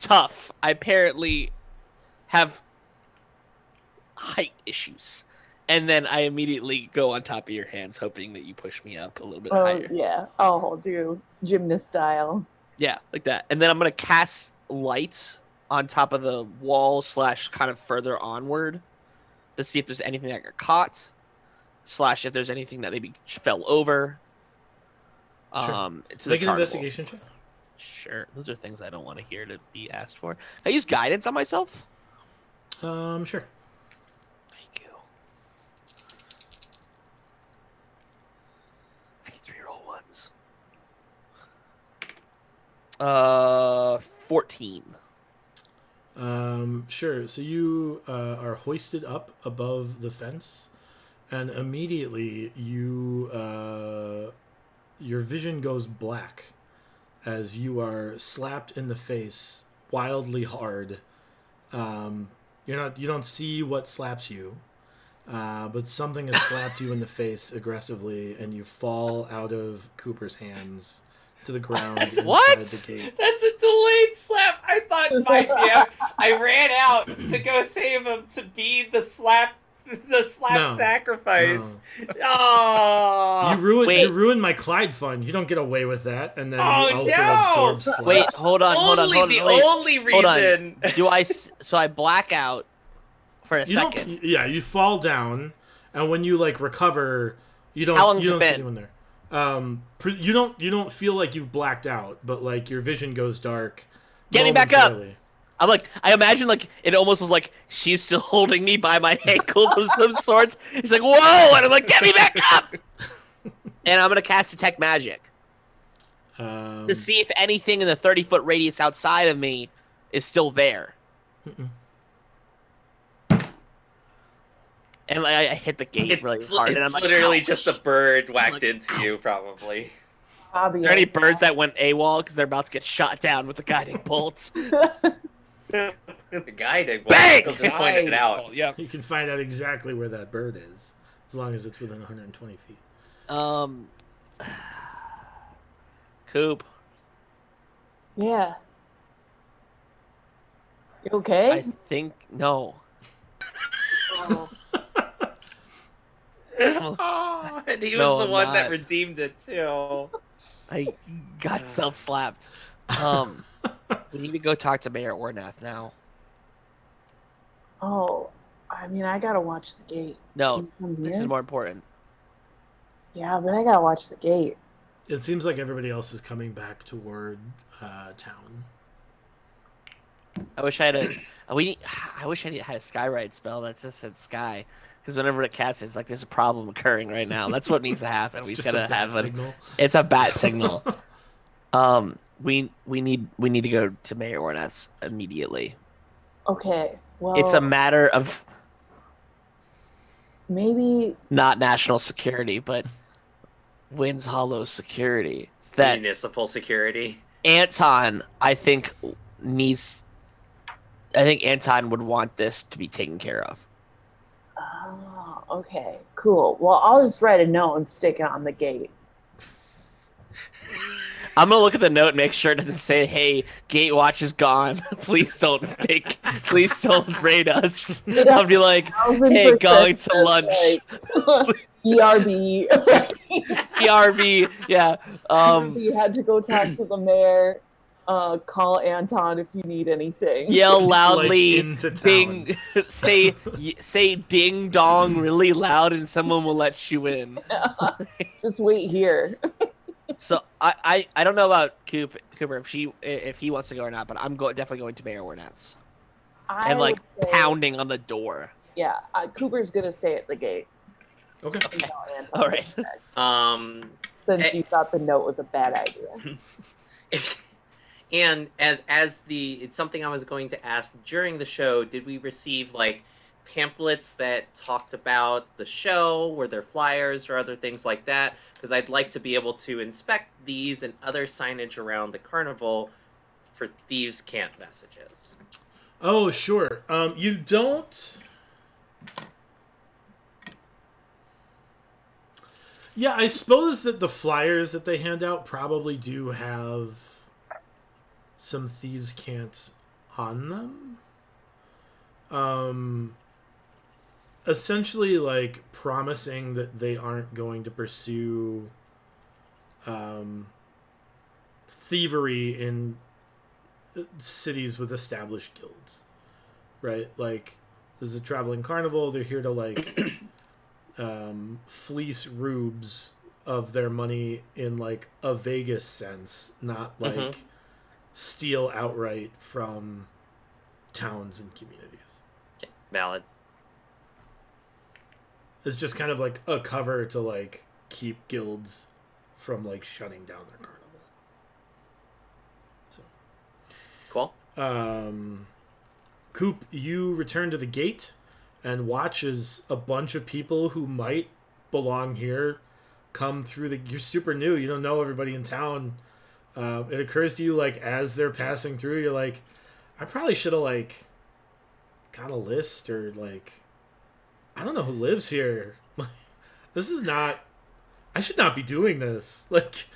tough. I apparently have height issues. And then I immediately go on top of your hands, hoping that you push me up a little bit higher. Yeah, I'll hold you gymnast style. Yeah, like that. And then I'm going to cast light on top of the wall / kind of further onward to see if there's anything that got caught / if there's anything that maybe fell over. Sure. To Make an investigation check. Sure. Those are things I don't want to hear to be asked for. Can I use guidance on myself? Sure. Thank you. I need 3-roll ones. 14. Sure. So you are hoisted up above the fence, and immediately your vision goes black as you are slapped in the face wildly hard. You don't see what slaps you, but something has slapped you in the face aggressively, and you fall out of Cooper's hands to the ground inside the gate. That's a delayed slap. I thought, my damn, I ran out to go save him to be the slap sacrifice. No. Oh, you ruined my Clyde fund. You don't get away with that, and then you also absorb slaps. Wait, hold on. Only reason. So I black out for a second. You fall down, and when you recover, you don't. How long you don't has see it been? anyone there. You don't feel like you've blacked out, but your vision goes dark. Get me back up. I'm like, I imagine it almost was like she's still holding me by my ankles of some sorts. She's like, whoa, and I'm like, get me back up. And I'm gonna cast Detect Magic to see if anything in the 30-foot radius outside of me is still there. And I hit the gate really hard, and I'm like, literally just a bird whacked into you, probably. Are there any birds that went AWOL because they're about to get shot down with the guiding bolts? The guiding Bang! bolts just pointed it out. Yeah. You can find out exactly where that bird is, as long as it's within 120 feet. Coop. Yeah. You okay? I think no. Oh, and he was the one that redeemed it too. I got self-slapped. We need to go talk to Mayor Ornath now. Oh, I mean, I gotta watch the gate. No, this is more important. Yeah, but I gotta watch the gate. It seems like everybody else is coming back toward town. I wish I had I wish I had a skyride spell that just said sky, because whenever it casts, it's like there's a problem occurring right now. That's what needs to happen. We just gotta have signal. It's a bat signal. We need to go to Mayor Ornath immediately. Okay, well, It's a matter of maybe not national security, but Wins Hollow security. That Municipal security. Anton, I think Anton would want this to be taken care of. Oh, okay, cool. Well, I'll just write a note and stick it on the gate. I'm gonna look at the note and make sure it doesn't say, "Hey, Gatewatch is gone. Please don't raid us." I'll be like, "Hey, 1000% going to lunch." like, ERB. ERB, yeah. You had to go talk to the mayor. Call Anton if you need anything. Yell loudly, into town. ding, say ding dong really loud, and someone will let you in. Just wait here. So I don't know about Cooper if he wants to go or not, but I'm definitely going to Mayor Ornette's and like would say, pounding on the door. Yeah, Cooper's gonna stay at the gate. Okay. All right. Since you thought the note was a bad idea. And it's something I was going to ask during the show, did we receive like pamphlets that talked about the show? Were there flyers or other things like that? Because I'd like to be able to inspect these and other signage around the carnival for thieves' can't messages. Oh, sure. You don't. Yeah, I suppose that the flyers that they hand out probably do have some thieves' can'ts on them. Essentially, like, promising that they aren't going to pursue thievery in cities with established guilds, right? Like, this is a traveling carnival. They're here to, like, fleece rubes of their money in, like, a Vegas sense, not, like, steal outright from towns and communities. Okay, valid. It's just kind of like a cover to like keep guilds from like shutting down their carnival. So cool. Coop, you return to the gate and watch as a bunch of people who might belong here come through the. You're super new. You don't know everybody in town. It occurs to you like as they're passing through, you're like, I probably should have like got a list or like. I don't know who lives here. This is not. I should not be doing this. Like,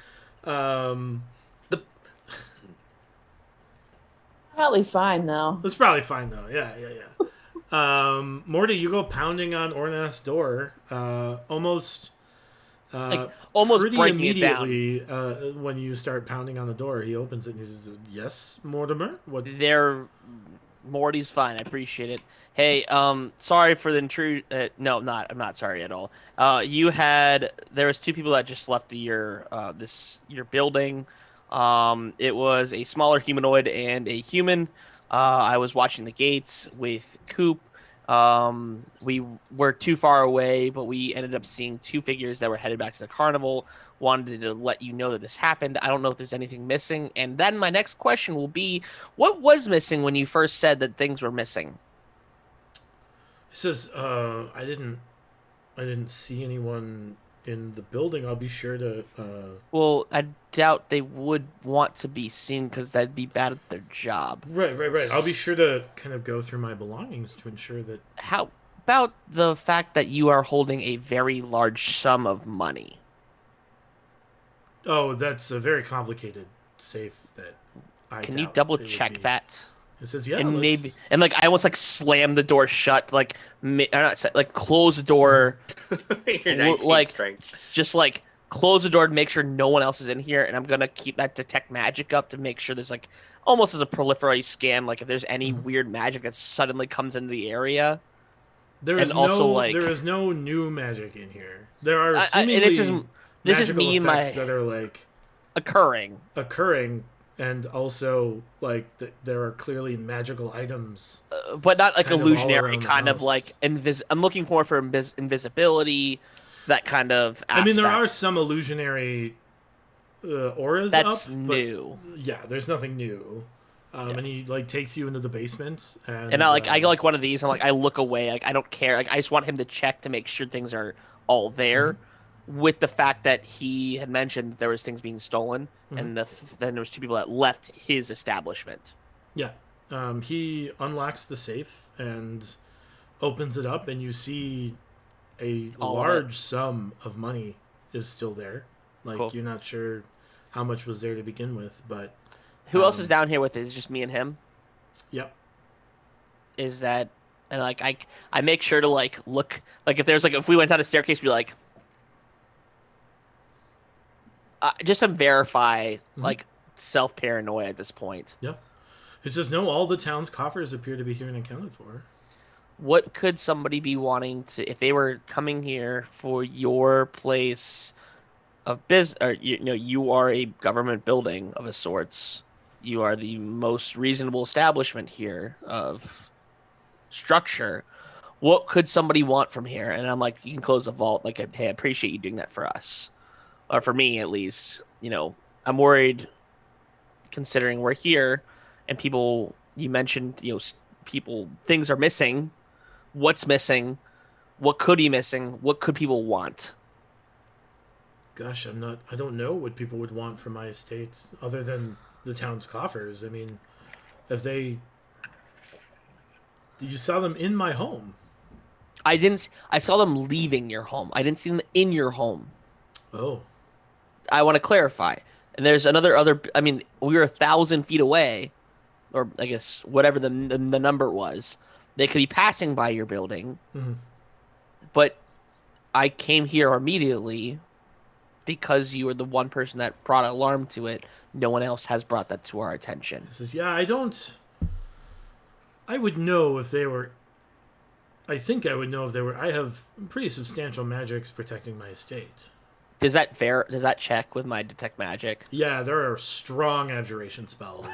Probably fine though. It's probably fine though. Yeah. Morty, you go pounding on Ornath's door. Almost pretty breaking it down. immediately. When you start pounding on the door, he opens it and he says, "Yes, Mortimer. What?" Morty's fine. I appreciate it. Hey, sorry for the intrusion. No, I'm not sorry at all. There was two people that just left your building. It was a smaller humanoid and a human. I was watching the gates with Coop. We were too far away, but we ended up seeing two figures that were headed back to the carnival. Wanted to let you know that this happened. I don't know if there's anything missing. And then my next question will be, what was missing when you first said that things were missing? He says, I didn't see anyone in the building. I'll be sure to... Well, I doubt they would want to be seen because that'd be bad at their job. Right. I'll be sure to kind of go through my belongings to ensure that... How about the fact that you are holding a very large sum of money? Oh, that's a very complicated safe that I Can you doubt double it would check be. that? It says, yeah, And let's- maybe, and like I almost like slam the door shut, like like close the door, Your 19 like strength. just like close the door to make sure no one else is in here. And I'm gonna keep that detect magic up to make sure there's like almost as a proliferate scan, like if there's any weird magic that suddenly comes into the area. There is and also, like- there is no new magic in here. There are and seemingly this is magical me and effects my that are like occurring. and also like there are clearly magical items. But not like kind of all illusionary, around the kind of house. like I'm looking for invisibility, that kind of aspect. I mean, there are some illusionary auras That's up, new. but yeah, there's nothing new. And he like takes you into the basement, and I like one of these. I'm like, I look away. Like I don't care. Like I just want him to check to make sure things are all there. with the fact that he had mentioned that there was things being stolen, and then there was 2 people that left his establishment. Yeah. He unlocks the safe and opens it up, and you see a large sum of money is still there. Like, Cool. You're not sure how much was there to begin with, but... Who else is down here with it? Is it just me and him? Yep. Is that... And, like, I make sure to, like, look... Like, if there's, like... If we went down a staircase, be like... just to verify, like, self-paranoia at this point. Yep. It says, no, all the town's coffers appear to be here and accounted for. What could somebody be wanting to... If they were coming here for your place of business... Or, you are a government building of a sorts. You are the most reasonable establishment here of structure. What could somebody want from here? And I'm like, you can close the vault. Like, hey, I appreciate you doing that for us. Or for me, at least. I'm worried, considering we're here, and people... You mentioned, people... Things are missing. What's missing? What could be missing? What could people want? Gosh, I don't know what people would want from my estates other than the town's coffers. I mean, if you saw them in my home. I saw them leaving your home. I didn't see them in your home. Oh. I want to clarify. And there's other, I mean, we were 1,000 feet away, or I guess whatever the number was. They could be passing by your building, but I came here immediately because you were the one person that brought alarm to it. No one else has brought that to our attention. This is, I would know if they were... I think I would know if they were... I have pretty substantial magics protecting my estate. Does that check with my detect magic? Yeah, there are strong abjuration spells.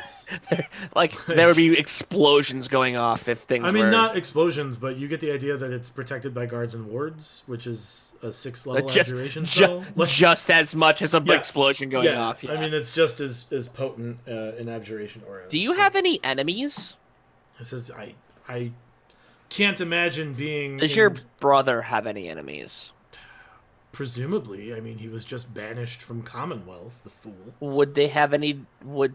Like, there would be explosions going off if things I mean, not explosions, but you get the idea that it's protected by guards and wards, which is a 6th level abjuration spell. Just as much as a big explosion going off. Yeah. I mean, it's just as potent in abjuration aura. Do you have any enemies? It says, I can't imagine being... Does your brother have any enemies? Presumably. I mean, he was just banished from Commonwealth, the fool. Would they have any...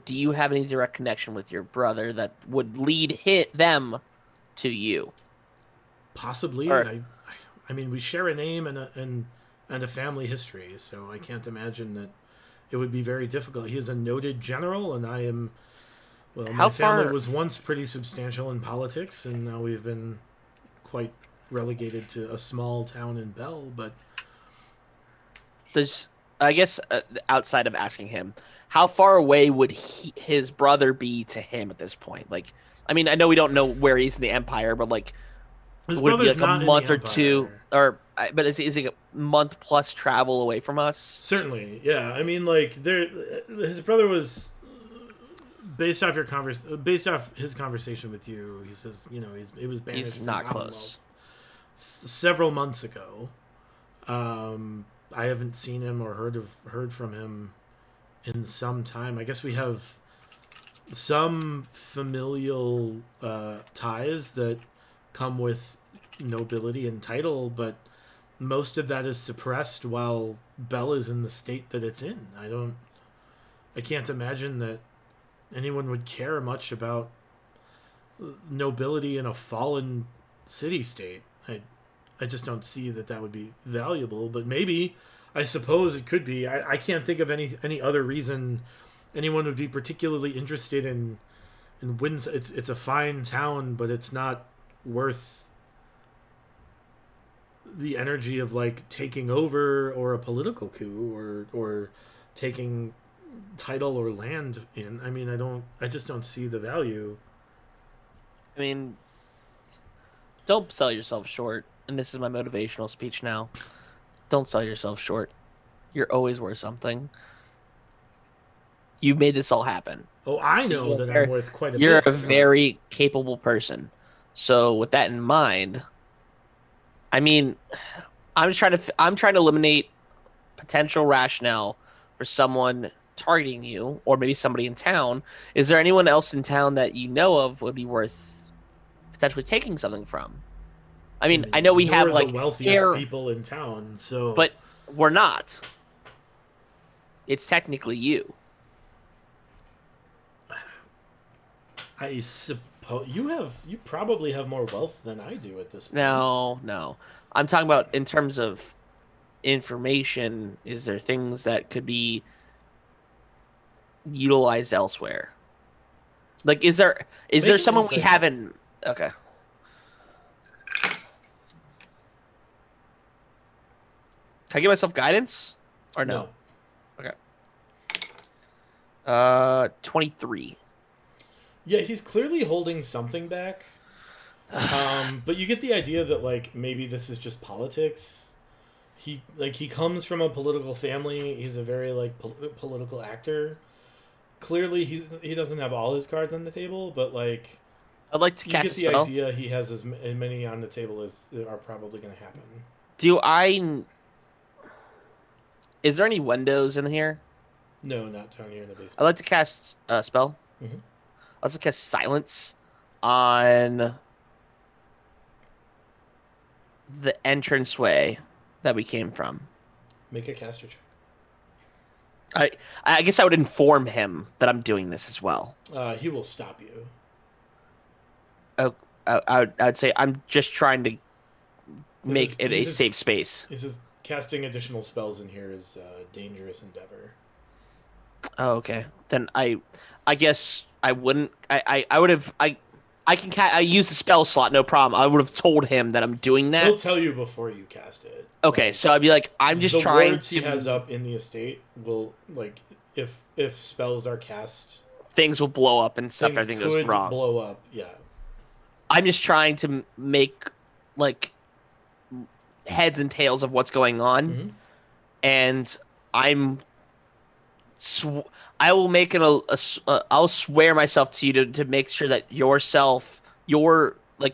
Do you have any direct connection with your brother that would lead them to you? Possibly. I mean, we share a name and a family history, so I can't imagine that it would be very difficult. He is a noted general, and I am... Well, my family was once pretty substantial in politics, and now we've been quite relegated to a small town in Bell, but... I guess, outside of asking him, how far away would his brother be to him at this point? Like, I mean, I know we don't know where he's in the Empire, but, like, would it be like a month or two? But is he a month plus travel away from us? Certainly, yeah. I mean, like, his brother was... Based off his conversation with you, he says, he was banished from Commonwealth several months ago. I haven't seen him or heard from him in some time. I guess we have some familial ties that come with nobility and title, but most of that is suppressed while Bell is in the state that it's in. I can't imagine that anyone would care much about nobility in a fallen city-state. I just don't see that would be valuable, but maybe, I suppose it could be. I can't think of any other reason anyone would be particularly interested in Windsor. It's a fine town, but it's not worth the energy of, like, taking over or a political coup or taking title or land in. I mean, I just don't see the value. I mean, don't sell yourself short. And this is my motivational speech now. Don't sell yourself short. You're always worth something. You made this all happen. Oh, I know that I'm worth quite a bit. You're a very capable person. So with that in mind, I mean, I'm trying to eliminate potential rationale for someone targeting you, or maybe somebody in town. Is there anyone else in town that you know of would be worth potentially taking something from? I mean, I know we have, like, the wealthiest people in town, so. But we're not. It's technically you. I suppose you probably have more wealth than I do at this point. No. I'm talking about in terms of information. Is there things that could be utilized elsewhere? Like, is there Make an someone we insight check. haven't? Okay. Can I give myself guidance or no? 23. Yeah, he's clearly holding something back. But you get the idea that like maybe this is just politics. He comes from a political family. He's a very like political actor. Clearly, he doesn't have all his cards on the table, but like I'd like to you cast get a the spell. idea he has as many on the table as are probably going to happen. Is there any windows in here? No, not down here in the basement. I'd like to cast a spell. Mhm. I'd like to cast silence on the entranceway that we came from. Make a caster check. I guess I would inform him that I'm doing this as well. He will stop you. I'd say I'm just trying to make it a safe space. He says casting additional spells in here is a dangerous endeavor. Oh, okay. Then I guess I wouldn't. I use the spell slot, no problem. I would have told him that I'm doing that. He'll tell you before you cast it. Okay, so I'd be like, I'm just trying words to. he has up in the estate will like if spells are cast, things will blow up and stuff. things Everything could goes wrong. blow up. Yeah. I'm just trying to make like heads and tails of what's going on, Mhm. and I will make it I'll swear myself to you to make sure that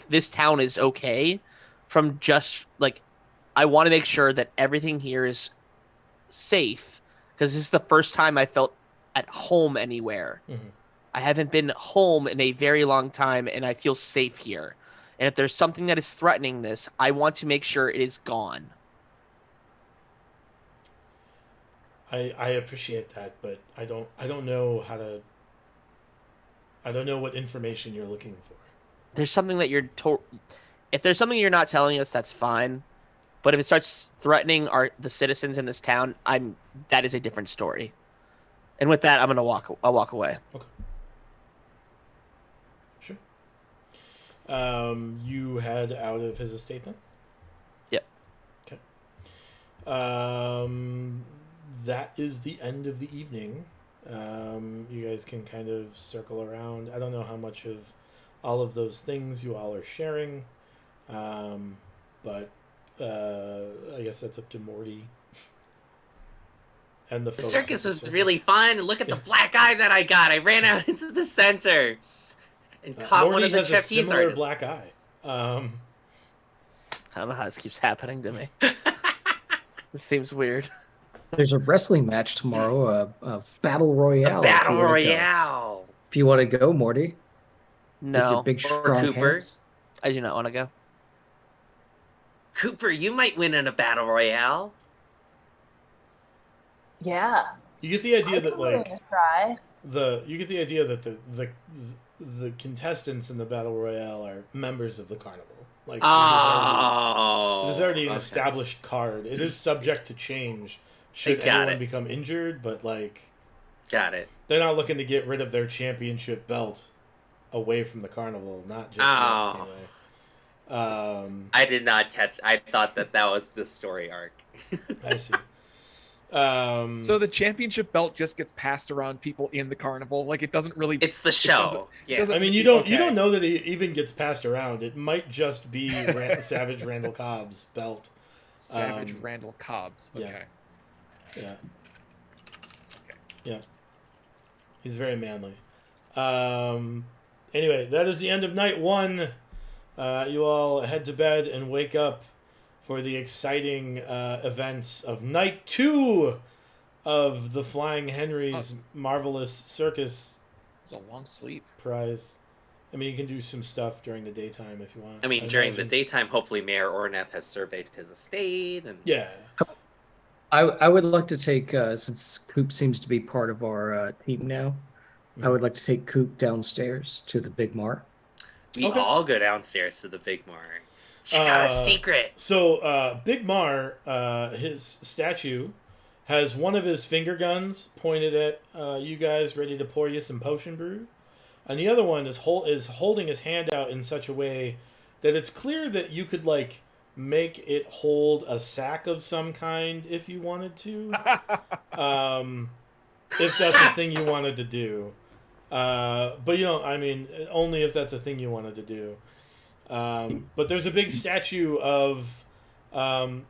this town is okay from just like I want to make sure that everything here is safe because this is the first time I felt at home anywhere. Mhm. I haven't been home in a very long time and I feel safe here. And if there's something that is threatening this, I want to make sure it is gone. I appreciate that, but I don't know I don't know what information you're looking for. There's something that if there's something you're not telling us, that's fine. But if it starts threatening the citizens in this town, that is a different story. And with that, I'll walk away. Okay. Sure. You head out of his estate then? Yep. Okay. That is the end of the evening. You guys can kind of circle around. I don't know how much of all of those things you all are sharing, but I guess that's up to Morty. And the circus was really fun. Look at the black eye that I got. I ran out into the center and caught Morty one of the has a trapeze similar artists. black eye. I don't know how this keeps happening to me. This seems weird. There's a wrestling match tomorrow, a battle royale. Battle Royale. If you want to go, Morty. With No, your big Or strong Cooper. hands. I do not want to go. Cooper, you might win in a Battle Royale. Yeah. You get the idea that I'm willing like to try. you get the idea that the contestants in the battle royale are members of the carnival. Like Oh. it is already an okay. established card. It is subject to change should I got anyone it. become injured, but like Got it. they're not looking to get rid of their championship belt away from the carnival. Not just Oh. yet, anyway. I did not catch. I thought that was the story arc. I see. So the championship belt just gets passed around people in the carnival. Like it doesn't really. It's the doesn't- show. Yeah. doesn't- I mean, you Okay. don't know that it even gets passed around. It might just be Savage Randall Cobb's belt. Savage Randall Cobbs. yeah. Okay. Yeah. Okay. Yeah. He's very manly. Anyway, that is the end of night one. You all head to bed and wake up for the exciting events of night two of the Flying Henry's Marvelous Circus It's a long sleep. Prize. I mean, you can do some stuff during the daytime if you want. I mean, during the imagine. daytime, hopefully Mayor Ornath has surveyed his estate and. Yeah. I would like to take since Coop seems to be part of our team now. I would like to take Coop downstairs to the Big Mar. We Okay. all go downstairs to the Big Mar. Check out a secret. So Big Mar, his statue, has one of his finger guns pointed at you guys, ready to pour you some potion brew, and the other one is holding his hand out in such a way that it's clear that you could like make it hold a sack of some kind if you wanted to, if that's a thing you wanted to do. But I mean, only if that's a thing you wanted to do. But there's a big statue of, it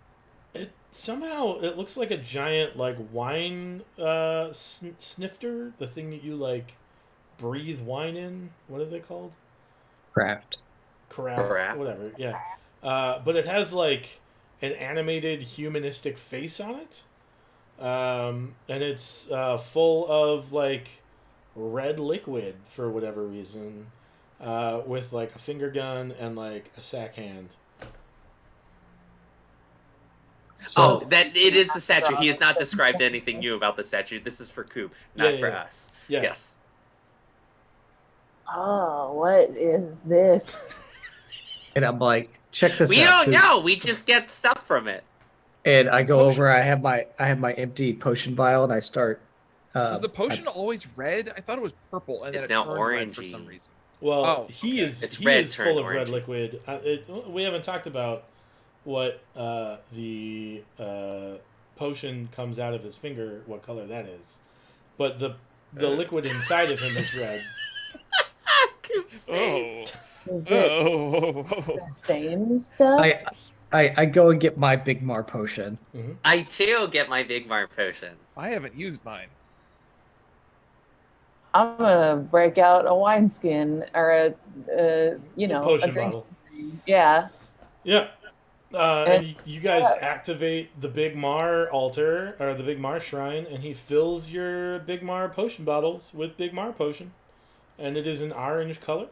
looks like a giant like wine snifter, the thing that you like breathe wine in. What are they called? Craft. Whatever. Yeah. But it has like an animated humanistic face on it, and it's full of like red liquid for whatever reason, with like a finger gun and like a sack hand. So, That it is the statue. He has not described anything new about the statue. This is for Coop, not for us. Yeah. Yes. Oh, what is this? and I'm like, check this We out. don't Coop. know. We just get stuff from it. And I go over. I have my empty potion vial, and I start. Was the potion always red? I thought it was purple, and then It's it now turned red for orangey. some reason. Well, Oh, he okay. is It's he red is turned full of red orangey. liquid. We haven't talked about what the potion comes out of his finger. What color that is, but the liquid inside of him is red. Coop's Oh. face. Is it Oh. the same stuff? I go and get my Big Mar potion. I too get my Big Mar potion. I haven't used mine. I'm gonna break out a wineskin or a Potion a drink. bottle. Yeah. Yeah. And you guys activate the Big Mar altar, or the Big Mar shrine, and he fills your Big Mar potion bottles with Big Mar potion. And it is an orange color.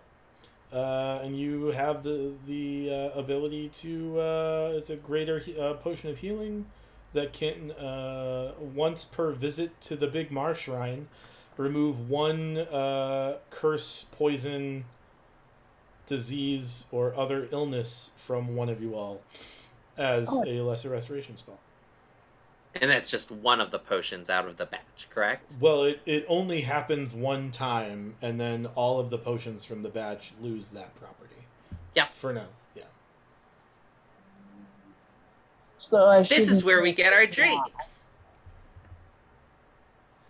And you have the ability to, it's a greater potion of healing that can, once per visit to the Big Mar shrine, remove one curse, poison, disease, or other illness from one of you all as a lesser restoration spell. And that's just one of the potions out of the batch, correct? Well, it only happens one time, and then all of the potions from the batch lose that property. Yeah. For now, yeah. So I This is shouldn't where we drink get our this now. drinks.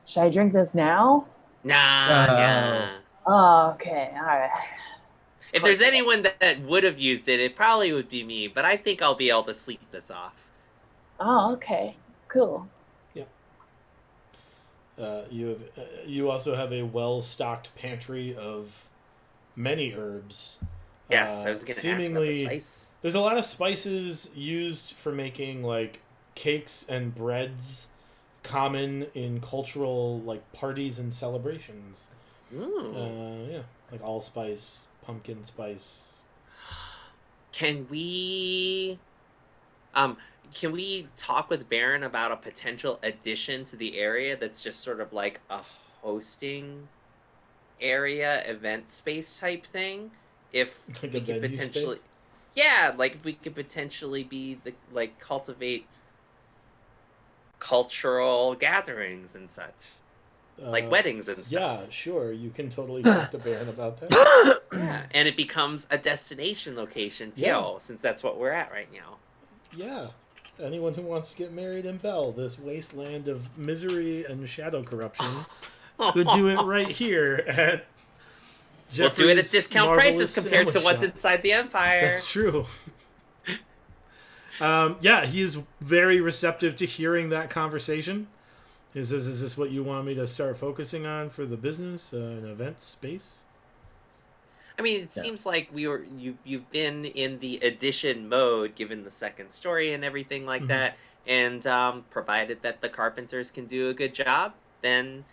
Should I drink this now? Nah. Oh, okay. All right. If there's anyone that would have used it, it probably would be me, but I think I'll be able to sleep this off. Oh, okay. Cool. You also have a well-stocked pantry of many herbs. Yes, I was going to ask about the seemingly, spice. there's a lot of spices used for making like cakes and breads, common in cultural like parties and celebrations. Ooh. Yeah, like allspice, pumpkin spice. Can we talk with Baron about a potential addition to the area that's just sort of like a hosting area, event space type thing? If Like we a could venue potentially, space? yeah, like if we could potentially be the cultivate cultural gatherings and such, like weddings and stuff. Yeah, sure. You can totally talk to Baron about that. Yeah, and it becomes a destination location too, Yeah. since that's what we're at right now. Yeah. Anyone who wants to get married in Bell, this wasteland of misery and shadow corruption, could do it right here at We'll do it at Jeffrey's discount Marvelous prices compared to Sandwich what's Shop. inside the Empire. That's true. Yeah, he's very receptive to hearing that conversation. He says, "Is this what you want me to start focusing on for the business, an event space?" I mean, it seems like you've been in the addition mode, given the second story and everything like that, and provided that the carpenters can do a good job, then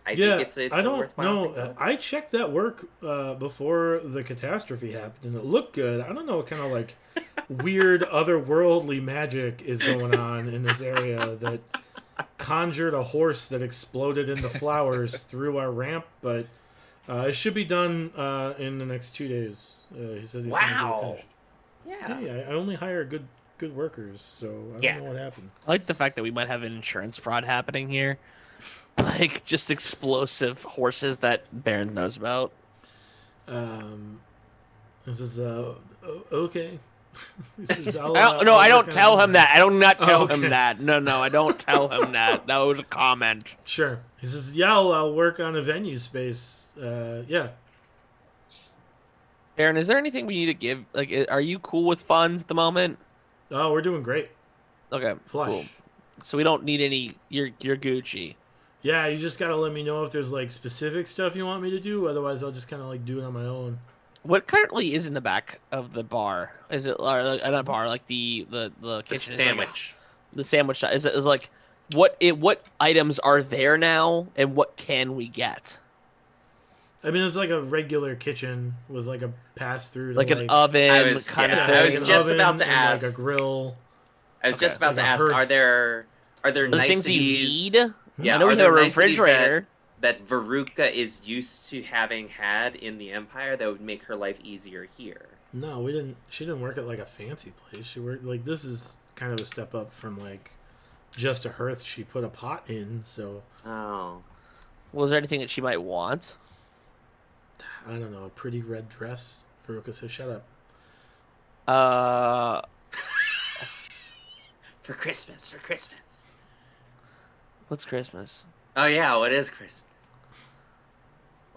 I think it's I a don't worthwhile thing to know. look I checked that work before the catastrophe happened, and it looked good. I don't know what kind of like weird otherworldly magic is going on in this area that conjured a horse that exploded into flowers through our ramp, but it should be done in the next 2 days. He said he's going to get it finished. Yeah. Hey, I only hire good workers, so I don't know what happened. I like the fact that we might have an insurance fraud happening here. Like, just explosive horses that Baron knows about. This is okay. He says, No, I don't tell him that. I do not tell okay. him that. No, I don't tell him that. That was a comment. Sure. He says, yeah, I'll work on a venue space. Yeah. Baron, is there anything we need to give? Like, are you cool with funds at the moment? Oh, we're doing great. Okay, Flush. cool. So we don't need any. You're Gucci. Yeah, you just gotta let me know if there's like specific stuff you want me to do. Otherwise, I'll just kind of like do it on my own. What currently is in the back of the bar? Is it or not bar? Like the The kitchen? sandwich. The sandwich shop. Is like what items are there now, and what can we get? I mean, it's like a regular kitchen with like a pass through, Like an oven I was- kind yeah, of I thing. was an just oven about to and, ask. like a grill. I was just about Like to a ask, hearth. are there the things you niceties? need. Yeah, I know are we there have a niceties refrigerator. that Veruca is used to having had in the Empire that would make her life easier here? No, we didn't. She didn't work at like a fancy place. She worked like this is kind of a step up from like just a hearth. She put a pot in, so Oh. Was there anything that she might want? I don't know. A pretty red dress. Veruca says, "Shut up." For Christmas. What's Christmas? Oh yeah, what is Christmas?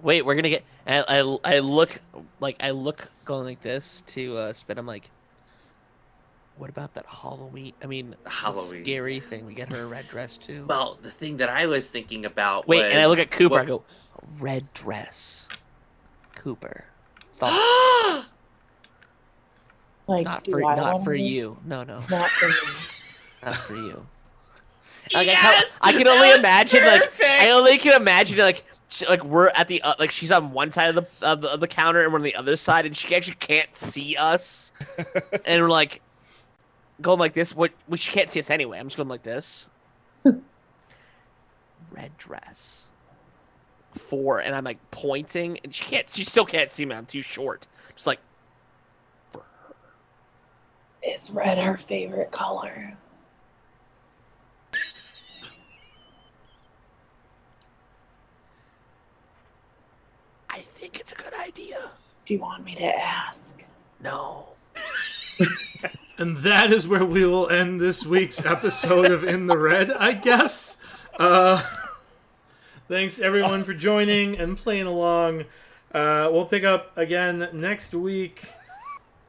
Wait, we're gonna get. And I look going like this to Spit. I'm like, what about that Halloween? I mean, The Halloween. scary thing. We get her a red dress too. Well, the thing that I was thinking about Wait, was... and I look at Cooper. what- I go, red dress. Cooper. Thoughts. Like, Not do for I not wanna for be- you. No. Not for me. Not for you. Like, I can only imagine, like, I only can imagine, like, we're at the, like, she's on one side of the counter and we're on the other side, and she actually can't see us, and we're like going like this. She can't see us anyway. I'm just going like this. Red dress. 4, and I'm like pointing, and she still can't see me. I'm too short. Just like, for her. Is red her favorite color? I think it's a good idea. Do you want me to ask? No. And that is where we will end this week's episode of In the Red, I guess. Thanks everyone for joining and playing along. We'll pick up again next week,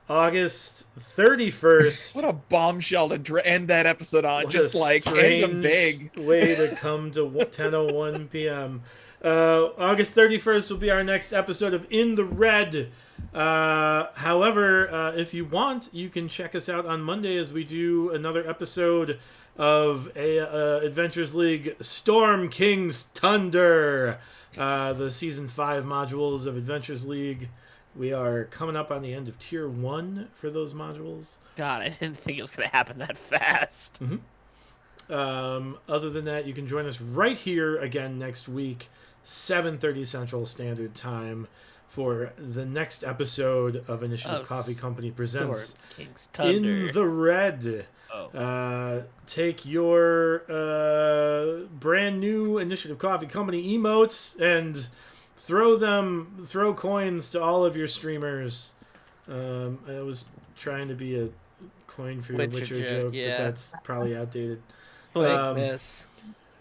August 31st. What a bombshell to end that episode on. What Just a like end them strange big. way to come to 10:01 p.m. August 31st will be our next episode of In the Red. However, if you want, you can check us out on Monday as we do another episode of Adventures League Storm King's Thunder, the Season 5 modules of Adventures League. We are coming up on the end of Tier 1 for those modules. God, I didn't think it was gonna happen that fast. Other than that, you can join us right here again next week, 7:30 Central Standard Time, for the next episode of Initiative Coffee Company presents Storm King's Thunder. In the Red. Oh. Take your brand new Initiative Coffee Company emotes and throw coins to all of your streamers. I was trying to be a coin for your Witcher Witcher joke, joke, yeah. but that's probably outdated. Like this.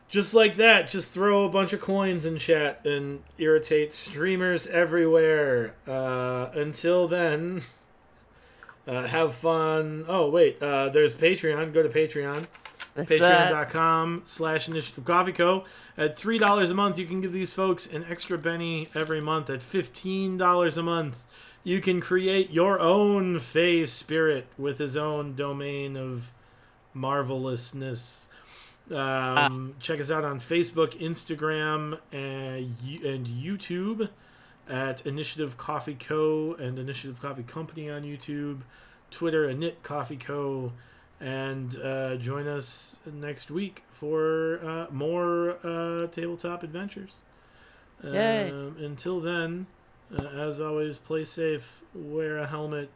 Just like that, just throw a bunch of coins in chat and irritate streamers everywhere. Until then, have fun. Oh, wait, there's Patreon. Go to Patreon. Patreon.com/Initiative Coffee Co. At $3 a month, you can give these folks an extra penny every month. At $15 a month, you can create your own Fey Spirit with his own domain of marvelousness. Check us out on Facebook, Instagram, and YouTube at Initiative Coffee Co. and Initiative Coffee Company on YouTube. Twitter @Knit Coffee Co. And join us next week for more tabletop adventures. Yay. Until then, as always, play safe, wear a helmet,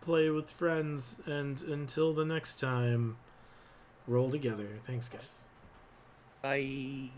play with friends, and until the next time, roll together. Thanks, guys. Bye.